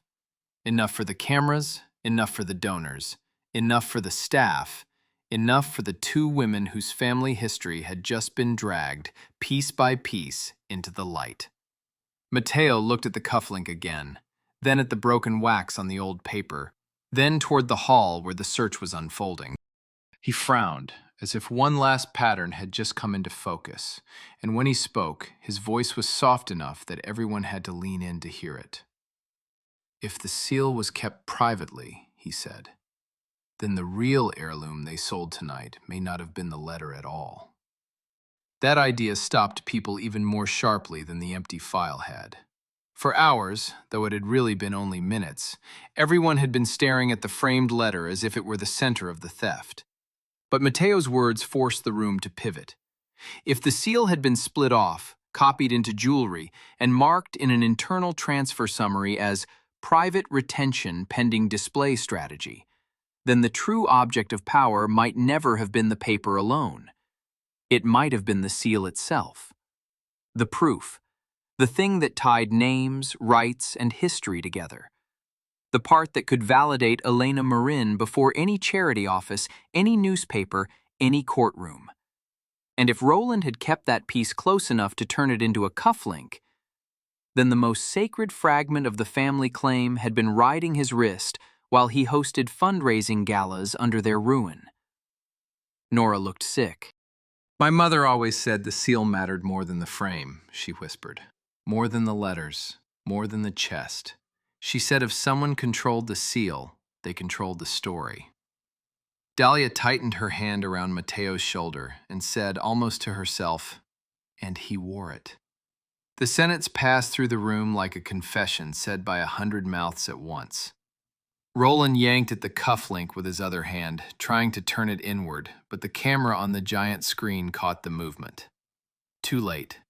Enough for the cameras, enough for the donors, enough for the staff, enough for the two women whose family history had just been dragged, piece by piece, into the light. Mateo looked at the cufflink again, then at the broken wax on the old paper, then toward the hall where the search was unfolding. He frowned, as if one last pattern had just come into focus, and when he spoke, his voice was soft enough that everyone had to lean in to hear it. "If the seal was kept privately," he said, "then the real heirloom they sold tonight may not have been the letter at all." That idea stopped people even more sharply than the empty file had. For hours, though it had really been only minutes, everyone had been staring at the framed letter as if it were the center of the theft. But Mateo's words forced the room to pivot. If the seal had been split off, copied into jewelry, and marked in an internal transfer summary as private retention pending display strategy, then the true object of power might never have been the paper alone. It might have been the seal itself. The proof, the thing that tied names, rights, and history together. The part that could validate Elena Marin before any charity office, any newspaper, any courtroom. And if Roland had kept that piece close enough to turn it into a cufflink, then the most sacred fragment of the family claim had been riding his wrist while he hosted fundraising galas under their ruin. Nora looked sick. "My mother always said the seal mattered more than the frame," she whispered. "More than the letters, more than the chest. She said if someone controlled the seal, they controlled the story." Dahlia tightened her hand around Mateo's shoulder and said, almost to herself, "And he wore it." The sentence passed through the room like a confession said by 100 mouths at once. Roland yanked at the cufflink with his other hand, trying to turn it inward, but the camera on the giant screen caught the movement. Too late.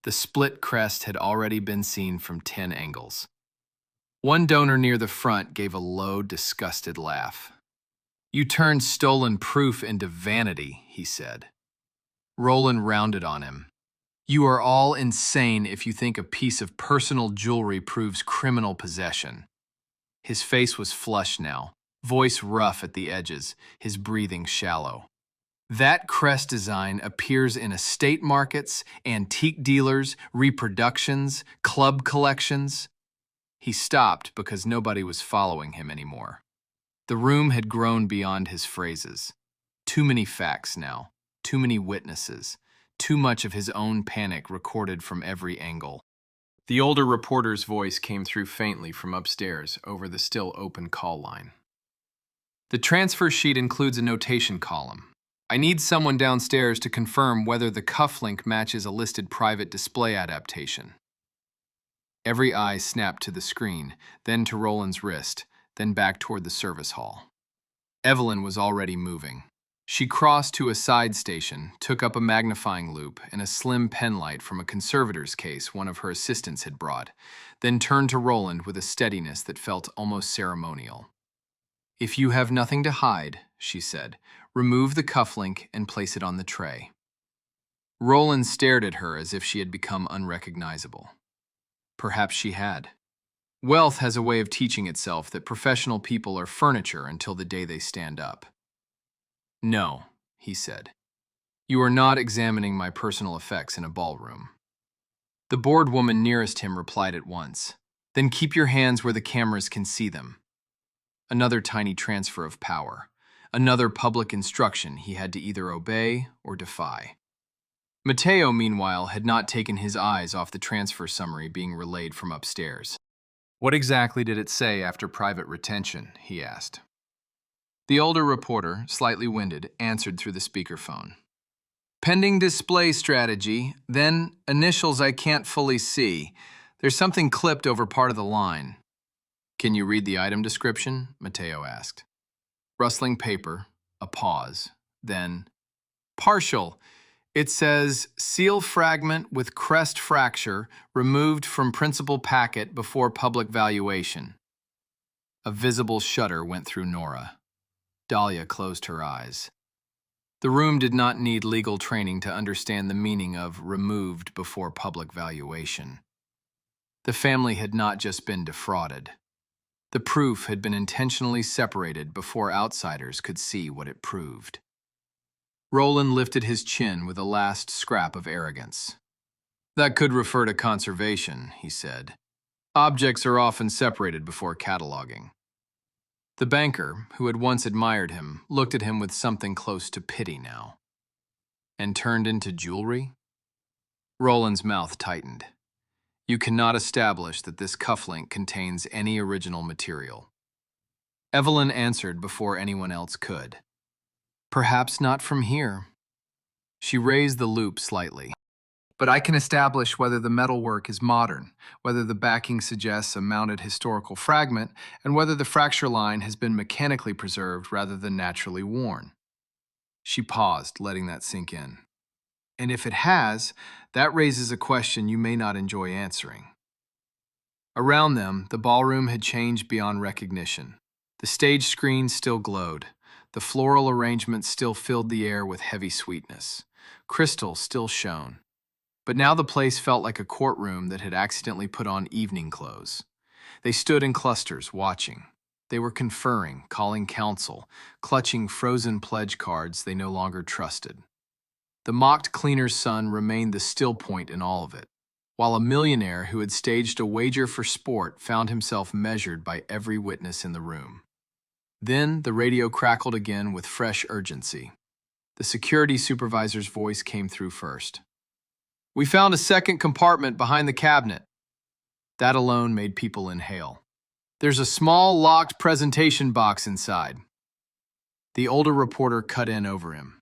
The split crest had already been seen from 10 angles. One donor near the front gave a low, disgusted laugh. "You turned stolen proof into vanity," he said. Roland rounded on him. "You are all insane if you think a piece of personal jewelry proves criminal possession." His face was flushed now, voice rough at the edges, his breathing shallow. "That crest design appears in estate markets, antique dealers, reproductions, club collections." He stopped because nobody was following him anymore. The room had grown beyond his phrases. Too many facts now, too many witnesses, too much of his own panic recorded from every angle. The older reporter's voice came through faintly from upstairs over the still open call line. "The transfer sheet includes a notation column. I need someone downstairs to confirm whether the cufflink matches a listed private display adaptation." Every eye snapped to the screen, then to Roland's wrist, then back toward the service hall. Evelyn was already moving. She crossed to a side station, took up a magnifying loupe and a slim penlight from a conservator's case one of her assistants had brought, then turned to Roland with a steadiness that felt almost ceremonial. "If you have nothing to hide," she said, "remove the cufflink and place it on the tray." Roland stared at her as if she had become unrecognizable. Perhaps she had. Wealth has a way of teaching itself that professional people are furniture until the day they stand up. "No," he said. "You are not examining my personal effects in a ballroom." The bored woman nearest him replied at once. "Then keep your hands where the cameras can see them." Another tiny transfer of power. Another public instruction he had to either obey or defy. Mateo, meanwhile, had not taken his eyes off the transfer summary being relayed from upstairs. "What exactly did it say after private retention?" he asked. The older reporter, slightly winded, answered through the speakerphone. "Pending display strategy, then initials I can't fully see. There's something clipped over part of the line." "Can you read the item description?" Mateo asked. Rustling paper, a pause, Then, partial. It says, seal fragment with crest fracture removed from principal packet before public valuation. A visible shudder went through Nora. Dahlia closed her eyes. The room did not need legal training to understand the meaning of removed before public valuation. The family had not just been defrauded. The proof had been intentionally separated before outsiders could see what it proved. Roland lifted his chin with a last scrap of arrogance. That could refer to conservation, he said. Objects are often separated before cataloging. The banker, who had once admired him, looked at him with something close to pity now. And turned into jewelry? Roland's mouth tightened. You cannot establish that this cufflink contains any original material. Evelyn answered before anyone else could. Perhaps not from here. She raised the loop slightly. But I can establish whether the metalwork is modern, whether the backing suggests a mounted historical fragment, and whether the fracture line has been mechanically preserved rather than naturally worn. She paused, letting that sink in. And if it has, that raises a question you may not enjoy answering. Around them, the ballroom had changed beyond recognition. The stage screen still glowed. The floral arrangement still filled the air with heavy sweetness. Crystal still shone. But now the place felt like a courtroom that had accidentally put on evening clothes. They stood in clusters, watching. They were conferring, calling counsel, clutching frozen pledge cards they no longer trusted. The mocked cleaner's son remained the still point in all of it, while a millionaire who had staged a wager for sport found himself measured by every witness in the room. Then the radio crackled again with fresh urgency. The security supervisor's voice came through first. We found a second compartment behind the cabinet. That alone made people inhale. There's a small locked presentation box inside. The older reporter cut in over him.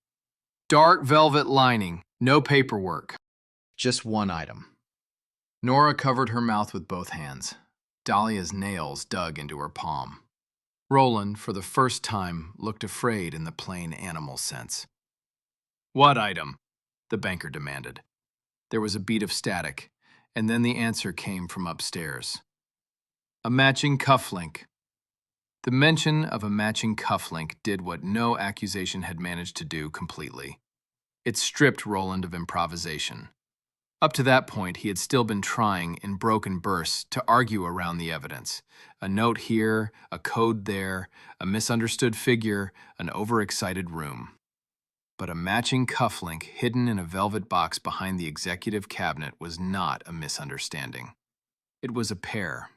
Dark velvet lining, no paperwork. Just one item. Nora covered her mouth with both hands. Dahlia's nails dug into her palm. Roland, for the first time, looked afraid in the plain animal sense. What item? The banker demanded. There was a beat of static, and then the answer came from upstairs. A matching cufflink. The mention of a matching cufflink did what no accusation had managed to do completely. It stripped Roland of improvisation. Up to that point, he had still been trying, in broken bursts, to argue around the evidence. A note here, a code there, a misunderstood figure, an overexcited room. But a matching cufflink hidden in a velvet box behind the executive cabinet was not a misunderstanding. It was a pair,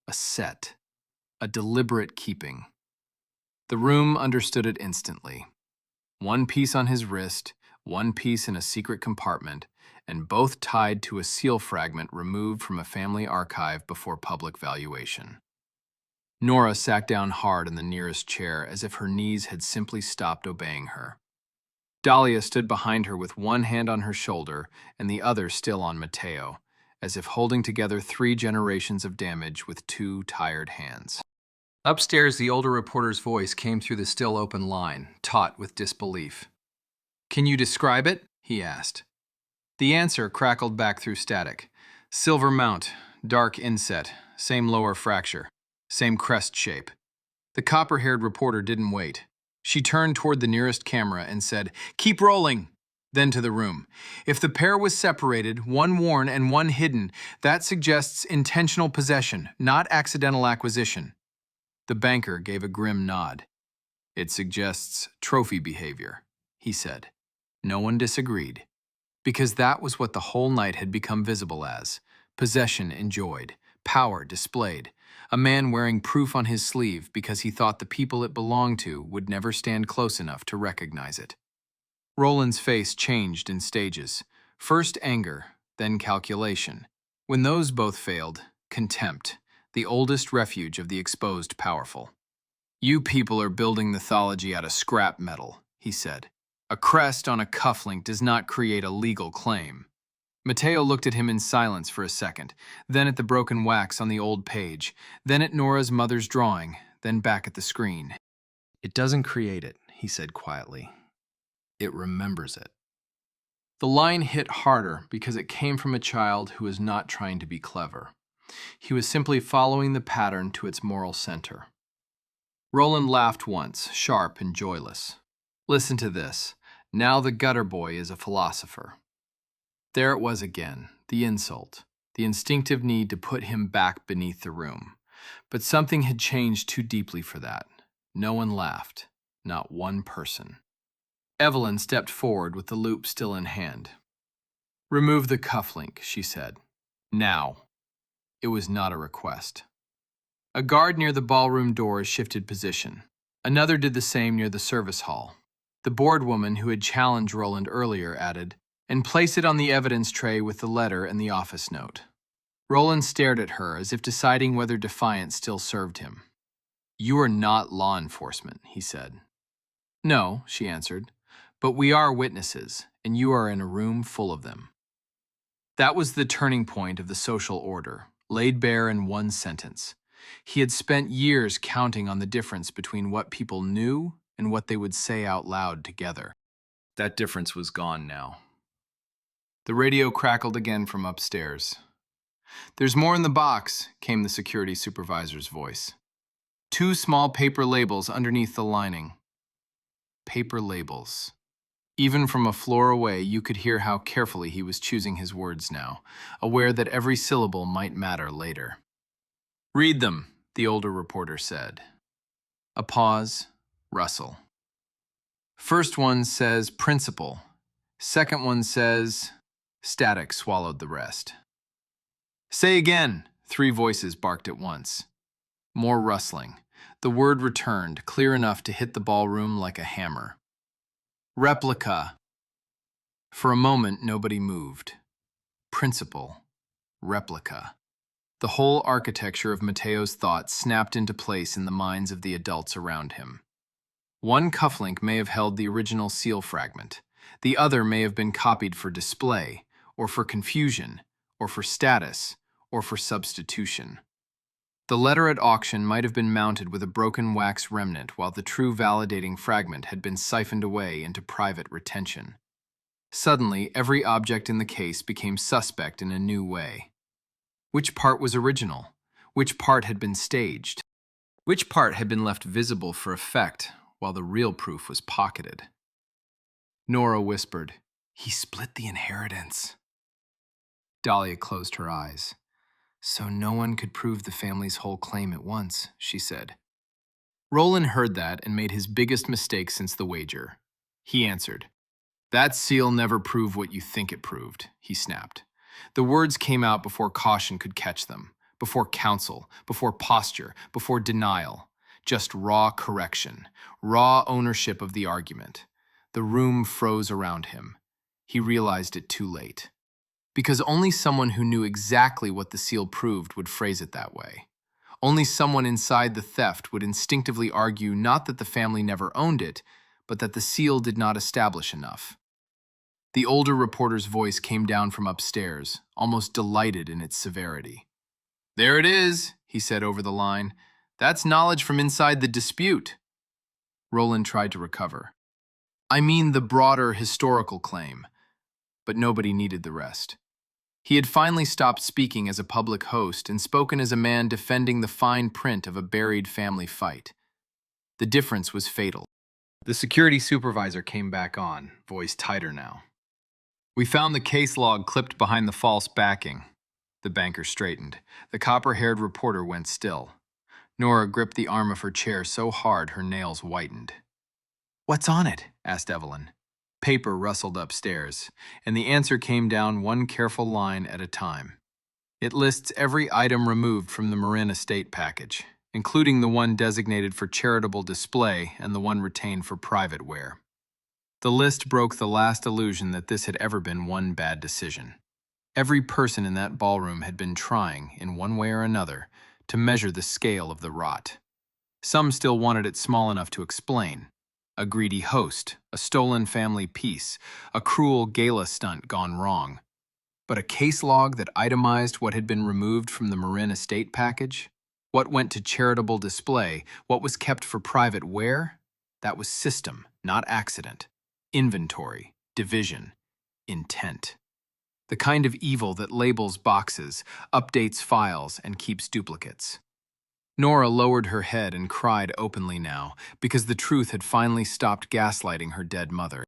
a set, a deliberate keeping. The room understood it instantly. One piece on his wrist, one piece in a secret compartment, and both tied to a seal fragment removed from a family archive before public valuation. Nora sat down hard in the nearest chair as if her knees had simply stopped obeying her. Dahlia stood behind her with one hand on her shoulder and the other still on Mateo, as if holding together 3 generations of damage with 2 tired hands. Upstairs, the older reporter's voice came through the still open line, taut with disbelief. Can you describe it? He asked. The answer crackled back through static. Silver mount, dark inset, same lower fracture, same crest shape. The copper-haired reporter didn't wait. She turned toward the nearest camera and said, "Keep rolling!" Then to the room. If the pair was separated, one worn and one hidden, that suggests intentional possession, not accidental acquisition. The banker gave a grim nod. It suggests trophy behavior, he said. No one disagreed. Because that was what the whole night had become visible as. Possession enjoyed, power displayed, a man wearing proof on his sleeve because he thought the people it belonged to would never stand close enough to recognize it. Roland's face changed in stages. First anger, then calculation. When those both failed, contempt, the oldest refuge of the exposed powerful. You people are building mythology out of scrap metal, he said. A crest on a cufflink does not create a legal claim. Mateo looked at him in silence for a second, then at the broken wax on the old page, then at Nora's mother's drawing, then back at the screen. It doesn't create it, he said quietly. it remembers it. The line hit harder because it came from a child who was not trying to be clever. He was simply following the pattern to its moral center. Roland laughed once, sharp and joyless. Listen to this. Now the gutter boy is a philosopher. There it was again, the insult, the instinctive need to put him back beneath the room. But something had changed too deeply for that. No one laughed, not one person. Evelyn stepped forward with the loop still in hand. "Remove the cufflink," she said. "Now." It was not a request. A guard near the ballroom doors shifted position. Another did the same near the service hall. The board woman who had challenged Roland earlier added, "And place it on the evidence tray with the letter and the office note." Roland stared at her as if deciding whether defiance still served him. "You are not law enforcement," he said. "No," she answered, "but we are witnesses, and you are in a room full of them." That was the turning point of the social order, laid bare in one sentence. He had spent years counting on the difference between what people knew and what they would say out loud together. That difference was gone now. The radio crackled again from upstairs. "There's more in the box," came the security supervisor's voice. "2 small paper labels underneath the lining." Paper labels. Even from a floor away, you could hear how carefully he was choosing his words now, aware that every syllable might matter later. "Read them," the older reporter said. A pause, rustle. "First one says principal. Second one says..." Static swallowed the rest. "Say again," 3 voices barked at once. More rustling. The word returned, clear enough to hit the ballroom like a hammer. "Replica." For a moment, nobody moved. Principal. Replica. The whole architecture of Mateo's thoughts snapped into place in the minds of the adults around him. One cufflink may have held the original seal fragment. The other may have been copied for display, or for confusion, or for status, or for substitution. The letter at auction might have been mounted with a broken wax remnant, while the true validating fragment had been siphoned away into private retention. Suddenly, every object in the case became suspect in a new way. Which part was original? Which part had been staged? Which part had been left visible for effect, while the real proof was pocketed? Nora whispered, "He split the inheritance." Dahlia closed her eyes. "So no one could prove the family's whole claim at once," she said. Roland heard that and made his biggest mistake since the wager. He answered, "That seal never proved what you think it proved," he snapped. The words came out before caution could catch them, before counsel, before posture, before denial. Just raw correction, raw ownership of the argument. The room froze around him. He realized it too late. Because only someone who knew exactly what the seal proved would phrase it that way. Only someone inside the theft would instinctively argue not that the family never owned it, but that the seal did not establish enough. The older reporter's voice came down from upstairs, almost delighted in its severity. "There it is," he said over the line. "That's knowledge from inside the dispute." Roland tried to recover. "I mean the broader historical claim." But nobody needed the rest. He had finally stopped speaking as a public host and spoken as a man defending the fine print of a buried family fight. The difference was fatal. The security supervisor came back on, voice tighter now. "We found the case log clipped behind the false backing." The banker straightened. The copper-haired reporter went still. Nora gripped the arm of her chair so hard her nails whitened. "What's on it?" asked Evelyn. Paper rustled upstairs, and the answer came down one careful line at a time. It lists every item removed from the Marin estate package, including the one designated for charitable display and the one retained for private wear. The list broke the last illusion that this had ever been one bad decision. Every person in that ballroom had been trying, in one way or another, to measure the scale of the rot. Some still wanted it small enough to explain. A greedy host, a stolen family piece, a cruel gala stunt gone wrong. But a case log that itemized what had been removed from the Marin estate package, what went to charitable display, what was kept for private wear, that was system, not accident. Inventory, division, intent. The kind of evil that labels boxes, updates files, and keeps duplicates. Nora lowered her head and cried openly now, because the truth had finally stopped gaslighting her dead mother.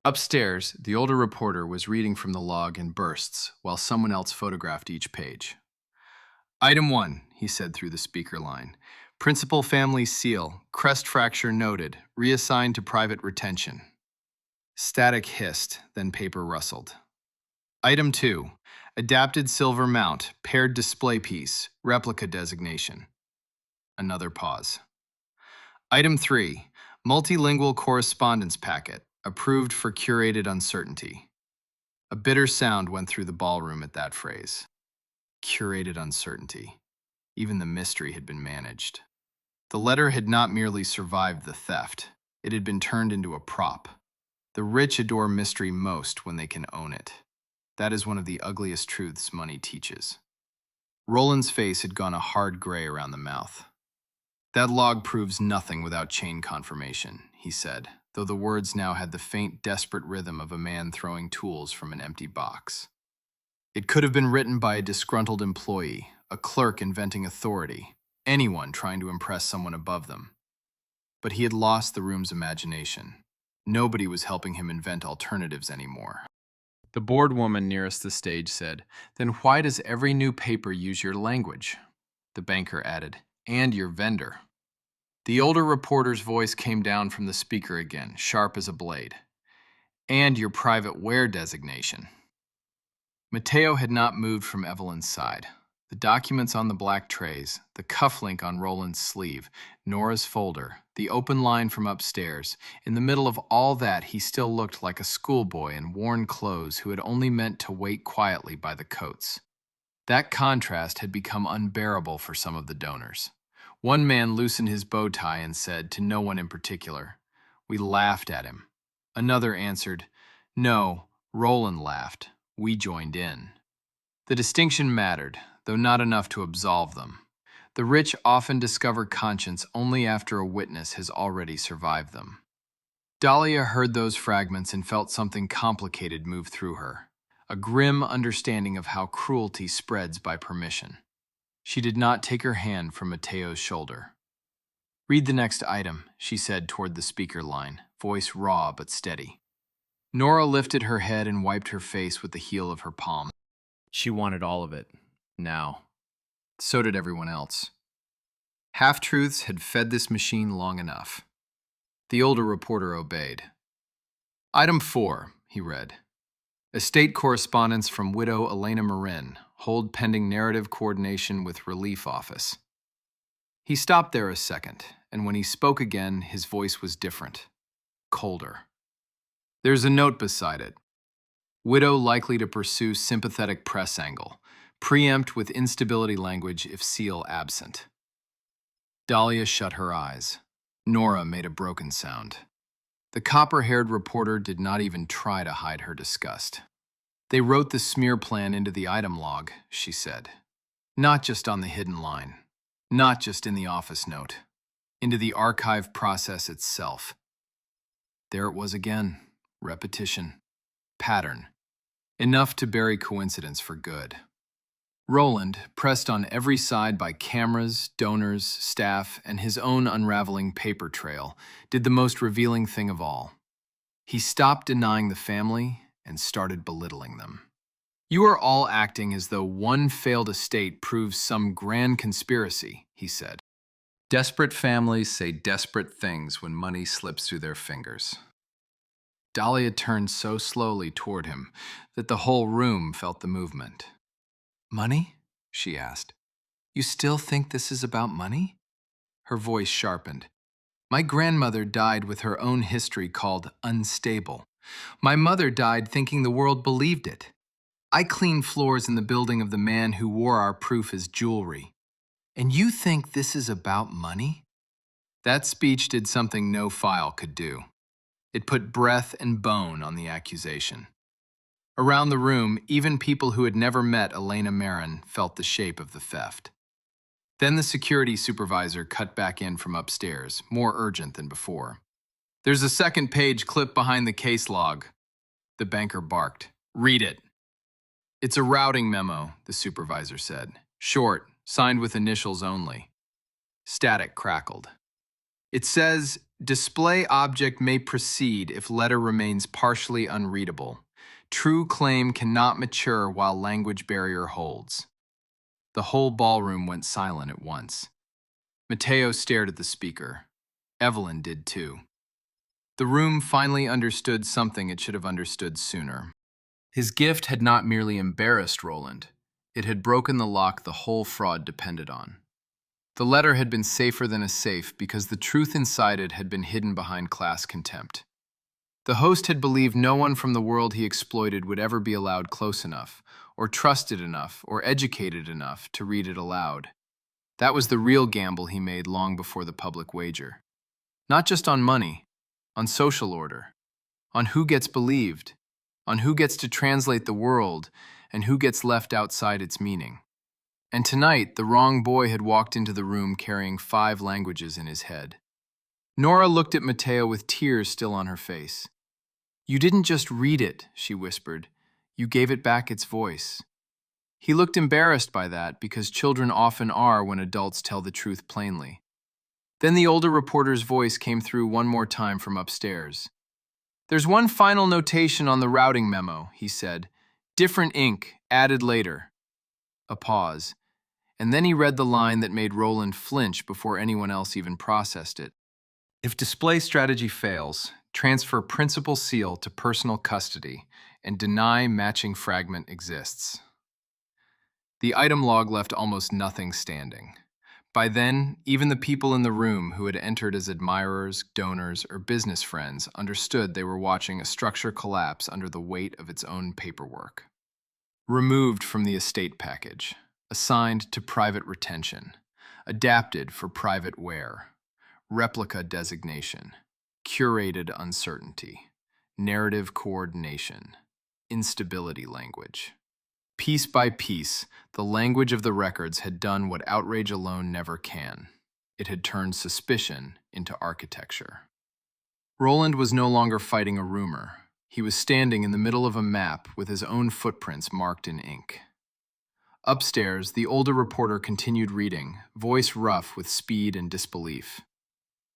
Upstairs, the older reporter was reading from the log in bursts, while someone else photographed each page. Item 1, he said through the speaker line. Principal family seal, crest fracture noted, reassigned to private retention. Static hissed, then paper rustled. Item 2, adapted silver mount, paired display piece, replica designation. Another pause. Item 3, multilingual correspondence packet, approved for curated uncertainty. A bitter sound went through the ballroom at that phrase. Curated uncertainty. Even the mystery had been managed. The letter had not merely survived the theft, it had been turned into a prop. The rich adore mystery most when they can own it. That is one of the ugliest truths money teaches. Roland's face had gone a hard gray around the mouth. That log proves nothing without chain confirmation, he said, though the words now had the faint, desperate rhythm of a man throwing tools from an empty box. It could have been written by a disgruntled employee, a clerk inventing authority, anyone trying to impress someone above them. But he had lost the room's imagination. Nobody was helping him invent alternatives anymore. The bored woman nearest the stage said, "Then why does every new paper use your language?" The banker added, "And your vendor." The older reporter's voice came down from the speaker again, sharp as a blade. "And your private wear designation." Mateo had not moved from Evelyn's side. The documents on the black trays, the cufflink on Roland's sleeve, Nora's folder, the open line from upstairs. In the middle of all that, he still looked like a schoolboy in worn clothes who had only meant to wait quietly by the coats. That contrast had become unbearable for some of the donors. One man loosened his bow tie and said, to no one in particular, "We laughed at him." Another answered, "No, Roland laughed. We joined in." The distinction mattered, though not enough to absolve them. The rich often discover conscience only after a witness has already survived them. Dahlia heard those fragments and felt something complicated move through her, a grim understanding of how cruelty spreads by permission. She did not take her hand from Mateo's shoulder. "Read the next item," she said toward the speaker line, voice raw but steady. Nora lifted her head and wiped her face with the heel of her palm. She wanted all of it, now. So did everyone else. Half-truths had fed this machine long enough. The older reporter obeyed. Item 4, he read. Estate correspondence from widow Elena Marin, hold pending narrative coordination with Relief Office. He stopped there a second, and when he spoke again, his voice was different, colder. There's a note beside it. Widow likely to pursue sympathetic press angle. Preempt with instability language if seal absent. Dahlia shut her eyes. Nora made a broken sound. The copper-haired reporter did not even try to hide her disgust. They wrote the smear plan into the item log, she said. Not just on the hidden line. Not just in the office note. Into the archive process itself. There it was again. Repetition. Pattern. Enough to bury coincidence for good. Roland, pressed on every side by cameras, donors, staff, and his own unraveling paper trail, did the most revealing thing of all. He stopped denying the family and started belittling them. You are all acting as though one failed estate proves some grand conspiracy, he said. Desperate families say desperate things when money slips through their fingers. Dahlia turned so slowly toward him that the whole room felt the movement. Money? She asked. You still think this is about money? Her voice sharpened. My grandmother died with her own history called unstable. My mother died thinking the world believed it. I cleaned floors in the building of the man who wore our proof as jewelry. And you think this is about money? That speech did something no file could do. It put breath and bone on the accusation. Around the room, even people who had never met Elena Marin felt the shape of the theft. Then the security supervisor cut back in from upstairs, more urgent than before. There's a second page clipped behind the case log. The banker barked. Read it. It's a routing memo, the supervisor said. Short, signed with initials only. Static crackled. It says, display object may proceed if letter remains partially unreadable. True claim cannot mature while language barrier holds. The whole ballroom went silent at once. Mateo stared at the speaker. Evelyn did too. The room finally understood something it should have understood sooner. His gift had not merely embarrassed Roland. It had broken the lock the whole fraud depended on. The letter had been safer than a safe because the truth inside it had been hidden behind class contempt. The host had believed no one from the world he exploited would ever be allowed close enough, or trusted enough, or educated enough to read it aloud. That was the real gamble he made long before the public wager. Not just on money, on social order, on who gets believed, on who gets to translate the world, and who gets left outside its meaning. And tonight, the wrong boy had walked into the room carrying 5 languages in his head. Nora looked at Mateo with tears still on her face. You didn't just read it, she whispered. You gave it back its voice. He looked embarrassed by that because children often are when adults tell the truth plainly. Then the older reporter's voice came through one more time from upstairs. There's one final notation on the routing memo, he said. Different ink, added later. A pause, and then he read the line that made Roland flinch before anyone else even processed it. If display strategy fails, transfer principal seal to personal custody and deny matching fragment exists. The item log left almost nothing standing. By then, even the people in the room who had entered as admirers, donors, or business friends understood they were watching a structure collapse under the weight of its own paperwork. Removed from the estate package, assigned to private retention, adapted for private wear, replica designation, curated uncertainty, narrative coordination, instability language. Piece by piece, the language of the records had done what outrage alone never can. It had turned suspicion into architecture. Roland was no longer fighting a rumor. He was standing in the middle of a map with his own footprints marked in ink. Upstairs, the older reporter continued reading, voice rough with speed and disbelief.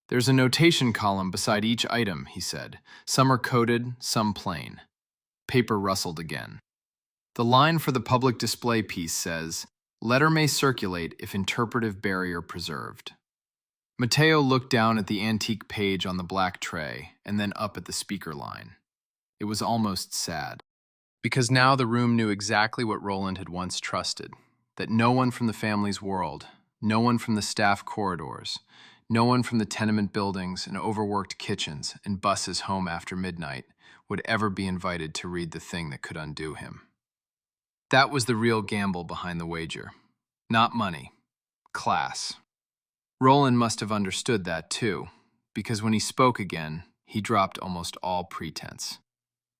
There's a notation column beside each item, he said. Some are coded, some plain. Paper rustled again. The line for the public display piece says, letter may circulate if interpretive barrier preserved. Mateo looked down at the antique page on the black tray and then up at the speaker line. It was almost sad, because now the room knew exactly what Roland had once trusted, that no one from the family's world, no one from the staff corridors, no one from the tenement buildings and overworked kitchens and buses home after midnight would ever be invited to read the thing that could undo him. That was the real gamble behind the wager. Not money, class. Roland must have understood that too, because when he spoke again, he dropped almost all pretense.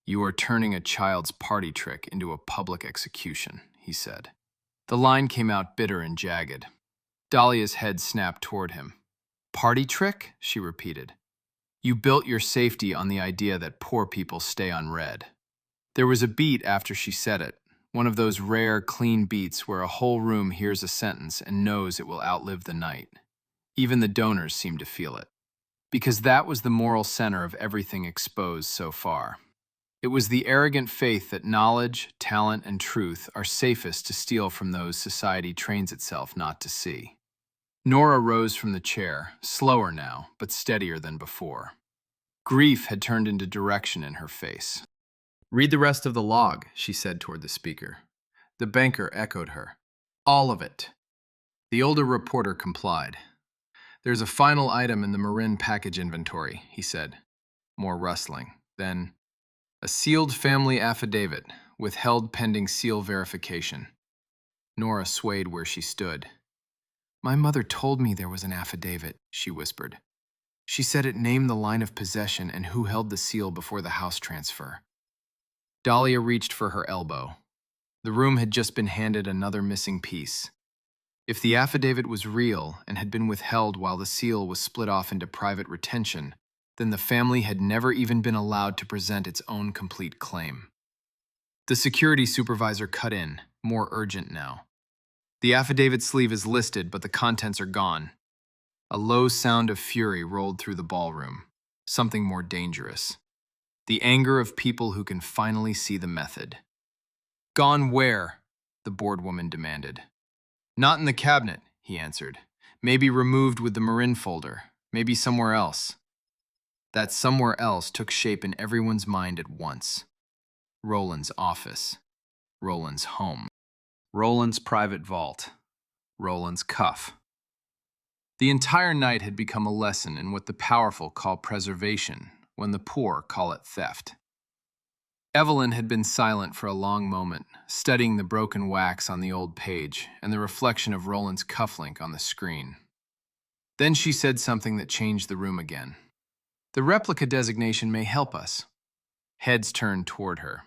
You are turning a child's party trick into a public execution, he said. The line came out bitter and jagged. Dahlia's head snapped toward him. Party trick? She repeated. You built your safety on the idea that poor people stay unread. There was a beat after she said it, one of those rare, clean beats where a whole room hears a sentence and knows it will outlive the night. Even the donors seemed to feel it, because that was the moral center of everything exposed so far. It was the arrogant faith that knowledge, talent, and truth are safest to steal from those society trains itself not to see. Nora rose from the chair, slower now, but steadier than before. Grief had turned into direction in her face. Read the rest of the log, she said toward the speaker. The banker echoed her. All of it. The older reporter complied. There's a final item in the Marin package inventory, he said. More rustling. Then, a sealed family affidavit, withheld pending seal verification. Nora swayed where she stood. My mother told me there was an affidavit, she whispered. She said it named the line of possession and who held the seal before the house transfer. Dahlia reached for her elbow. The room had just been handed another missing piece. If the affidavit was real and had been withheld while the seal was split off into private retention, then the family had never even been allowed to present its own complete claim. The security supervisor cut in, more urgent now. The affidavit sleeve is listed, but the contents are gone. A low sound of fury rolled through the ballroom, something more dangerous. The anger of people who can finally see the method. "Gone where?" the bored woman demanded. "Not in the cabinet," he answered. "Maybe removed with the Marin folder. Maybe somewhere else." That somewhere else took shape in everyone's mind at once. Roland's office. Roland's home. Roland's private vault. Roland's cuff. The entire night had become a lesson in what the powerful call preservation, when the poor call it theft. Evelyn had been silent for a long moment, studying the broken wax on the old page and the reflection of Roland's cufflink on the screen. Then she said something that changed the room again. "The replica designation may help us." Heads turned toward her.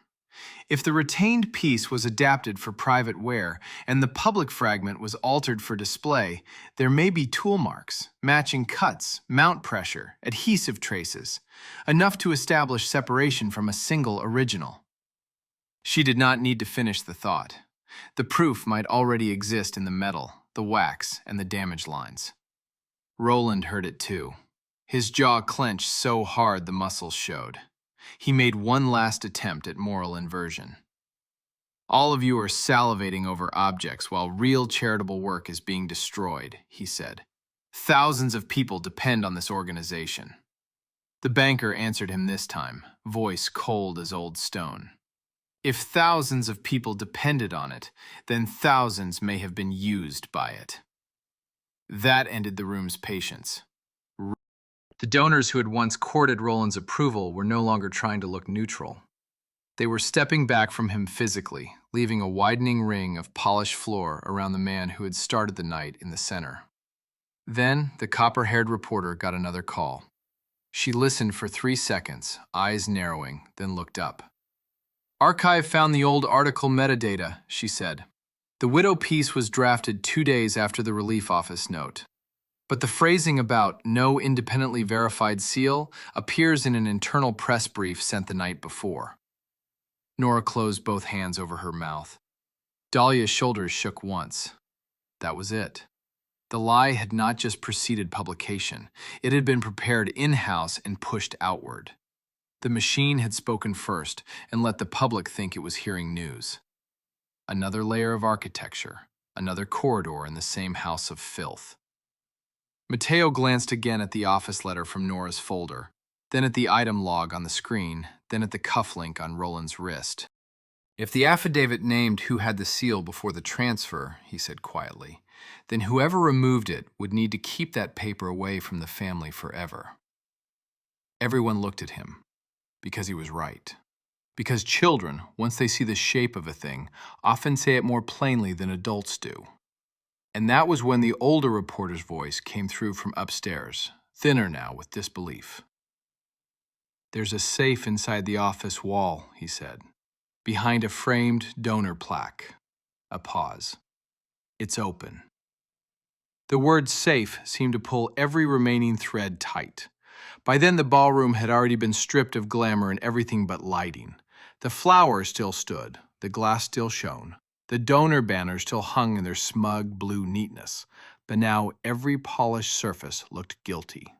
If the retained piece was adapted for private wear and the public fragment was altered for display, there may be tool marks, matching cuts, mount pressure, adhesive traces, enough to establish separation from a single original. She did not need to finish the thought. The proof might already exist in the metal, the wax, and the damage lines. Roland heard it too. His jaw clenched so hard the muscles showed. He made one last attempt at moral inversion. "All of you are salivating over objects while real charitable work is being destroyed," he said. "Thousands of people depend on this organization." The banker answered him this time, voice cold as old stone. "If thousands of people depended on it, then thousands may have been used by it." That ended the room's patience. The donors who had once courted Roland's approval were no longer trying to look neutral. They were stepping back from him physically, leaving a widening ring of polished floor around the man who had started the night in the center. Then the copper-haired reporter got another call. She listened for 3 seconds, eyes narrowing, then looked up. "Archive found the old article metadata," she said. "The widow piece was drafted 2 days after the relief office note. But the phrasing about no independently verified seal appears in an internal press brief sent the night before." Nora closed both hands over her mouth. Dahlia's shoulders shook once. That was it. The lie had not just preceded publication. It had been prepared in-house and pushed outward. The machine had spoken first and let the public think it was hearing news. Another layer of architecture, another corridor in the same house of filth. Mateo glanced again at the office letter from Nora's folder, then at the item log on the screen, then at the cufflink on Roland's wrist. "If the affidavit named who had the seal before the transfer," he said quietly, "then whoever removed it would need to keep that paper away from the family forever." Everyone looked at him, because he was right. Because children, once they see the shape of a thing, often say it more plainly than adults do. And that was when the older reporter's voice came through from upstairs, thinner now with disbelief. "There's a safe inside the office wall," he said, "behind a framed donor plaque." A pause. "It's open." The word safe seemed to pull every remaining thread tight. By then the ballroom had already been stripped of glamour and everything but lighting. The flowers still stood, the glass still shone. The donor banners still hung in their smug blue neatness, but now every polished surface looked guilty.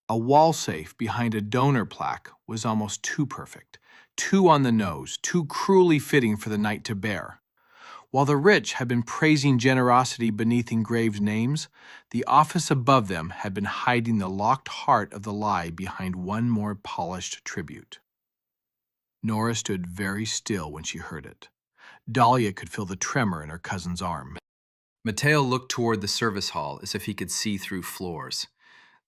A wall safe behind a donor plaque was almost too perfect, too on the nose, too cruelly fitting for the night to bear. While the rich had been praising generosity beneath engraved names, the office above them had been hiding the locked heart of the lie behind one more polished tribute. Nora stood very still when she heard it. Dahlia could feel the tremor in her cousin's arm. Mateo looked toward the service hall as if he could see through floors.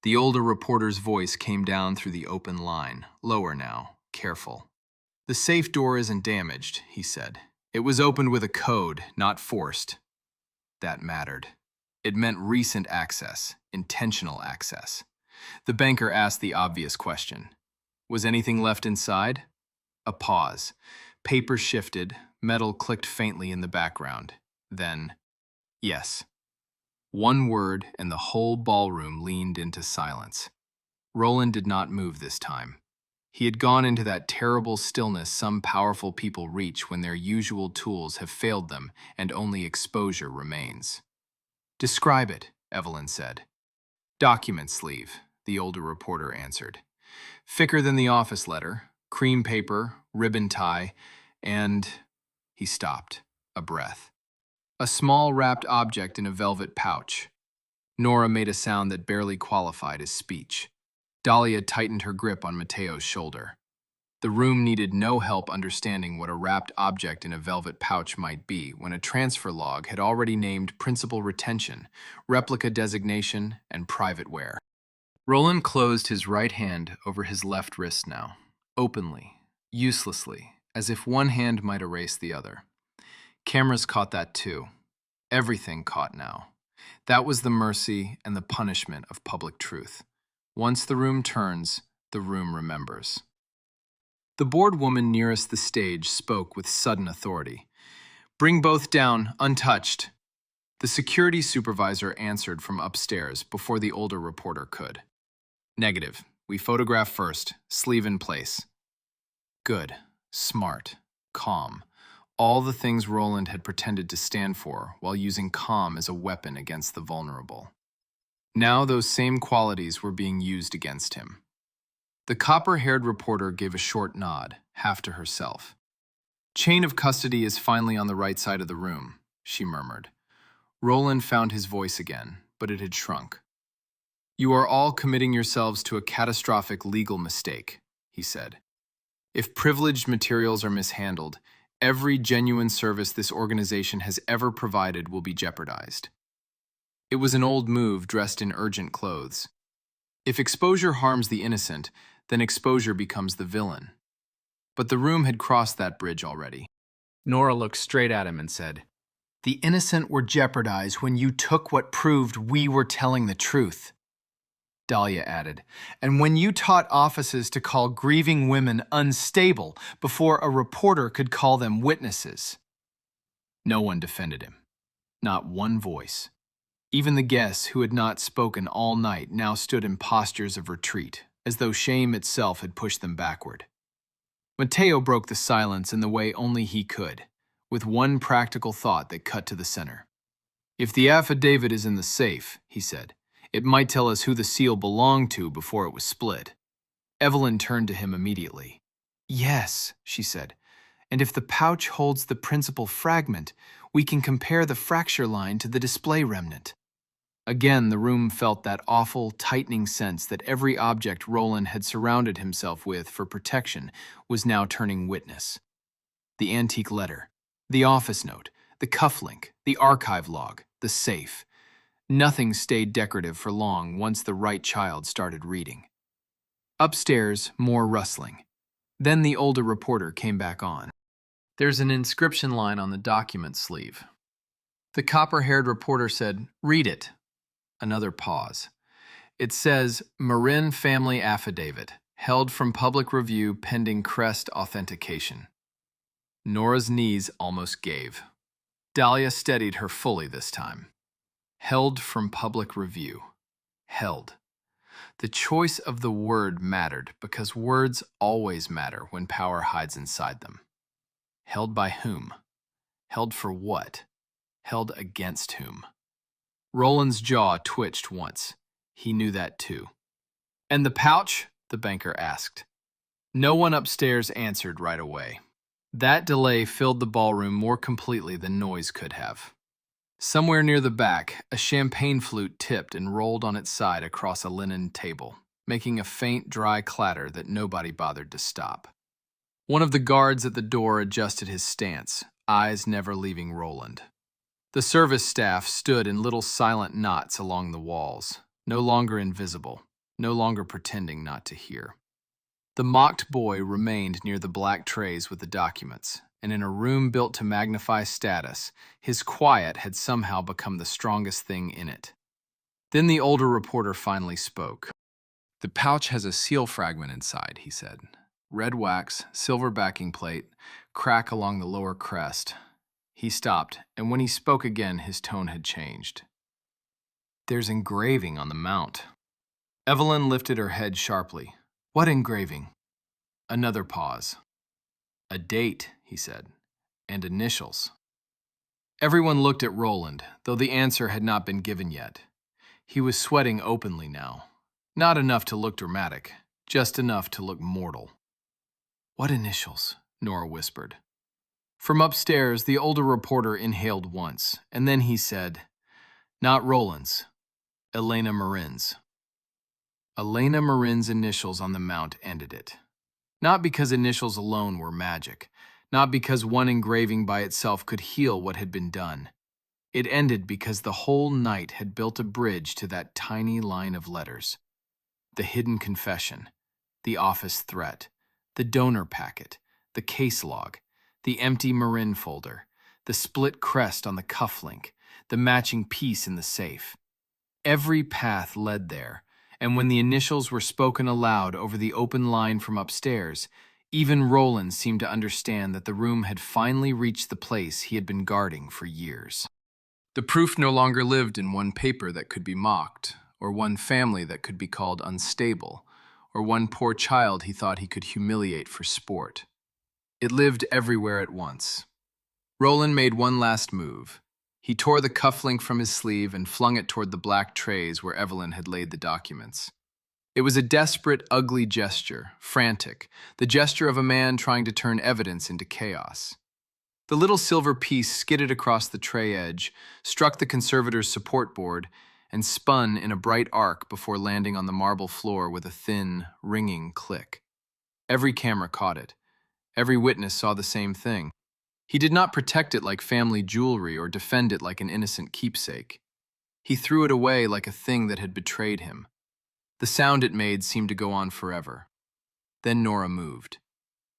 The older reporter's voice came down through the open line, lower now, careful. "The safe door isn't damaged," he said. "It was opened with a code, not forced." That mattered. It meant recent access, intentional access. The banker asked the obvious question. Was anything left inside? A pause. Paper shifted, metal clicked faintly in the background. Then, yes. One word and the whole ballroom leaned into silence. Roland did not move this time. He had gone into that terrible stillness some powerful people reach when their usual tools have failed them and only exposure remains. "Describe it," Evelyn said. "Document sleeve," the older reporter answered. "Thicker than the office letter, cream paper, ribbon tie, and—" He stopped, a breath. "A small wrapped object in a velvet pouch." Nora made a sound that barely qualified as speech. Dahlia tightened her grip on Mateo's shoulder. The room needed no help understanding what a wrapped object in a velvet pouch might be when a transfer log had already named principal retention, replica designation, and private wear. Roland closed his right hand over his left wrist now, openly, uselessly, as if one hand might erase the other. Cameras caught that too. Everything caught now. That was the mercy and the punishment of public truth. Once the room turns, the room remembers. The bored woman nearest the stage spoke with sudden authority. "Bring both down, untouched." The security supervisor answered from upstairs before the older reporter could. "Negative. We photograph first. Sleeve in place." Good, smart, calm. All the things Roland had pretended to stand for while using calm as a weapon against the vulnerable. Now those same qualities were being used against him. The copper-haired reporter gave a short nod, half to herself. "Chain of custody is finally on the right side of the room," she murmured. Roland found his voice again, but it had shrunk. "You are all committing yourselves to a catastrophic legal mistake," he said. "If privileged materials are mishandled, every genuine service this organization has ever provided will be jeopardized." It was an old move dressed in urgent clothes. If exposure harms the innocent, then exposure becomes the villain. But the room had crossed that bridge already. Nora looked straight at him and said, "The innocent were jeopardized when you took what proved we were telling the truth." Dahlia added, "And when you taught offices to call grieving women unstable before a reporter could call them witnesses." No one defended him. Not one voice. Even the guests who had not spoken all night now stood in postures of retreat, as though shame itself had pushed them backward. Mateo broke the silence in the way only he could, with one practical thought that cut to the center. "If the affidavit is in the safe," he said, "it might tell us who the seal belonged to before it was split." Evelyn turned to him immediately. "Yes," she said, "and if the pouch holds the principal fragment, we can compare the fracture line to the display remnant." Again, the room felt that awful, tightening sense that every object Roland had surrounded himself with for protection was now turning witness. The antique letter, the office note, the cufflink, the archive log, the safe. Nothing stayed decorative for long once the right child started reading. Upstairs, more rustling. Then the older reporter came back on. "There's an inscription line on the document sleeve." The copper-haired reporter said, "Read it." Another pause. "It says, Marin Family Affidavit, held from public review pending Crest authentication." Nora's knees almost gave. Dahlia steadied her fully this time. Held from public review. Held. The choice of the word mattered because words always matter when power hides inside them. Held by whom? Held for what? Held against whom? Roland's jaw twitched once. He knew that too. "And the pouch?" the banker asked. No one upstairs answered right away. That delay filled the ballroom more completely than noise could have. Somewhere near the back, a champagne flute tipped and rolled on its side across a linen table, making a faint, dry clatter that nobody bothered to stop. One of the guards at the door adjusted his stance, eyes never leaving Roland. The service staff stood in little silent knots along the walls, no longer invisible, no longer pretending not to hear. The mocked boy remained near the black trays with the documents, and in a room built to magnify status, his quiet had somehow become the strongest thing in it. Then the older reporter finally spoke. "The pouch has a seal fragment inside," he said. "Red wax, silver backing plate, crack along the lower crest." He stopped, and when he spoke again, his tone had changed. "There's engraving on the mount." Evelyn lifted her head sharply. What engraving? Another pause. A date, he said, and initials. Everyone looked at Roland, though the answer had not been given yet. He was sweating openly now. Not enough to look dramatic, just enough to look mortal. What initials? Nora whispered. From upstairs, the older reporter inhaled once, and then he said, Not Roland's, Elena Marin's. Elena Marin's initials on the mount ended it. Not because initials alone were magic, not because one engraving by itself could heal what had been done. It ended because the whole night had built a bridge to that tiny line of letters. The hidden confession, the office threat, the donor packet, the case log, the empty Marin folder, the split crest on the cufflink, the matching piece in the safe. Every path led there, and when the initials were spoken aloud over the open line from upstairs, even Roland seemed to understand that the room had finally reached the place he had been guarding for years. The proof no longer lived in one paper that could be mocked, or one family that could be called unstable, or one poor child he thought he could humiliate for sport. It lived everywhere at once. Roland made one last move. He tore the cufflink from his sleeve and flung it toward the black trays where Evelyn had laid the documents. It was a desperate, ugly gesture, frantic, the gesture of a man trying to turn evidence into chaos. The little silver piece skidded across the tray edge, struck the conservator's support board, and spun in a bright arc before landing on the marble floor with a thin, ringing click. Every camera caught it. Every witness saw the same thing. He did not protect it like family jewelry or defend it like an innocent keepsake. He threw it away like a thing that had betrayed him. The sound it made seemed to go on forever. Then Nora moved.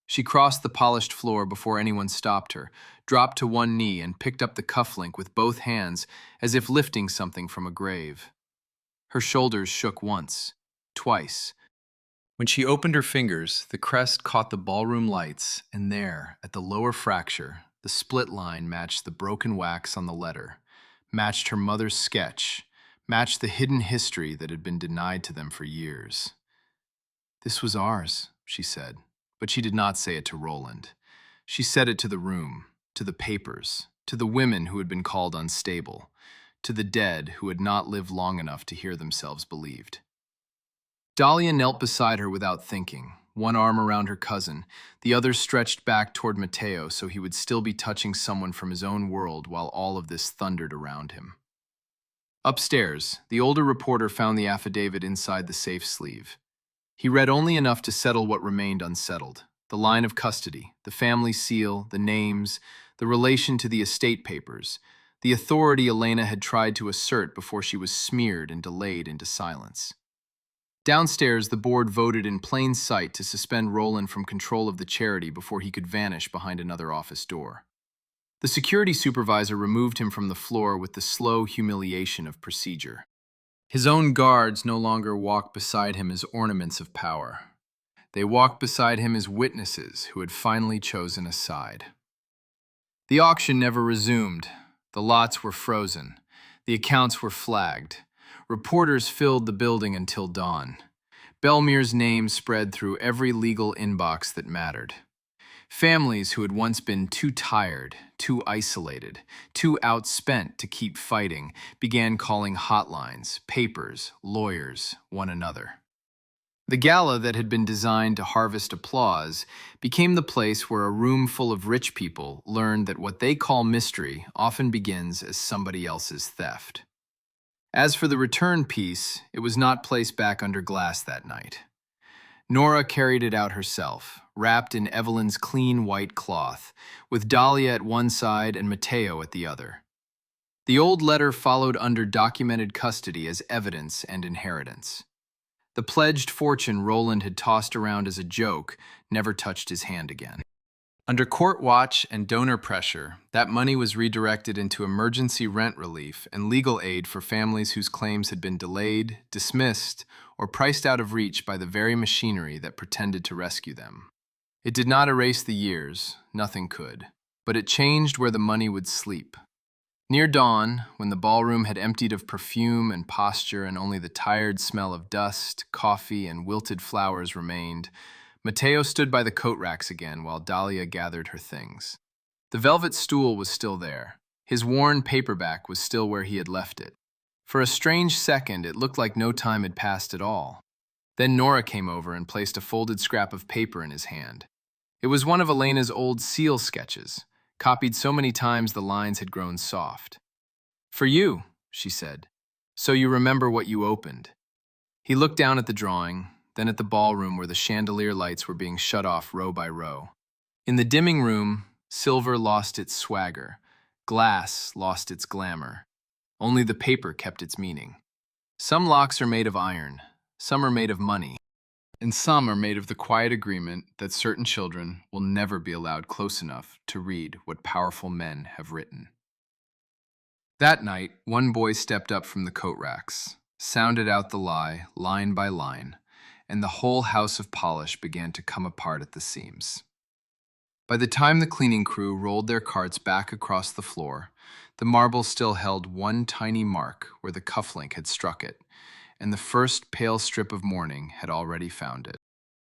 She crossed the polished floor before anyone stopped her, dropped to one knee and picked up the cufflink with both hands as if lifting something from a grave. Her shoulders shook once, twice. When she opened her fingers, the crest caught the ballroom lights, and there, at the lower fracture, the split line matched the broken wax on the letter, matched her mother's sketch, matched the hidden history that had been denied to them for years. This was ours, she said, but she did not say it to Roland. She said it to the room, to the papers, to the women who had been called unstable, to the dead who had not lived long enough to hear themselves believed. Dahlia knelt beside her without thinking, one arm around her cousin, the other stretched back toward Mateo so he would still be touching someone from his own world while all of this thundered around him. Upstairs, the older reporter found the affidavit inside the safe sleeve. He read only enough to settle what remained unsettled: the line of custody, the family seal, the names, the relation to the estate papers, the authority Elena had tried to assert before she was smeared and delayed into silence. Downstairs, the board voted in plain sight to suspend Roland from control of the charity before he could vanish behind another office door. The security supervisor removed him from the floor with the slow humiliation of procedure. His own guards no longer walked beside him as ornaments of power. They walked beside him as witnesses who had finally chosen a side. The auction never resumed. The lots were frozen. The accounts were flagged. Reporters filled the building until dawn. Belmere's name spread through every legal inbox that mattered. Families who had once been too tired, too isolated, too outspent to keep fighting began calling hotlines, papers, lawyers, one another. The gala that had been designed to harvest applause became the place where a room full of rich people learned that what they call mystery often begins as somebody else's theft. As for the return piece, it was not placed back under glass that night. Nora carried it out herself, wrapped in Evelyn's clean white cloth, with Dahlia at one side and Mateo at the other. The old letter followed under documented custody as evidence and inheritance. The pledged fortune Roland had tossed around as a joke never touched his hand again. Under court watch and donor pressure, that money was redirected into emergency rent relief and legal aid for families whose claims had been delayed, dismissed, or priced out of reach by the very machinery that pretended to rescue them. It did not erase the years, nothing could, but it changed where the money would sleep. Near dawn, when the ballroom had emptied of perfume and posture and only the tired smell of dust, coffee, and wilted flowers remained, Mateo stood by the coat racks again while Dahlia gathered her things. The velvet stool was still there. His worn paperback was still where he had left it. For a strange second, it looked like no time had passed at all. Then Nora came over and placed a folded scrap of paper in his hand. It was one of Elena's old seal sketches, copied so many times the lines had grown soft. "For you," she said, "so you remember what you opened." He looked down at the drawing, then at the ballroom where the chandelier lights were being shut off row by row. In the dimming room, silver lost its swagger, glass lost its glamour. Only the paper kept its meaning. Some locks are made of iron, some are made of money, and some are made of the quiet agreement that certain children will never be allowed close enough to read what powerful men have written. That night, one boy stepped up from the coat racks, sounded out the lie, line by line, and the whole house of polish began to come apart at the seams. By the time the cleaning crew rolled their carts back across the floor, the marble still held one tiny mark where the cufflink had struck it, and the first pale strip of mourning had already found it.